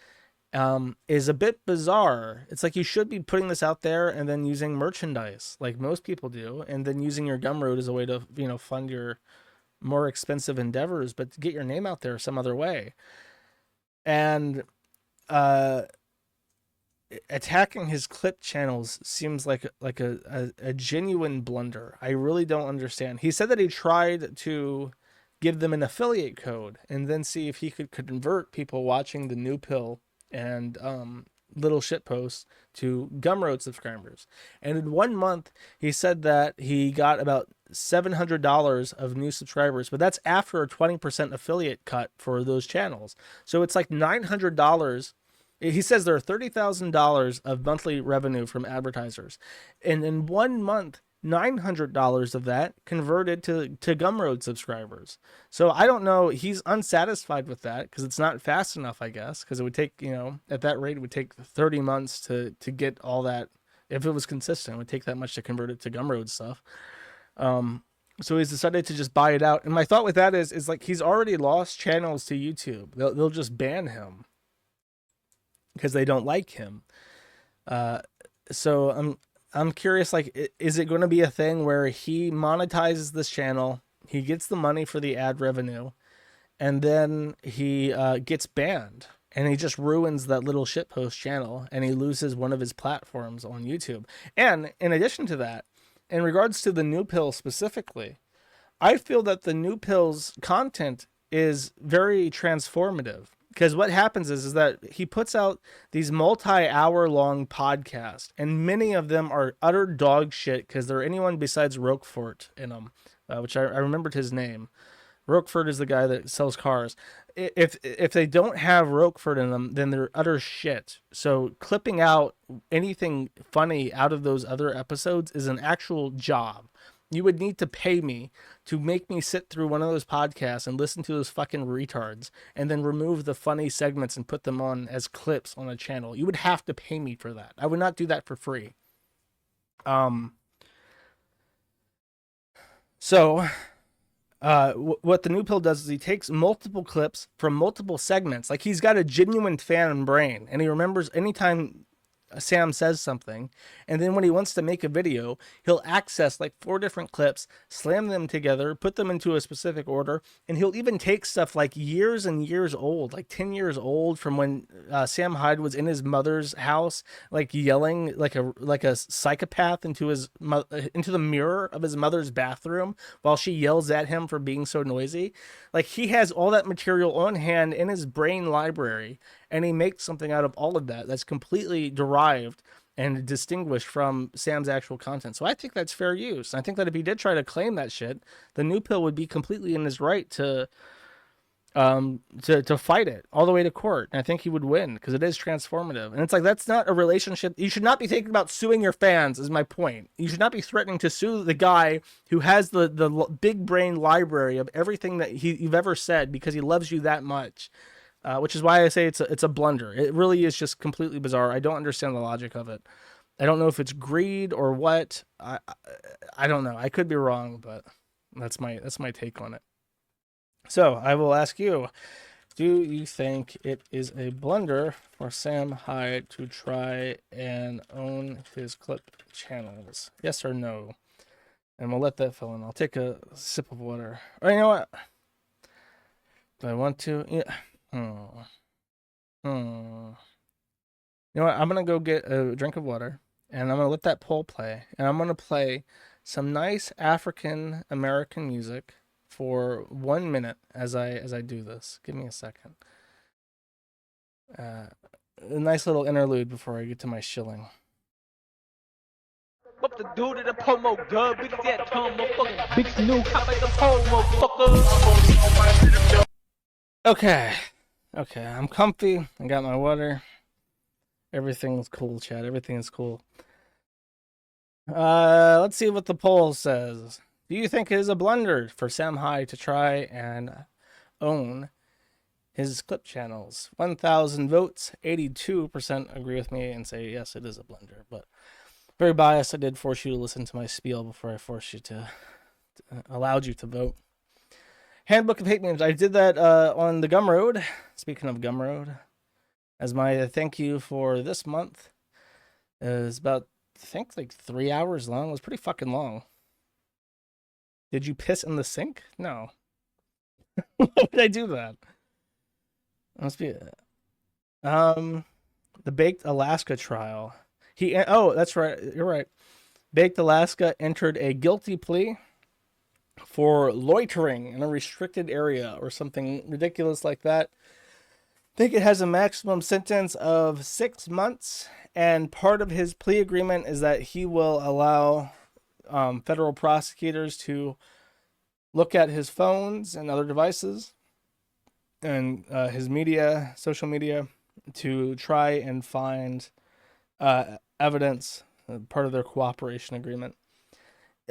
is a bit bizarre. It's like, you should be putting this out there and then using merchandise like most people do, and then using your Gumroad as a way to, fund your more expensive endeavors, but to get your name out there some other way. And attacking his clip channels seems like a genuine blunder. I really don't understand. He said that he tried to give them an affiliate code and then see if he could convert people watching the New Pill and Little Shit Posts to Gumroad subscribers. And in 1 month, he said that he got about $700 of new subscribers, but that's after a 20% affiliate cut for those channels. So it's like $900. He says there are $30,000 of monthly revenue from advertisers. And in 1 month, $900 of that converted to Gumroad subscribers. So I don't know. He's unsatisfied with that because it's not fast enough, I guess, because it would take, at that rate, it would take 30 months to get all that. If it was consistent, it would take that much to convert it to Gumroad stuff. So he's decided to just buy it out. And my thought with that is like he's already lost channels to YouTube. They'll just ban him because they don't like him. So I'm curious, like, is it going to be a thing where he monetizes this channel, he gets the money for the ad revenue, and then he gets banned, and he just ruins that Little Shitpost channel, and he loses one of his platforms on YouTube? And in addition to that, in regards to the New Pill specifically, I feel that the New Pill's content is very transformative. Because what happens is that he puts out these multi-hour long podcasts, and many of them are utter dog shit because they're anyone besides Roquefort in them, which I remembered his name. Roquefort is the guy that sells cars. If they don't have Roquefort in them, then they're utter shit. So clipping out anything funny out of those other episodes is an actual job. You would need to pay me to make me sit through one of those podcasts and listen to those fucking retards and then remove the funny segments and put them on as clips on a channel. You would have to pay me for that. I would not do that for free. So what the New Pill does is he takes multiple clips from multiple segments. Like, he's got a genuine fan brain, and he remembers anytime Sam says something, and then when he wants to make a video, he'll access like 4 different clips, slam them together, put them into a specific order, and he'll even take stuff like years and years old, like 10 years old, from when Sam Hyde was in his mother's house, like yelling like a psychopath into the mirror of his mother's bathroom while she yells at him for being so noisy. Like, he has all that material on hand in his brain library, and he makes something out of all of that that's completely derived and distinguished from Sam's actual content. So I think that's fair use. I think that if he did try to claim that shit, the New Pill would be completely in his right to fight it all the way to court. And I think he would win because it is transformative. And it's like, that's not a relationship. You should not be thinking about suing your fans, is my point. You should not be threatening to sue the guy who has the big brain library of everything that you've ever said because he loves you that much. Which is why I say it's a blunder. It really is just completely bizarre. I don't understand the logic of it. I don't know if it's greed or what. I don't know. I could be wrong, but that's my take on it. So I will ask you, do you think it is a blunder for Sam Hyde to try and own his clip channels? Yes or no? And we'll let that fill in. I'll take a sip of water. Or you know what? Do I want to? Yeah. You know what? I'm gonna go get a drink of water, and I'm gonna let that poll play, and I'm gonna play some nice African American music for 1 minute as I do this. Give me a second. A nice little interlude before I get to my shilling. Up the dude at the promo dub, big that tongue, motherfucker. Big new cop like the promo, motherfucker. Okay, I'm comfy. I got my water. Everything's cool, Chad. Everything is cool. Let's see what the poll says. Do you think it is a blunder for Sam Hyde to try and own his clip channels? 1,000 votes, 82% agree with me and say yes, it is a blunder. But very biased. I did force you to listen to my spiel before I forced you allowed you to vote. Handbook of Hate Memes. I did that on the Gumroad. Speaking of Gumroad, as my thank you for this month, is about, I think, like 3 hours long. It was pretty fucking long. Did you piss in the sink? No. Why would I do that? Must be. the Baked Alaska trial. That's right. You're right. Baked Alaska entered a guilty plea for loitering in a restricted area or something ridiculous like that. I think it has a maximum sentence of 6 months, and part of his plea agreement is that he will allow federal prosecutors to look at his phones and other devices and his social media, to try and find evidence, part of their cooperation agreement.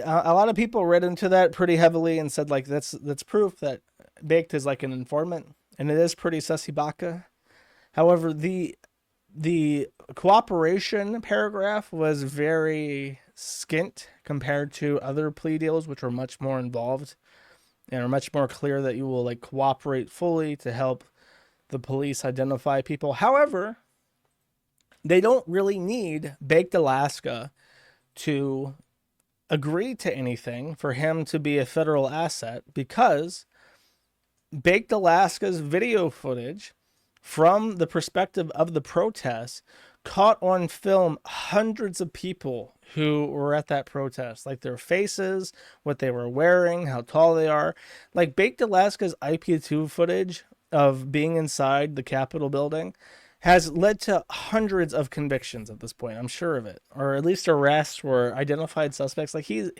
A lot of people read into that pretty heavily and said, like, that's proof that Baked is like an informant, and it is pretty sussy baka. However, the cooperation paragraph was very skint compared to other plea deals, which are much more involved and are much more clear that you will like cooperate fully to help the police identify people. However, they don't really need Baked Alaska to agree to anything for him to be a federal asset, because Baked Alaska's video footage from the perspective of the protests caught on film hundreds of people who were at that protest, like their faces, what they were wearing, how tall they are. Like Baked Alaska's IP2 footage of being inside the Capitol building has led to hundreds of convictions at this point. I'm sure of it, or at least arrests or identified suspects. Like he's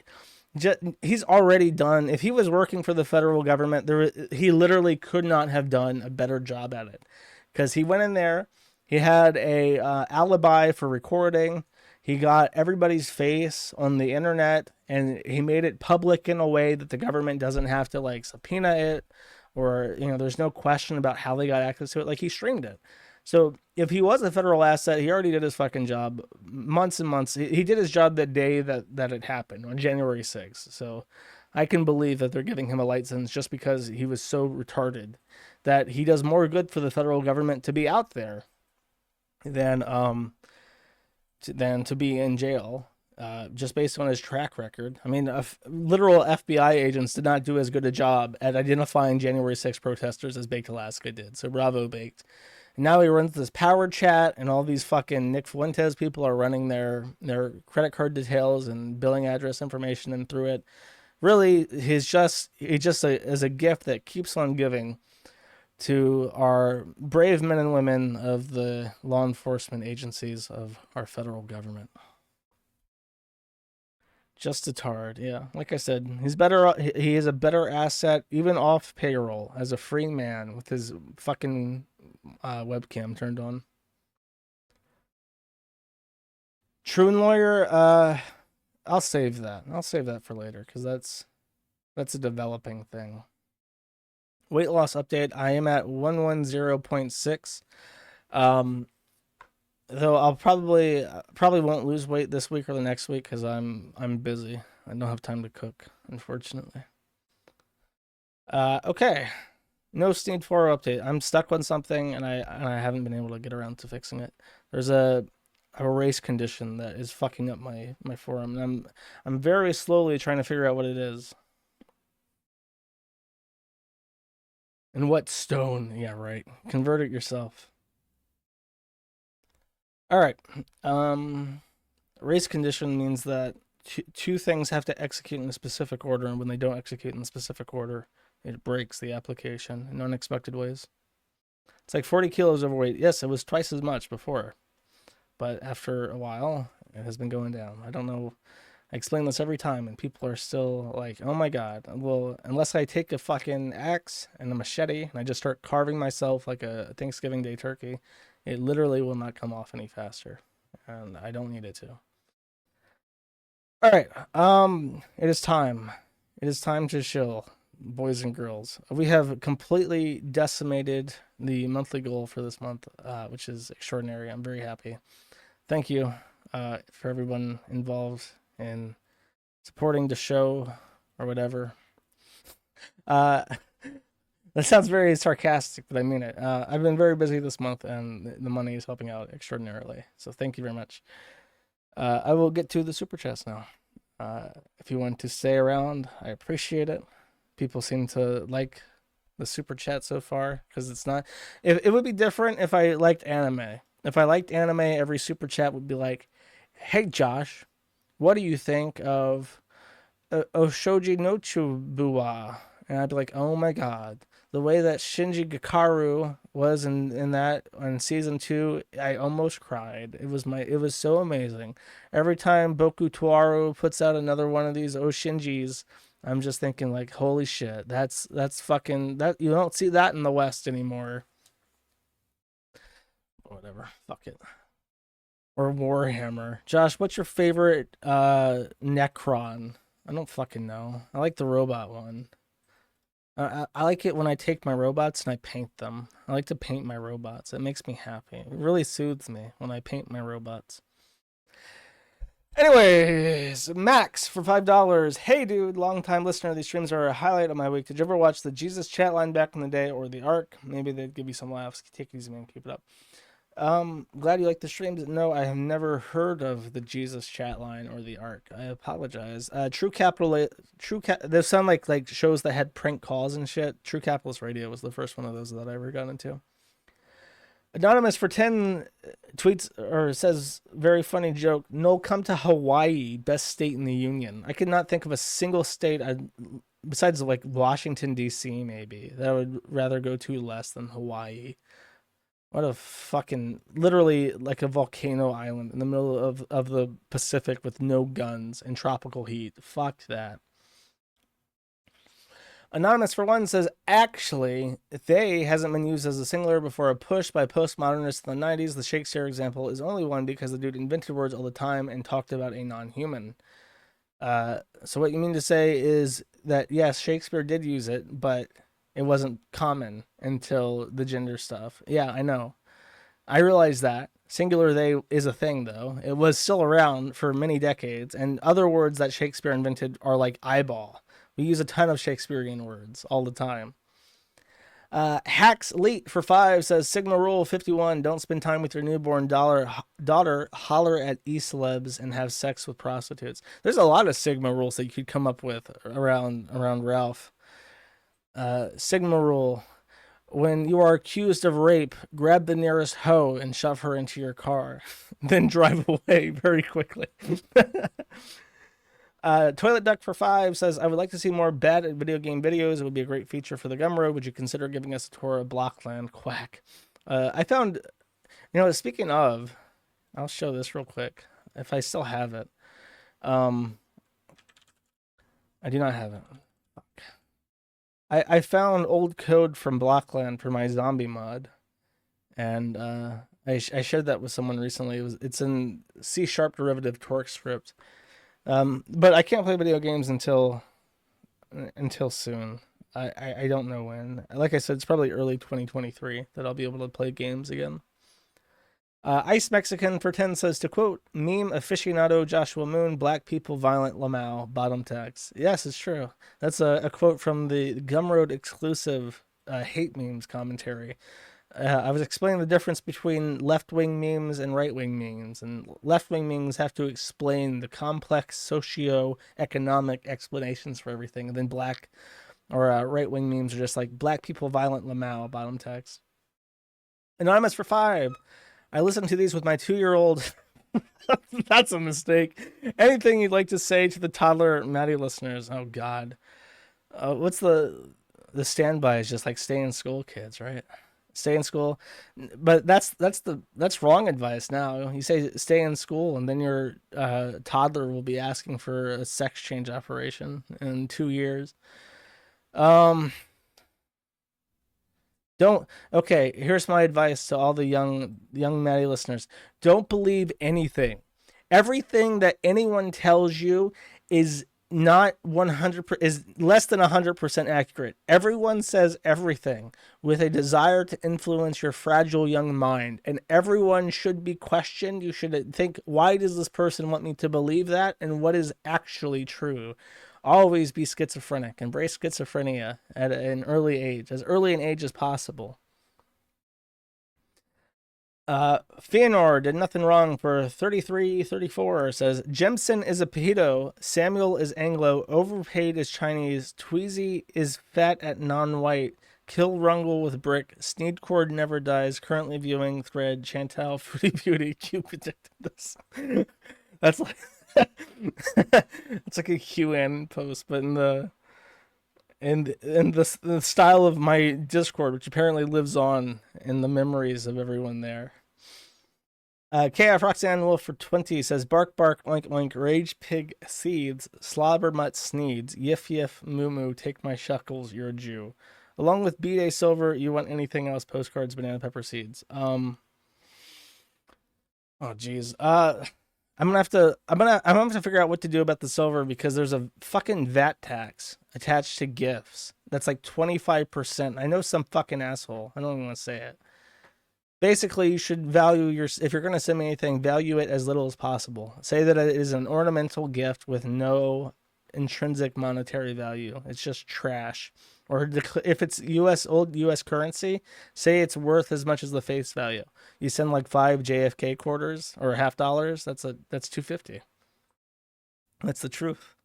already done. If he was working for the federal government, he literally could not have done a better job at it, because he went in there. He had a alibi for recording. He got everybody's face on the internet, and he made it public in a way that the government doesn't have to like subpoena it, or there's no question about how they got access to it. Like, he streamed it. So if he was a federal asset, he already did his fucking job months and months. He did his job that day that it happened, on January 6th. So I can believe that they're giving him a light sentence just because he was so retarded that he does more good for the federal government to be out there than to be in jail, just based on his track record. I mean, literal FBI agents did not do as good a job at identifying January 6th protesters as Baked Alaska did. So bravo, Baked. And now he runs this power chat, and all these fucking Nick Fuentes people are running their credit card details and billing address information in through it. Really, he just is a gift that keeps on giving to our brave men and women of the law enforcement agencies of our federal government. Just a tard, yeah. Like I said, he's better. He is a better asset, even off payroll, as a free man with his fucking webcam turned on. Troon Lawyer, I'll save that. I'll save that for later, because that's a developing thing. Weight loss update. I am at 110.6. Though I'll probably won't lose weight this week or the next week, because I'm busy. I don't have time to cook, unfortunately. Okay. No Steam 4 update. I'm stuck on something, and I haven't been able to get around to fixing it. There's a race condition that is fucking up my forum, and I'm very slowly trying to figure out what it is. And what stone? Yeah, right. Convert it yourself. All right. Race condition means that two things have to execute in a specific order, and when they don't execute in the specific order, it breaks the application in unexpected ways. It's like 40 kilos overweight. Yes, it was twice as much before, but after a while, it has been going down. I don't know. I explain this every time, and people are still like, oh my god. Well, unless I take a fucking axe and a machete and I just start carving myself like a Thanksgiving Day turkey, it literally will not come off any faster, and I don't need it to. All right, it is time. It is time to chill, boys and girls. We have completely decimated the monthly goal for this month, which is extraordinary. I'm very happy. Thank you for everyone involved in supporting the show or whatever. That sounds very sarcastic, but I mean it. I've been very busy this month, and the money is helping out extraordinarily. So thank you very much. I will get to the super chats now. If you want to stay around, I appreciate it. People seem to like the super chat so far, because it's not. It would be different if I liked anime. If I liked anime, every super chat would be like, "Hey Josh, what do you think of Oshoji no Chubuwa?" And I'd be like, "Oh my god, the way that Shinji Gakaru was in that on season 2, I almost cried. It was so amazing. Every time Boku Tuaru puts out another one of these Oshinjis, I'm just thinking like, holy shit, that's fucking that you don't see that in the West anymore." Whatever, fuck it. Or Warhammer. Josh, what's your favorite Necron? I don't fucking know. I like the robot one. I like it when I take my robots and I paint them. I like to paint my robots. It makes me happy. It really soothes me when I paint my robots. Anyways, Max for $5. Hey dude, long time listener. These streams are a highlight of my week. Did you ever watch the Jesus chat line back in the day or the Ark? Maybe they'd give you some laughs. Take it easy, man. Keep it up. Glad you like the streams. No, I have never heard of the Jesus chat line or the Ark. I apologize. There's some like shows that had prank calls and shit. True Capitalist Radio was the first one of those that I ever got into. Anonymous for 10 tweets or says, very funny joke. No, come to Hawaii, best state in the union. I could not think of a single state besides like Washington D.C. maybe that I would rather go to less than Hawaii. What a fucking, literally like a volcano island in the middle of the Pacific with no guns and tropical heat. Fuck that. Anonymous for 1 says, actually, they hasn't been used as a singular before a push by postmodernists in the 90s. The Shakespeare example is only one because the dude invented words all the time and talked about a non-human. So what you mean to say is that, yes, Shakespeare did use it, but it wasn't common until the gender stuff. Yeah, I know. I realize that. Singular they is a thing, though. It was still around for many decades, and other words that Shakespeare invented are like eyeball. We use a ton of Shakespearean words all the time. Hacks Elite for 5 says, Sigma Rule 51, don't spend time with your newborn daughter, holler at e-celebs, and have sex with prostitutes. There's a lot of Sigma rules that you could come up with around Ralph. Sigma Rule, when you are accused of rape, grab the nearest hoe and shove her into your car. Then drive away very quickly. Toilet Duck for 5 says, I would like to see more bad video game videos. It would be a great feature for the Gumroad. Would you consider giving us a tour of Blockland? Quack. I found, speaking of, I'll show this real quick. If I still have it. I do not have it. Fuck. I found old code from Blockland for my zombie mod. And I shared that with someone recently. It's in C# derivative torque script. But I can't play video games until soon. I don't know when. Like I said, it's probably early 2023 that I'll be able to play games again. Ice Mexican for 10 says, to quote, meme aficionado Joshua Moon, black people violent Lamau, bottom text. Yes, it's true. That's a quote from the Gumroad exclusive hate memes commentary. I was explaining the difference between left-wing memes and right-wing memes, and left-wing memes have to explain the complex socio-economic explanations for everything, and then right-wing memes are just like black people violent Lamau, bottom text. Anonymous for 5. I listen to these with my 2-year-old. That's a mistake. Anything you'd like to say to the toddler Maddie listeners? Oh God, what's the standby is just like stay in school, kids, right? Stay in school, but that's wrong advice. Now you say stay in school, and then your toddler will be asking for a sex change operation in 2 years. Okay, here's my advice to all the young Maddie listeners. Don't believe anything. Everything that anyone tells you is not 100%, is less than 100% accurate. Everyone says everything with a desire to influence your fragile young mind, and everyone should be questioned. You should think, why does this person want me to believe that, and what is actually true? Always be schizophrenic. Embrace schizophrenia at an early age, as early an age as possible. Feanor did nothing wrong for 3334 says, Jemson is a pedo, Samuel is Anglo, overpaid is Chinese, Tweezy is fat at non-white, Kill Rungle with Brick. Sneedcord Never Dies. Currently viewing thread. Chantal Fruity Beauty. You predicted this. That's like it's like a QN post, but in the style of my Discord, which apparently lives on in the memories of everyone there. KF Roxanne Wolf for 20 says, bark, bark, oink, oink, rage, pig, seeds, slobber, mutt, sneeds, yif, yif, moo, moo, take my shuckles, you're a Jew. Along with B-Day Silver, you want anything else, postcards, banana pepper seeds. Oh, geez. I'm gonna have to figure out what to do about the silver because there's a fucking VAT tax attached to gifts. That's like 25%. I know some fucking asshole. I don't even want to say it. Basically, you should value if you're going to send me anything, value it as little as possible. Say that it is an ornamental gift with no intrinsic monetary value. It's just trash. Or if it's old US currency, say it's worth as much as the face value. You send like 5 JFK quarters or $50. That's $2.50. That's the truth.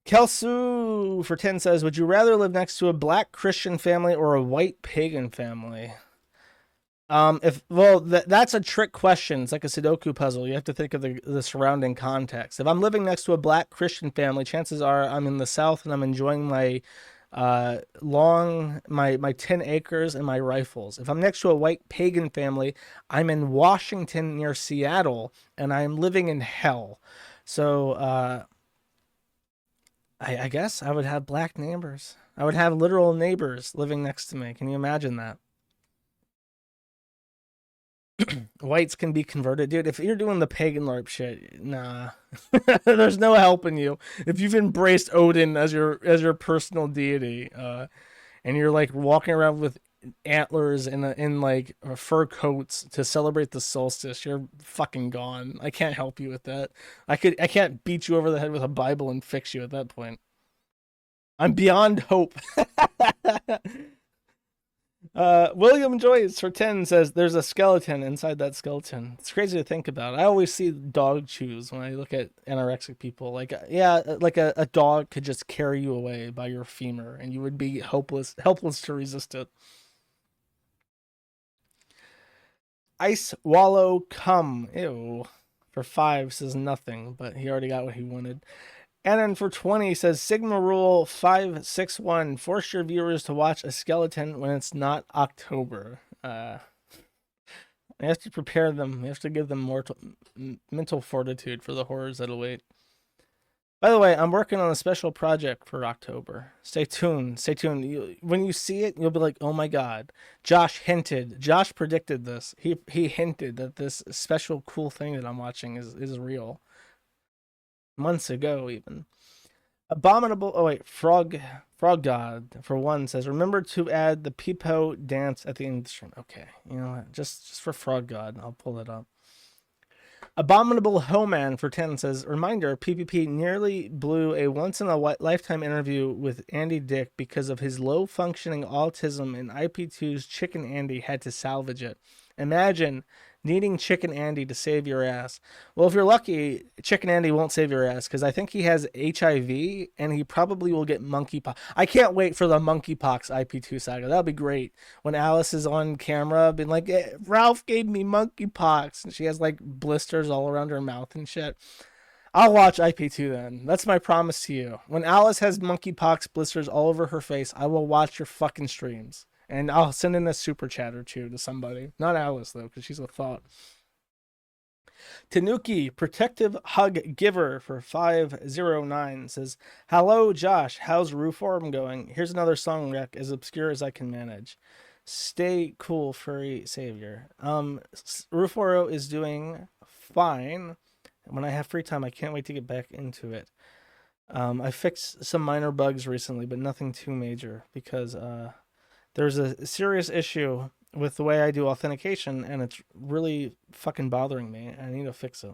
Kelsu for 10 says, would you rather live next to a black Christian family or a white pagan family? That's a trick question. It's like a Sudoku puzzle. You have to think of the surrounding context. If I'm living next to a black Christian family, chances are I'm in the South and I'm enjoying my 10 acres and my rifles. If I'm next to a white pagan family, I'm in Washington near Seattle and I'm living in hell. So, I guess I would have black neighbors. I would have literal neighbors living next to me. Can you imagine that? Whites can be converted, dude. If you're doing the pagan LARP shit, nah, there's no helping you. If you've embraced Odin as your personal deity, and you're like walking around with antlers in like fur coats to celebrate the solstice, you're fucking gone. I can't help you with that. I can't beat you over the head with a Bible and fix you at that point. I'm beyond hope. William Joyce for 10 says there's a skeleton inside that skeleton. It's crazy to think about. I always see dog chews when I look at anorexic people. Like, yeah, like a dog could just carry you away by your femur and you would be helpless to resist it. Ice Wallow Cum. Ew. For 5 says nothing, but he already got what he wanted. And then for 20 says Sigma Rule 561, force your viewers to watch a skeleton when it's not October. You have to prepare them. You have to give them mental fortitude for the horrors that await. By the way, I'm working on a special project for October. Stay tuned. Stay tuned. When you see it, you'll be like, oh my God. Josh predicted this. He hinted that this special cool thing that I'm watching is real. Months ago, even. Frog God for 1 says, remember to add the Peepo dance at the end of the stream. Okay, you know what? Just for Frog God, I'll pull it up. Abominable Homan for 10 says, reminder, PPP nearly blew a once-in-a-lifetime interview with Andy Dick because of his low-functioning autism, and IP2's Chicken Andy had to salvage it. Imagine needing Chicken Andy to save your ass. Well, if you're lucky, Chicken Andy won't save your ass because I think he has HIV and he probably will get monkeypox. I can't wait for the monkeypox IP2 saga. That'll be great. When Alice is on camera being like, Ralph gave me monkeypox, and she has like blisters all around her mouth and shit. I'll watch IP2 then. That's my promise to you. When Alice has monkeypox blisters all over her face, I will watch your fucking streams. And I'll send in a super chat or two to somebody. Not Alice, though, because she's a thought. Tanuki, Protective Hug Giver for 509 says, hello, Josh. How's Rooform going? Here's another song rec as obscure as I can manage. Stay cool, furry savior. Ruforo is doing fine. When I have free time, I can't wait to get back into it. I fixed some minor bugs recently, but nothing too major because there's a serious issue with the way I do authentication, and it's really fucking bothering me. I need to fix it.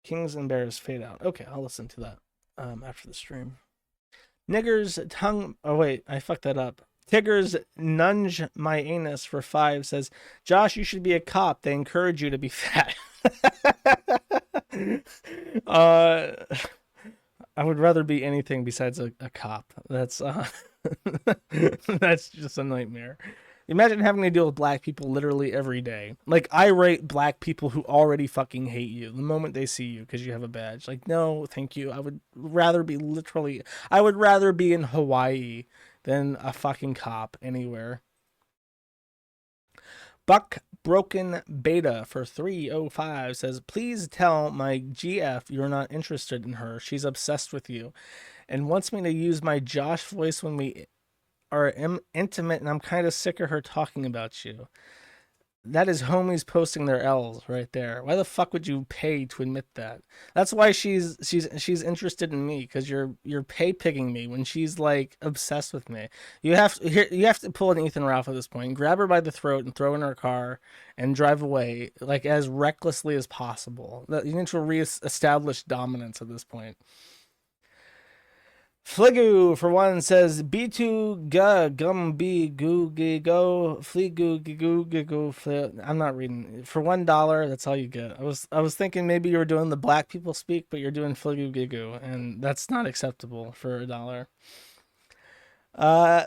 Kings and Bears fade out. Okay, I'll listen to that after the stream. Nigger's tongue... Oh, wait, I fucked that up. Tigger's nunge my anus for 5 says, Josh, you should be a cop. They encourage you to be fat. I would rather be anything besides a cop. That's that's just a nightmare. Imagine having to deal with black people literally every day. Like, irate black people who already fucking hate you the moment they see you because you have a badge. Like, no, thank you. I would rather be in Hawaii than a fucking cop anywhere. Buck Broken Beta for 305 says, please tell my GF you're not interested in her. She's obsessed with you and wants me to use my Josh voice when we are intimate, and I'm kind of sick of her talking about you. That is homies posting their L's right there. Why the fuck would you pay to admit that? That's why she's interested in me, because you're pay picking me when she's like obsessed with me. You have to pull an Ethan Ralph at this point, grab her by the throat and throw her in her car and drive away like as recklessly as possible. You need to reestablish dominance at this point. Fligu for one says B2 ga gum b goo go fligu go. I'm not reading. For $1, that's all you get. I was thinking maybe you were doing the black people speak, but you're doing fligu gigu, and that's not acceptable for $1.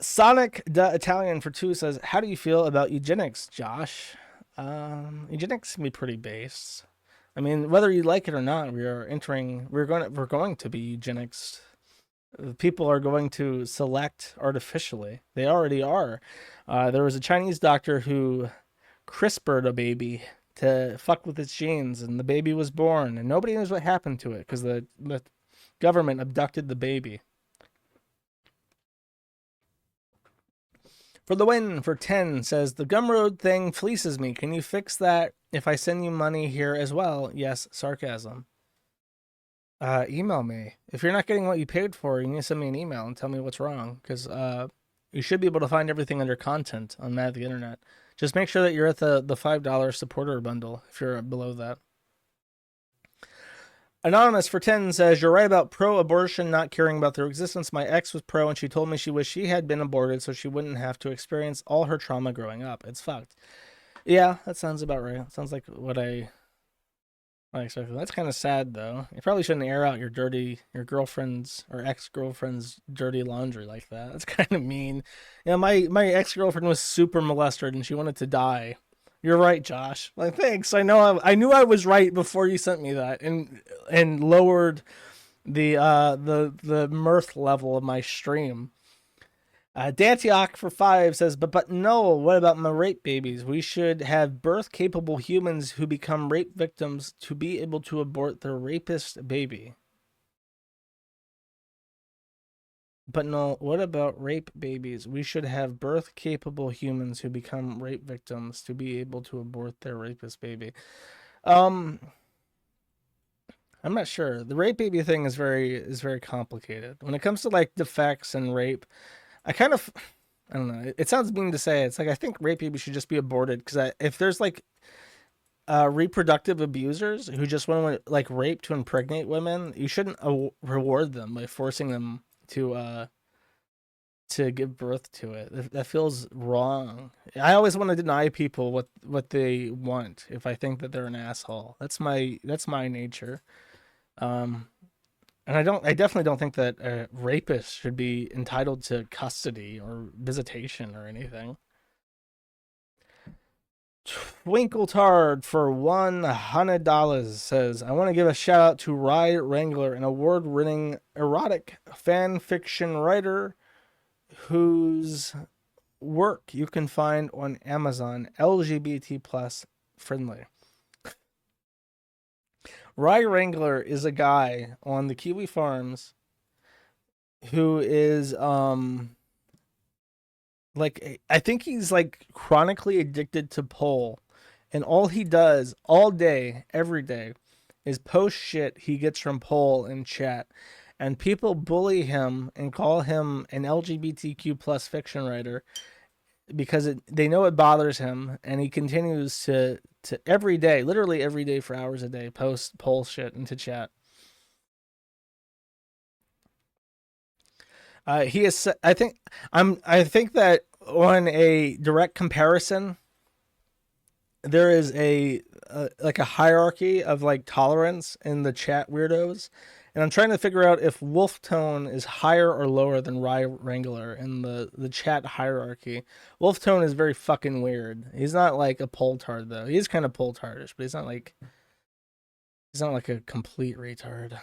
Sonic the Italian for 2 says, how do you feel about eugenics, Josh? Eugenics can be pretty base. I mean, whether you like it or not, we're going to be eugenics. People are going to select artificially. They already are. There was a Chinese doctor who CRISPR'd a baby to fuck with its genes, and the baby was born, and nobody knows what happened to it because the government abducted the baby. For the win for 10 says, the Gumroad thing fleeces me. Can you fix that if I send you money here as well? Yes, sarcasm. Email me. If you're not getting what you paid for, you need to send me an email and tell me what's wrong, because you should be able to find everything under content on Mad the Internet. Just make sure that you're at the $5 supporter bundle if you're below that. Anonymous for 10 says, you're right about pro-abortion not caring about their existence. My ex was pro and she told me she wished she had been aborted so she wouldn't have to experience all her trauma growing up. It's fucked. Yeah, that sounds about right. It sounds like what I expected. That's kind of sad, though. You probably shouldn't air out your girlfriend's or ex-girlfriend's dirty laundry like that. That's kind of mean. Yeah, my ex-girlfriend was super molested and she wanted to die. You're right, Josh. Like, thanks. I knew I was right before you sent me that and lowered the mirth level of my stream. Dantiok for 5 says, but no, what about my rape babies? We should have birth-capable humans who become rape victims to be able to abort their rapist baby. But no, what about rape babies? We should have birth-capable humans who become rape victims to be able to abort their rapist baby. I'm not sure. The rape baby thing is very complicated. When it comes to like defects and rape, I don't know. It sounds mean to say. It's like, I think rape babies should just be aborted, because if there's like reproductive abusers who just want to like rape to impregnate women, you shouldn't reward them by forcing them to give birth to it. That feels wrong. I always want to deny people what they want if I think that they're an asshole. That's my nature. And I definitely don't think that a rapist should be entitled to custody or visitation or anything. Twinkletard for $100 says, I want to give a shout out to Rye Wrangler, an award-winning erotic fan fiction writer whose work you can find on Amazon, LGBT plus friendly. Rye Wrangler is a guy on the Kiwi Farms who is like, I think he's like chronically addicted to pole, and all he does all day, every day, is post shit he gets from pole in chat, and people bully him and call him an LGBTQ plus fiction writer because they know it bothers him, and he continues to every day, literally every day for hours a day, post pole shit into chat. He is. I think that on a direct comparison, there is a hierarchy of like tolerance in the chat weirdos, And I'm trying to figure out if Wolf Tone is higher or lower than Rye Wrangler in the chat hierarchy. Wolf Tone is very fucking weird. He's not like a Poltard though. He is kind of Poltardish, but he's not like a complete retard.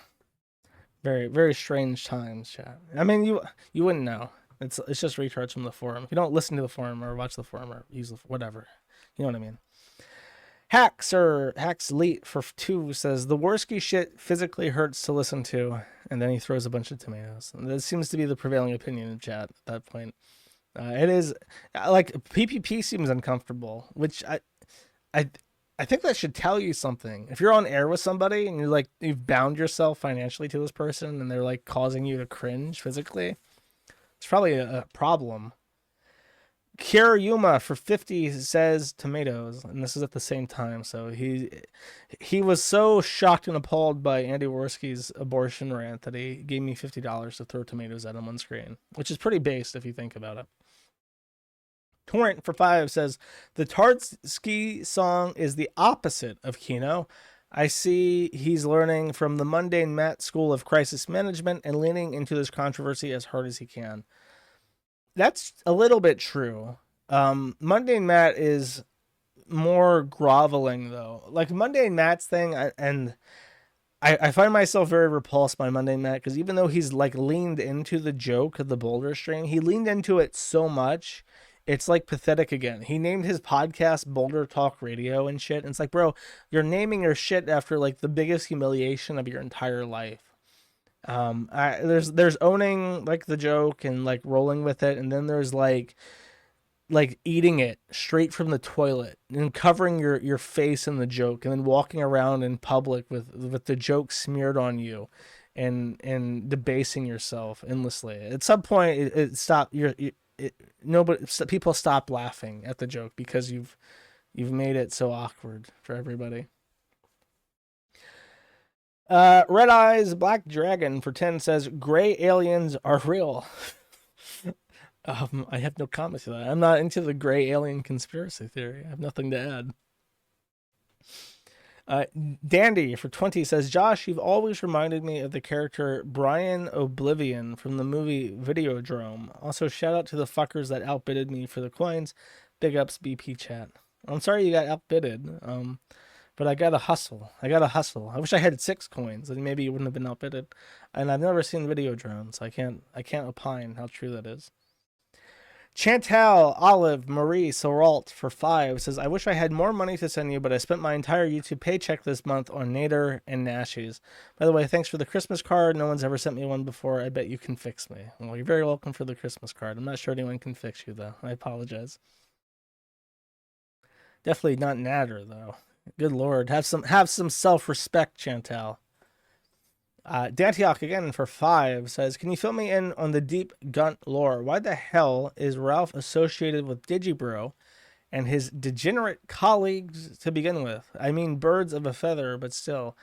Very, very strange times, chat. I mean, you wouldn't know. It's just retards from the forum. If you don't listen to the forum or watch the forum or use the whatever, you know what I mean. Hacks Elite for 2 says the Worski shit physically hurts to listen to, and then he throws a bunch of tomatoes. And that seems to be the prevailing opinion in chat at that point. It is like PPP seems uncomfortable, which I think that should tell you something. If you're on air with somebody and you've bound yourself financially to this person and they're like causing you to cringe physically, it's probably a problem. Kiryuma for 50 says tomatoes, and this is at the same time. So he was so shocked and appalled by Andy Worski's abortion rant that he gave me $50 to throw tomatoes at him on screen, which is pretty based if you think about it. Torrent for 5 says the Tardsky song is the opposite of Kino. I see he's learning from the mundane Matt school of crisis management and leaning into this controversy as hard as he can. That's a little bit true. Mundane Matt is more groveling though. Like Mundane Matt's thing, I find myself very repulsed by Mundane Matt because even though he's like leaned into the joke of the Boulder stream, he leaned into it so much. It's like pathetic again. He named his podcast Boulder Talk Radio and shit. And it's like, bro, you're naming your shit after like the biggest humiliation of your entire life. There's owning like the joke and like rolling with it, and then there's like eating it straight from the toilet and covering your face in the joke, and then walking around in public with the joke smeared on you, and debasing yourself endlessly. At some point, it stopped. People stop laughing at the joke because you've made it so awkward for everybody. Red Eyes Black Dragon for 10 says gray aliens are real. I have no comment to that. I'm not into the gray alien conspiracy theory. I have nothing to add. Dandy for 20 says, Josh, you've always reminded me of the character Brian Oblivion from the movie Videodrome. Also, shout out to the fuckers that outbidded me for the coins. Big ups, BP chat. I'm sorry you got outbidded. But I gotta hustle. I wish I had 6 coins, and maybe you wouldn't have been outbidded. And I've never seen Videodrome, so I can't opine how true that is. Chantal Olive Marie Soralt for 5 says, I wish I had more money to send you, but I spent my entire YouTube paycheck this month on Nader and Nashies. By the way, thanks for the Christmas card. No one's ever sent me one before. I bet you can fix me. Well, you're very welcome for the Christmas card. I'm not sure anyone can fix you, though. I apologize. Definitely not Nader, though. Good Lord. Have some self-respect, Chantal. Dantiok again for 5 says, can you fill me in on the deep Gunt lore? Why the hell is Ralph associated with Digibro and his degenerate colleagues to begin with? I mean, birds of a feather, but still.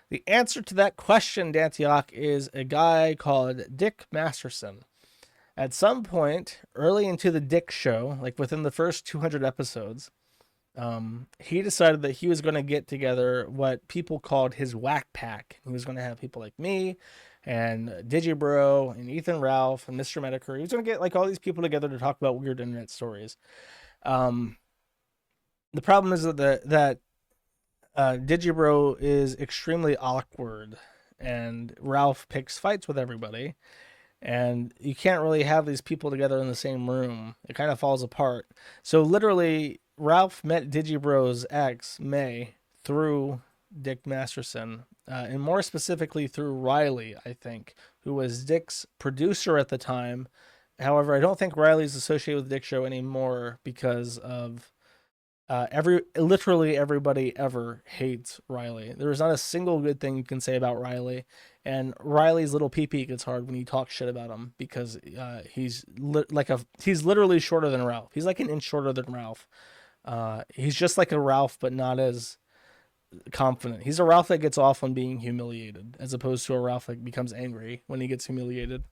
The answer to that question, Dantiok, is a guy called Dick Masterson. At some point, early into the Dick show, like within the first 200 episodes, he decided that he was going to get together what people called his whack pack. He was going to have people like me and Digibro and Ethan Ralph and Mr. Medicare. He was going to get like all these people together to talk about weird internet stories. The problem is that Digibro is extremely awkward and Ralph picks fights with everybody. And you can't really have these people together in the same room. It kind of falls apart. So literally, Ralph met Digibro's ex, May, through Dick Masterson, and more specifically through Riley, I think, who was Dick's producer at the time. However, I don't think Riley's associated with the Dick Show anymore because of literally everybody ever hates Riley. There is not a single good thing you can say about Riley, and Riley's little pee-pee gets hard when you talk shit about him because he's literally shorter than Ralph. He's like an inch shorter than Ralph. He's just like a Ralph, but not as confident. He's a Ralph that gets off on being humiliated, as opposed to a Ralph that becomes angry when he gets humiliated.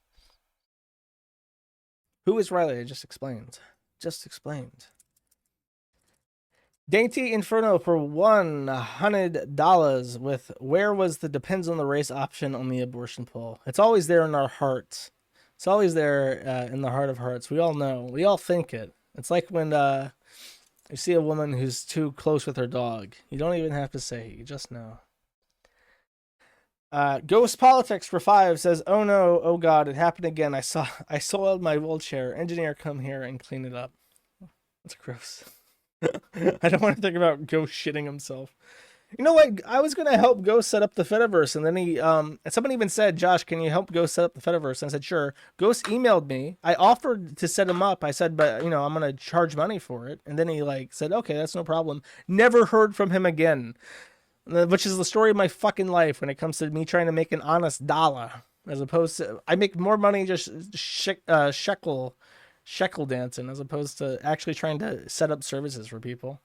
Who is Riley? I just explained. Dainty Inferno for $100 with where was the depends on the race option on the abortion poll. It's always there in our hearts. It's always there in the heart of hearts. We all know. We all think it. It's like when you see a woman who's too close with her dog. You don't even have to say it. You just know. Ghost Politics for 5 says, "Oh no, oh god, it happened again. I soiled my wheelchair. Engineer, come here and clean it up." That's gross. I don't want to think about Ghost shitting himself. You know what? I was gonna help Ghost set up the Fediverse, and then and someone even said, "Josh, can you help Ghost set up the Fediverse?" And I said, "Sure." Ghost emailed me. I offered to set him up. I said, "But I'm gonna charge money for it." And then he said, "Okay, that's no problem." Never heard from him again. Which is the story of my fucking life when it comes to me trying to make an honest dollar, as opposed to I make more money just shekel dancing as opposed to actually trying to set up services for people.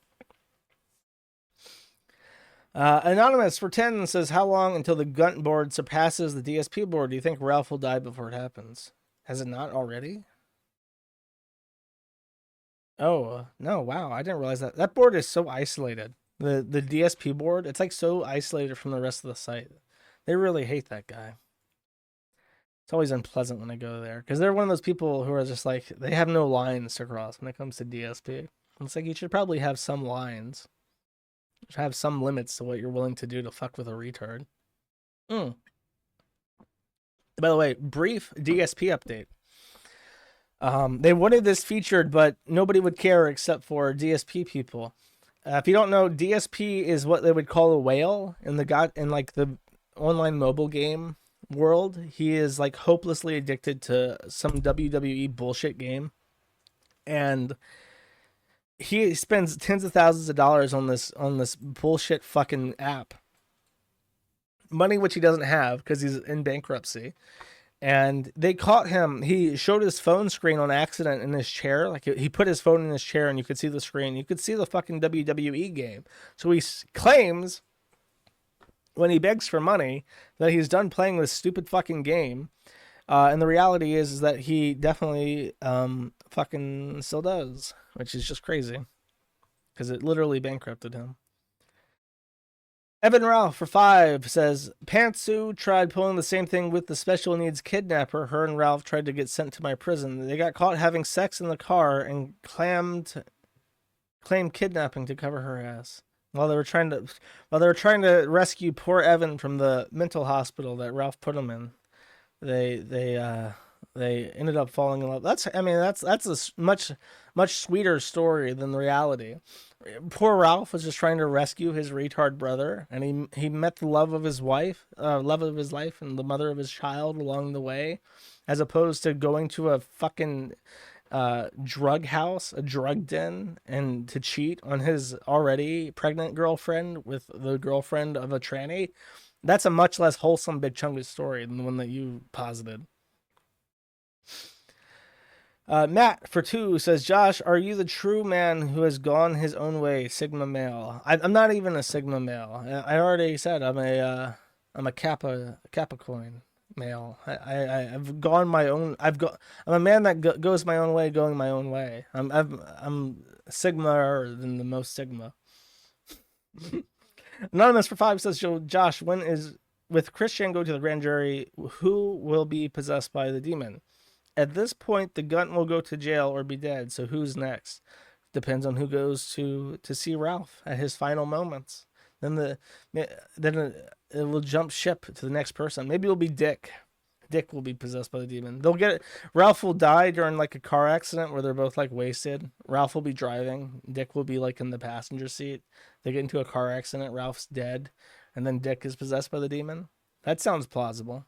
Anonymous for 10 says, "How long until the Gunt board surpasses the DSP board? Do you think Ralph will die before it happens? Has it not already?" Oh no! Wow, I didn't realize that board is so isolated. The DSP board, it's like so isolated from the rest of the site. They really hate that guy. It's always unpleasant when I go there because they're one of those people who are just like, they have no lines to cross when it comes to DSP. It's like, you should probably have some lines. You should have some limits to what you're willing to do to fuck with a retard. By the way, brief DSP update. They wanted this featured, but nobody would care except for DSP people. If you don't know, DSP is what they would call a whale in the online mobile game world. He is like hopelessly addicted to some WWE bullshit game, and he spends tens of thousands of dollars on this bullshit fucking app. Money which he doesn't have because he's in bankruptcy. And they caught him. He showed his phone screen on accident in his chair. Like, he put his phone in his chair and you could see the screen. You could see the fucking WWE game. So he claims, when he begs for money, that he's done playing this stupid fucking game. And the reality is that he definitely fucking still does, which is just crazy. Because it literally bankrupted him. Evan Ralph for 5 says, "Pantsu tried pulling the same thing with the special needs kidnapper. Her and Ralph tried to get sent to my prison. They got caught having sex in the car and claimed kidnapping to cover her ass. While they were trying to rescue poor Evan from the mental hospital that Ralph put him in, they ended up falling in love." That's a much sweeter story than the reality. Poor Ralph was just trying to rescue his retard brother, and he met the love of his life, and the mother of his child along the way, as opposed to going to a fucking drug house, a drug den, and to cheat on his already pregnant girlfriend with the girlfriend of a tranny. That's a much less wholesome Big Chungus story than the one that you posited. Matt for 2 says, "Josh, are you the true man who has gone his own way, Sigma male?" I'm not even a Sigma male. I already said I'm a Capricorn male. I've gone my own. I'm a man that goes my own way, going my own way. I'm Sigma than the most Sigma. Anonymous for 5 says, "Josh, when is with Christian go to the grand jury? Who will be possessed by the demon? At this point, the Gunt will go to jail or be dead, so who's next? Depends on who goes to see Ralph at his final moments. Then it will jump ship to the next person. Maybe it'll be Dick. Dick will be possessed by the demon. Ralph will die during like a car accident where they're both like wasted. Ralph will be driving. Dick will be like in the passenger seat. They get into a car accident. Ralph's dead, and then Dick is possessed by the demon. That sounds plausible."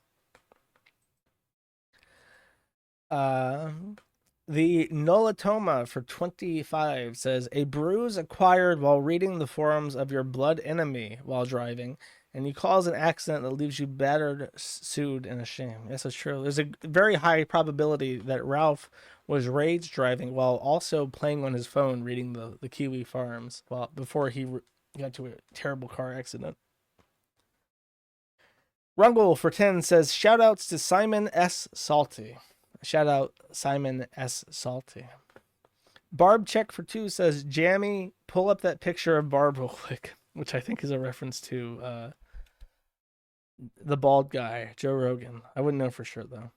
The Nolatoma for 25 says, "A bruise acquired while reading the forums of your blood enemy while driving, and you cause an accident that leaves you battered, sued, and ashamed." Yes, that's true. There's a very high probability that Ralph was rage driving while also playing on his phone reading the Kiwi Farms before he got to a terrible car accident. Rungle for 10 says, "Shoutouts to Simon S. Salty." Shout out Simon S. Salty. Barb check for 2 says, Jammy, pull up that picture of Barb real quick, which I think is a reference to the bald guy, Joe Rogan. I wouldn't know for sure, though.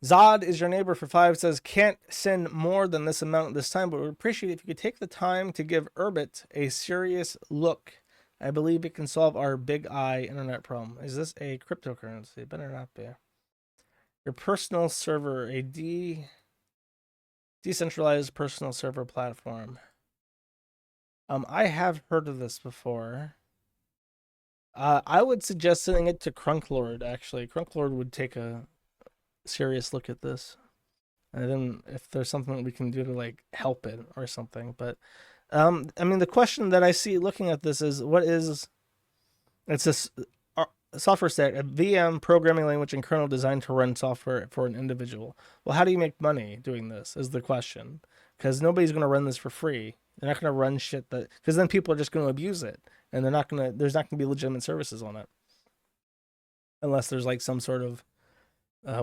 Zod is your neighbor for 5 says, can't send more than this amount this time, but would appreciate if you could take the time to give Urbit a serious look. I believe it can solve our big I internet problem. Is this a cryptocurrency? It better not be. Your personal server, a decentralized personal server platform. I have heard of this before. I would suggest sending it to Crunklord, actually. Crunklord would take a serious look at this. And then if there's something that we can do to like help it or something. But I mean, the question that I see looking at this is, it's a software stack, a VM programming language and kernel designed to run software for an individual. Well, how do you make money doing this is the question. Because nobody's going to run this for free. They're not going to run shit because then people are just going to abuse it. And there's not going to be legitimate services on it. Unless there's like some sort of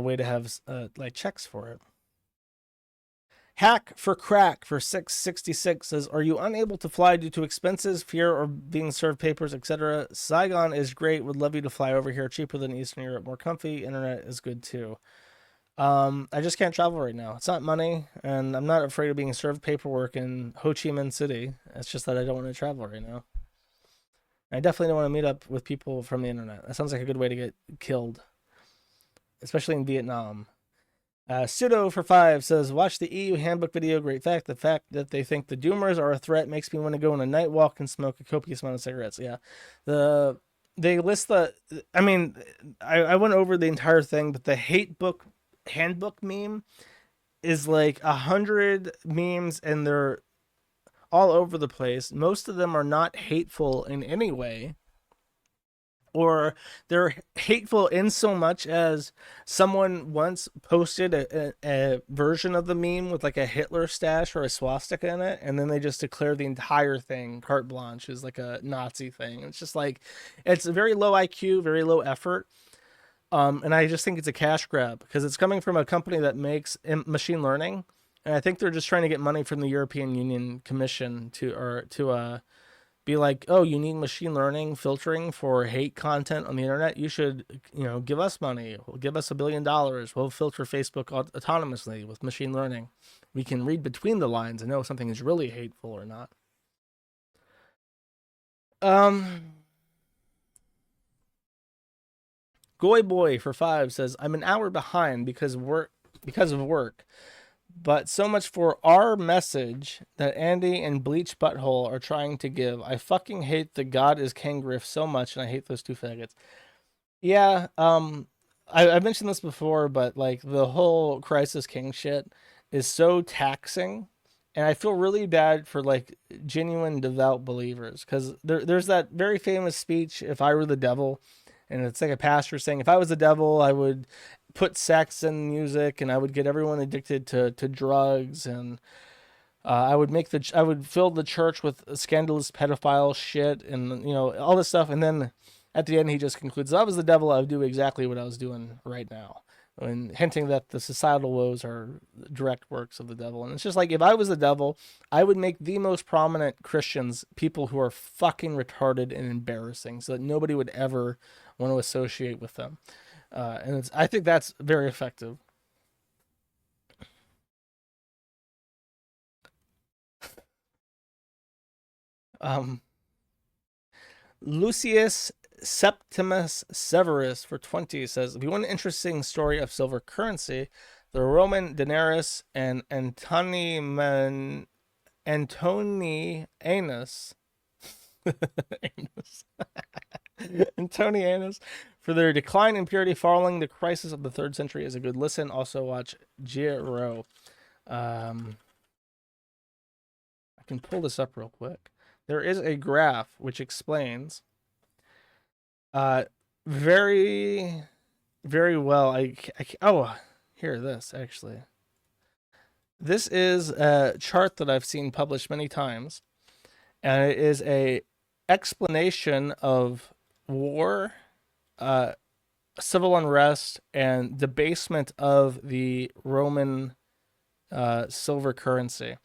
way to have like checks for it. Hack for crack for 666 says, are you unable to fly due to expenses, fear, or being served papers, etc.? Saigon is great. Would love you to fly over here. Cheaper than Eastern Europe. More comfy. Internet is good too. I just can't travel right now. It's not money, and I'm not afraid of being served paperwork in Ho Chi Minh City. It's just that I don't want to travel right now. I definitely don't want to meet up with people from the internet. That sounds like a good way to get killed, especially in Vietnam. Pseudo for 5 says, watch the EU handbook video. Great fact. The fact that they think the Doomers are a threat makes me want to go on a night walk and smoke a copious amount of cigarettes. Yeah. They list I mean, I went over the entire thing, but the handbook meme is like 100 memes and they're all over the place. Most of them are not hateful in any way. Or they're hateful in so much as someone once posted a version of the meme with like a Hitler stash or a swastika in it, and then they just declare the entire thing carte blanche as like a Nazi thing. It's just like, it's a very low IQ, very low effort. And I just think it's a cash grab because it's coming from a company that makes machine learning. And I think they're just trying to get money from the European Union Commission to be like, oh, you need machine learning filtering for hate content on the internet. You should, give us money. Give us $1 billion. We'll filter Facebook autonomously with machine learning. We can read between the lines and know if something is really hateful or not. Goy Boy for 5 says, I'm an hour behind because of work. But so much for our message that Andy and Bleach Butthole are trying to give. I fucking hate the God is Kangriff so much, and I hate those two faggots. Yeah, I've mentioned this before, but like the whole Crisis King shit is so taxing, and I feel really bad for like genuine devout believers because there's that very famous speech, "If I were the devil," and it's like a pastor saying, "If I was the devil, I would put sex in music and I would get everyone addicted to drugs and I would fill the church with scandalous pedophile shit and all this stuff." And then at the end he just concludes, "If I was the devil, I would do exactly what I was doing right now," and hinting that the societal woes are direct works of the devil. And it's just like, if I was the devil, I would make the most prominent Christians people who are fucking retarded and embarrassing so that nobody would ever want to associate with them. And I think that's very effective. Lucius Septimus Severus for 20 says, if you want an interesting story of silver currency, the Roman denarius and Antonianus Antonianus for their decline in purity following the crisis of the 3rd century is a good listen. Also watch Giro. I can pull this up real quick. There is a graph which explains very, very well. Here, this actually. This is a chart that I've seen published many times, and it is a explanation of war, civil unrest, and debasement of the Roman silver currency.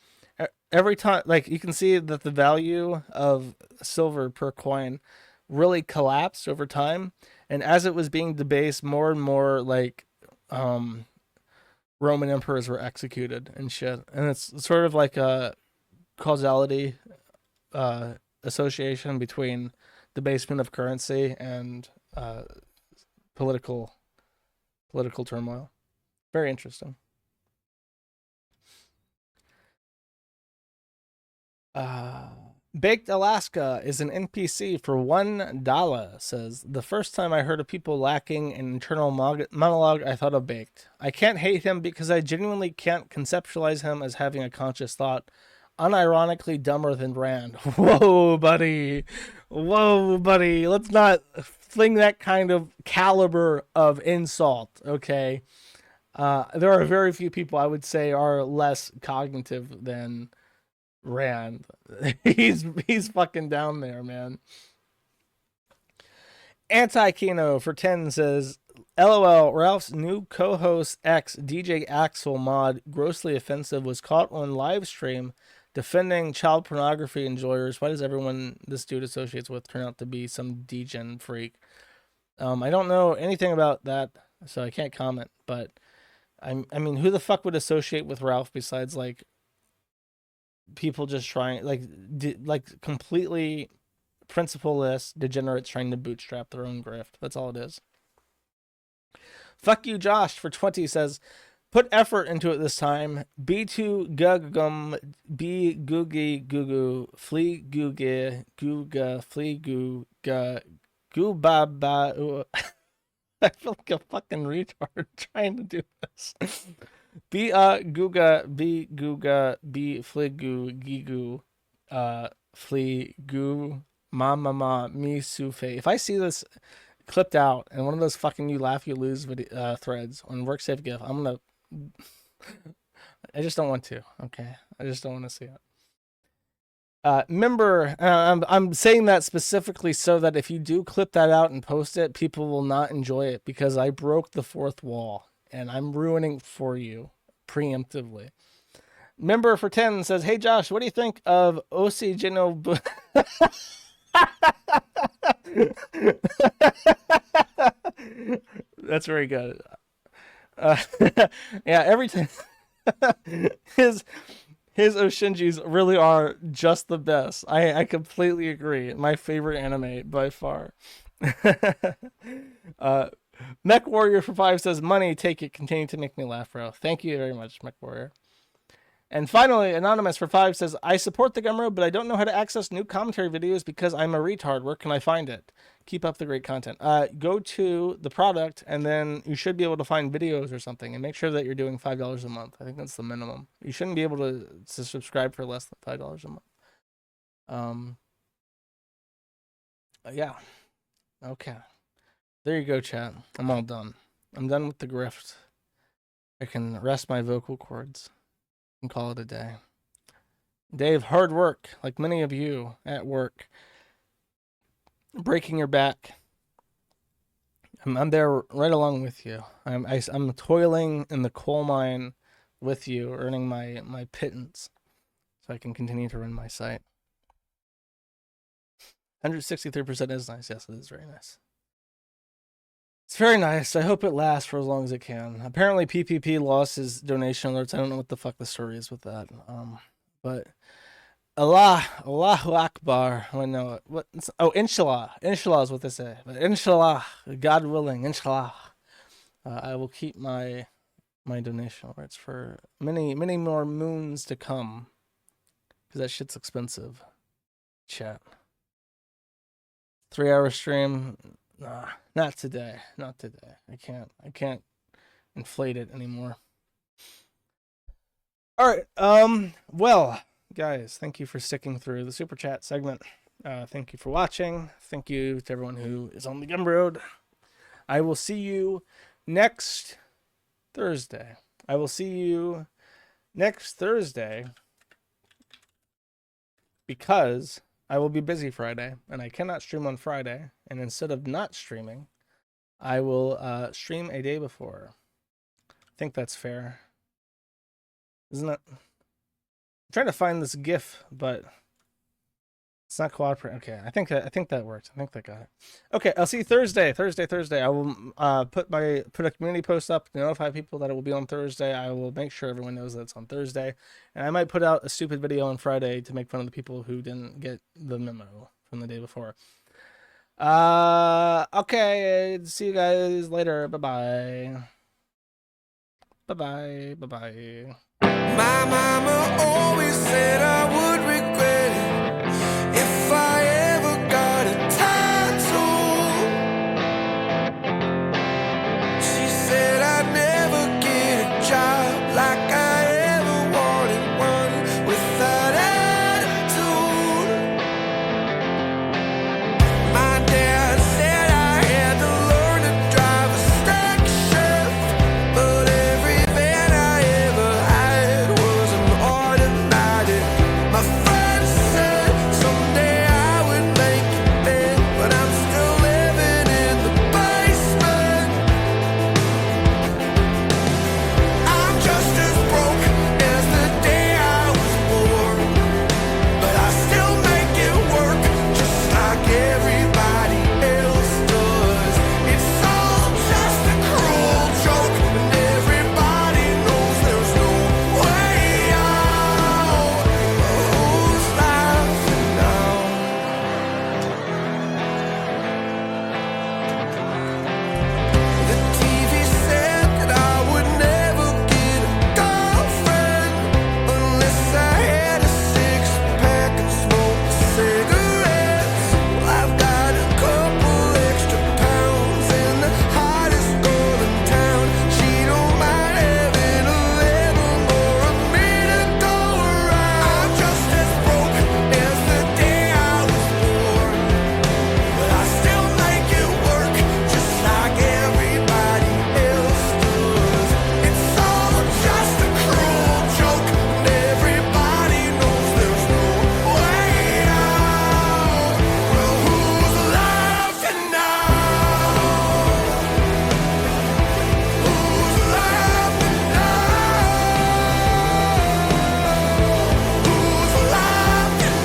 Every time, like, you can see that the value of silver per coin really collapsed over time, and as it was being debased, more and more like Roman emperors were executed and shit. And it's sort of like a causality association between debasement of currency and political turmoil. Very interesting. Baked Alaska is an NPC for $1. Says, the first time I heard of people lacking an internal monologue, I thought of Baked. I can't hate him because I genuinely can't conceptualize him as having a conscious thought. Unironically dumber than Rand. Whoa, buddy. Whoa, buddy. Let's not fling that kind of caliber of insult, okay? There are very few people I would say are less cognitive than Rand. He's fucking down there, man. Anti-Kino for 10 says, LOL, Ralph's new co-host X, DJ Axel mod, grossly offensive, was caught on live stream defending child pornography enjoyers. Why does everyone this dude associates with turn out to be some degen freak? I don't know anything about that, so I can't comment, but I mean, who the fuck would associate with Ralph besides, like, people just trying, like completely principleless degenerates trying to bootstrap their own grift. That's all it is. Fuck you, Josh, for 20 says, put effort into it this time. B2 gugum, B googie gugu, flea googie, googa, flea googa, goobaba. I feel like a fucking retard trying to do this. B googa, B googa, B fligu, gigu, fligu, ma mi sufe. If I see this clipped out and one of those fucking you laugh you lose threads on WorkSafe GIF, I'm gonna. I just don't want to. Okay, I just don't want to see it. Remember, I'm saying that specifically so that if you do clip that out and post it, people will not enjoy it because I broke the fourth wall and I'm ruining for you preemptively. Member for 10 says, hey Josh, what do you think of Osigeno? That's very good. Yeah, every time his Oshinjis really are just the best. I completely agree. My favorite anime by far. Mech Warrior for 5 says, money, take it, continue to make me laugh, bro. Thank you very much, Mech Warrior. And finally, Anonymous for 5 says, I support the Gumroad, but I don't know how to access new commentary videos because I'm a retard. Where can I find it? Keep up the great content. Go to the product, and then you should be able to find videos or something, and make sure that you're doing $5 a month. I think that's the minimum. You shouldn't be able to subscribe for less than $5 a month. Yeah. Okay. There you go, chat. I'm all done. I'm done with the grift. I can rest my vocal cords and call it a day. Day of hard work, like many of you at work, breaking your back. I'm there right along with you. I'm toiling in the coal mine with you, earning my pittance, so I can continue to run my site. 163% is nice. Yes, it is very nice. It's very nice. I hope it lasts for as long as it can. Apparently, PPP lost his donation alerts. I don't know what the fuck the story is with that. But Allahu Akbar. I know what. Oh, Inshallah. Inshallah is what they say. But Inshallah, God willing, Inshallah, I will keep my donation alerts for many more moons to come. Because that shit's expensive. Chat. 3-hour stream. Nah, not today. Not today. I can't inflate it anymore. All right. Well, guys, thank you for sticking through the super chat segment. Thank you for watching. Thank you to everyone who is on the Gumroad. I will see you next Thursday. Because I will be busy Friday, and I cannot stream on Friday. And instead of not streaming, I will stream a day before. I think that's fair. Isn't it? I'm trying to find this GIF, but it's not cooperating. Okay, I think that worked. I think that got it. Okay, I'll see you Thursday. Thursday. I will put a community post up to notify people that it will be on Thursday. I will make sure everyone knows that it's on Thursday, and I might put out a stupid video on Friday to make fun of the people who didn't get the memo from the day before. Okay, see you guys later. Bye bye. My mama always said I would regret it if I ever got a tattoo. She said I'd never get a job like I ever wanted one with that attitude. My dad said I had to learn to drive a stack shift, but every van I ever had was an automatic. My friends said someday I would make it big, but I'm still living in the basement. I'm just as broke as the day I was born, but I still make it work just like everybody else does. It's all just a cruel joke, and everybody knows there's no way out. Who's laughing now? The TV said that I would never get a girlfriend unless I had a six-pack and smoked cigarettes. Well, I've got a couple extra pounds and the hottest girl in town. She don't mind having a little more of me to go around. I'm just as broke as the day I was born, but I still make it work just like everybody else does. It's all just a cruel joke, and everybody knows there's no way out. Well, who's laughing now? Who's laughing now? Who's laughing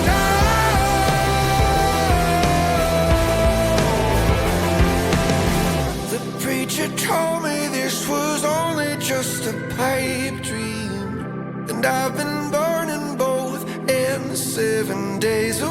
now? The preacher told me this was only just a pipe dream, and I've been burning both ends 7 days a